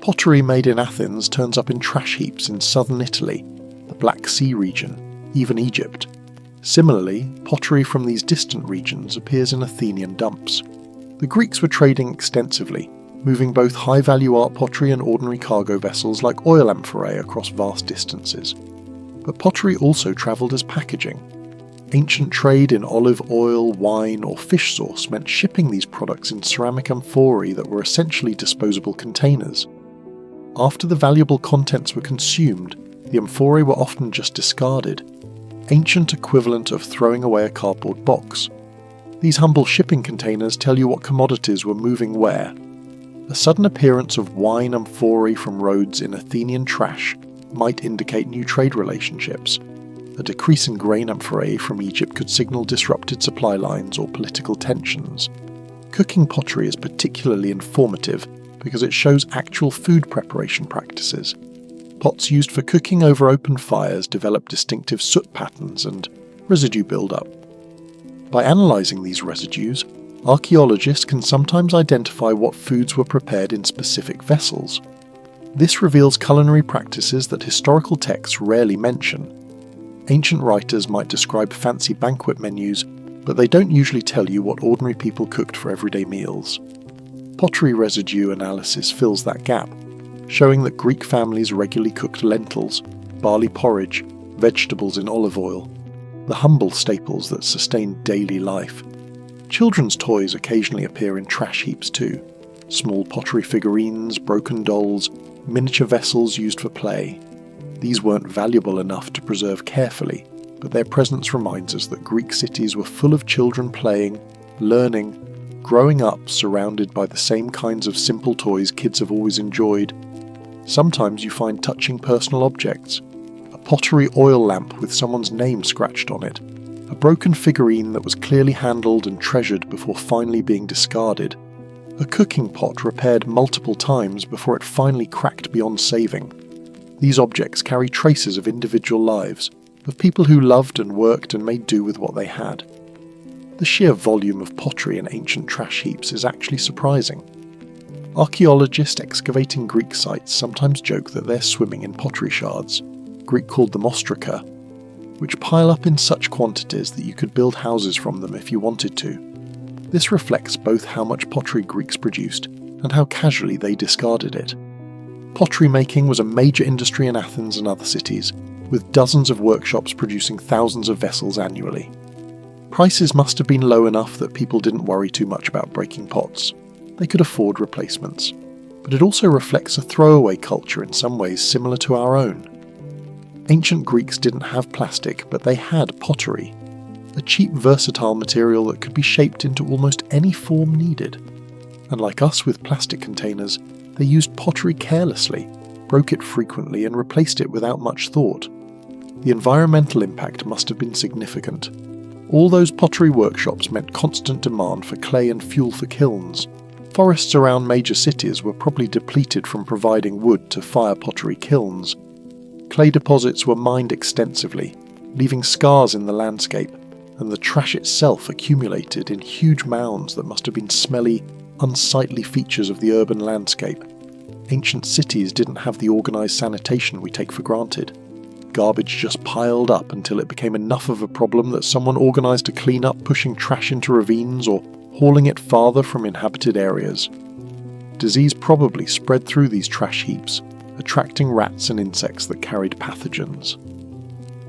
Pottery made in Athens turns up in trash heaps in southern Italy, the Black Sea region, even Egypt. Similarly, pottery from these distant regions appears in Athenian dumps. The Greeks were trading extensively, moving both high-value art pottery and ordinary cargo vessels like oil amphorae across vast distances. But pottery also travelled as packaging. Ancient trade in olive oil, wine, or fish sauce meant shipping these products in ceramic amphorae that were essentially disposable containers. After the valuable contents were consumed, the amphorae were often just discarded, ancient equivalent of throwing away a cardboard box. These humble shipping containers tell you what commodities were moving where. A sudden appearance of wine amphorae from Rhodes in Athenian trash might indicate new trade relationships. A decrease in grain amphorae from Egypt could signal disrupted supply lines or political tensions. Cooking pottery is particularly informative because it shows actual food preparation practices. Pots used for cooking over open fires develop distinctive soot patterns and residue buildup. By analysing these residues, archaeologists can sometimes identify what foods were prepared in specific vessels. This reveals culinary practices that historical texts rarely mention. Ancient writers might describe fancy banquet menus, but they don't usually tell you what ordinary people cooked for everyday meals. Pottery residue analysis fills that gap, showing that Greek families regularly cooked lentils, barley porridge, vegetables in olive oil, the humble staples that sustained daily life. Children's toys occasionally appear in trash heaps too. Small pottery figurines, broken dolls, miniature vessels used for play. These weren't valuable enough to preserve carefully, but their presence reminds us that Greek cities were full of children playing, learning, growing up surrounded by the same kinds of simple toys kids have always enjoyed. Sometimes you find touching personal objects. A pottery oil lamp with someone's name scratched on it. A broken figurine that was clearly handled and treasured before finally being discarded. a cooking pot repaired multiple times before it finally cracked beyond saving. These objects carry traces of individual lives, of people who loved and worked and made do with what they had. The sheer volume of pottery in ancient trash heaps is actually surprising. Archaeologists excavating Greek sites sometimes joke that they're swimming in pottery shards, Greek called them ostraca, which pile up in such quantities that you could build houses from them if you wanted to. This reflects both how much pottery Greeks produced and how casually they discarded it. Pottery making was a major industry in Athens and other cities, with dozens of workshops producing thousands of vessels annually. Prices must have been low enough that people didn't worry too much about breaking pots. They could afford replacements. But it also reflects a throwaway culture in some ways similar to our own. Ancient Greeks didn't have plastic, but they had pottery, a cheap, versatile material that could be shaped into almost any form needed. And like us with plastic containers, they used pottery carelessly, broke it frequently and replaced it without much thought. The environmental impact must have been significant. All those pottery workshops meant constant demand for clay and fuel for kilns. Forests around major cities were probably depleted from providing wood to fire pottery kilns. Clay deposits were mined extensively, leaving scars in the landscape, and the trash itself accumulated in huge mounds that must have been smelly, unsightly features of the urban landscape. Ancient cities didn't have the organised sanitation we take for granted. Garbage just piled up until it became enough of a problem that someone organised a clean-up, pushing trash into ravines or hauling it farther from inhabited areas. Disease probably spread through these trash heaps, attracting rats and insects that carried pathogens.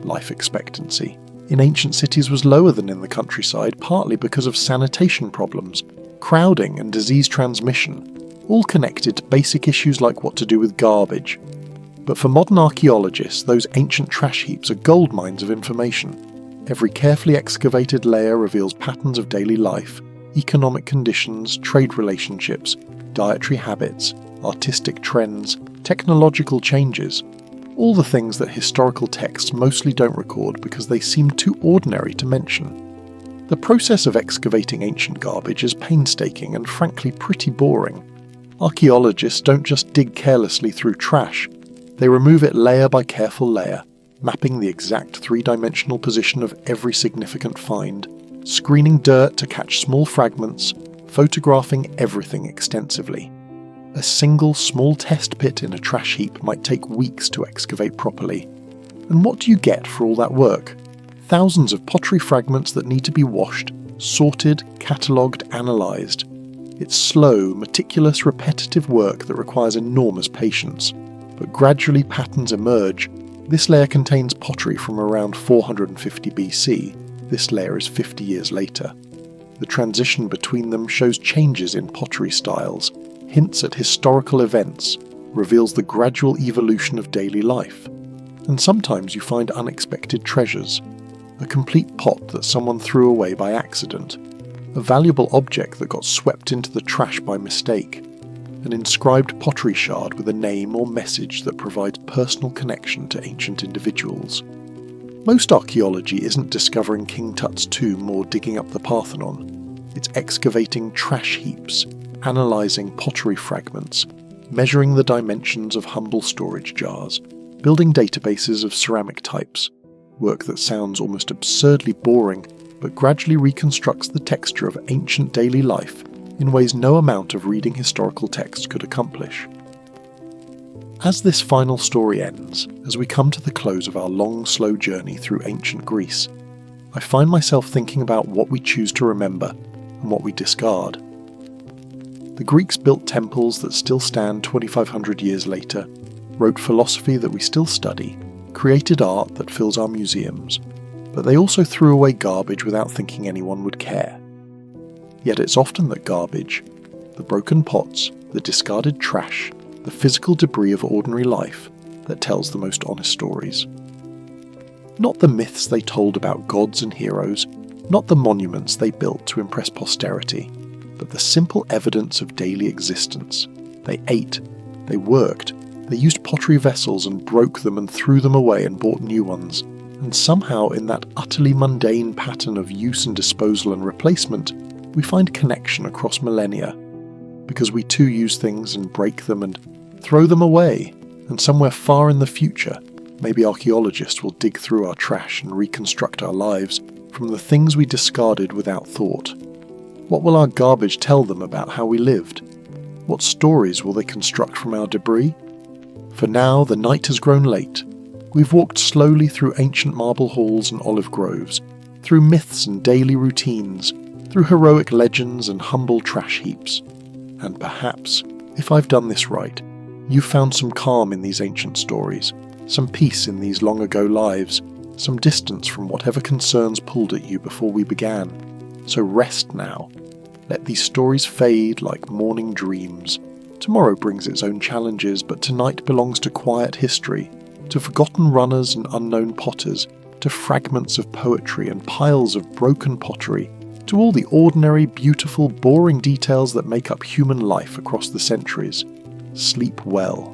Life expectancy in ancient cities was lower than in the countryside, partly because of sanitation problems, crowding and disease transmission, all connected to basic issues like what to do with garbage. But for modern archaeologists, those ancient trash heaps are gold mines of information. Every carefully excavated layer reveals patterns of daily life, economic conditions, trade relationships, dietary habits, artistic trends, technological changes, all the things that historical texts mostly don't record because they seem too ordinary to mention. The process of excavating ancient garbage is painstaking and frankly pretty boring. Archaeologists don't just dig carelessly through trash, they remove it layer by careful layer, mapping the exact three-dimensional position of every significant find, screening dirt to catch small fragments, photographing everything extensively. A single small test pit in a trash heap might take weeks to excavate properly. And what do you get for all that work? Thousands of pottery fragments that need to be washed, sorted, catalogued, analysed. It's slow, meticulous, repetitive work that requires enormous patience. But gradually patterns emerge. This layer contains pottery from around 450 BC. This layer is 50 years later. The transition between them shows changes in pottery styles, hints at historical events, reveals the gradual evolution of daily life. And sometimes you find unexpected treasures. A complete pot that someone threw away by accident. A valuable object that got swept into the trash by mistake. An inscribed pottery shard with a name or message that provides personal connection to ancient individuals. Most archaeology isn't discovering King Tut's tomb or digging up the Parthenon. It's excavating trash heaps, analysing pottery fragments, measuring the dimensions of humble storage jars, building databases of ceramic types, work that sounds almost absurdly boring but gradually reconstructs the texture of ancient daily life in ways no amount of reading historical texts could accomplish. As this final story ends, as we come to the close of our long, slow journey through ancient Greece, I find myself thinking about what we choose to remember and what we discard. The Greeks built temples that still stand 2,500 years later, wrote philosophy that we still study, created art that fills our museums, but they also threw away garbage without thinking anyone would care. Yet it's often that garbage, the broken pots, the discarded trash, the physical debris of ordinary life, that tells the most honest stories. Not the myths they told about gods and heroes, not the monuments they built to impress posterity, but the simple evidence of daily existence. They ate, they worked, they used pottery vessels and broke them and threw them away and bought new ones, and somehow in that utterly mundane pattern of use and disposal and replacement, we find connection across millennia. because we too use things and break them and throw them away, and somewhere far in the future, maybe archaeologists will dig through our trash and reconstruct our lives from the things we discarded without thought. What will our garbage tell them about how we lived? What stories will they construct from our debris? For now, the night has grown late. We've walked slowly through ancient marble halls and olive groves, through myths and daily routines, through heroic legends and humble trash heaps. And perhaps, if I've done this right, you've found some calm in these ancient stories, some peace in these long-ago lives, some distance from whatever concerns pulled at you before we began. So rest now. Let these stories fade like morning dreams. Tomorrow brings its own challenges, but tonight belongs to quiet history, to forgotten runners and unknown potters, to fragments of poetry and piles of broken pottery, to all the ordinary, beautiful, boring details that make up human life across the centuries. Sleep well.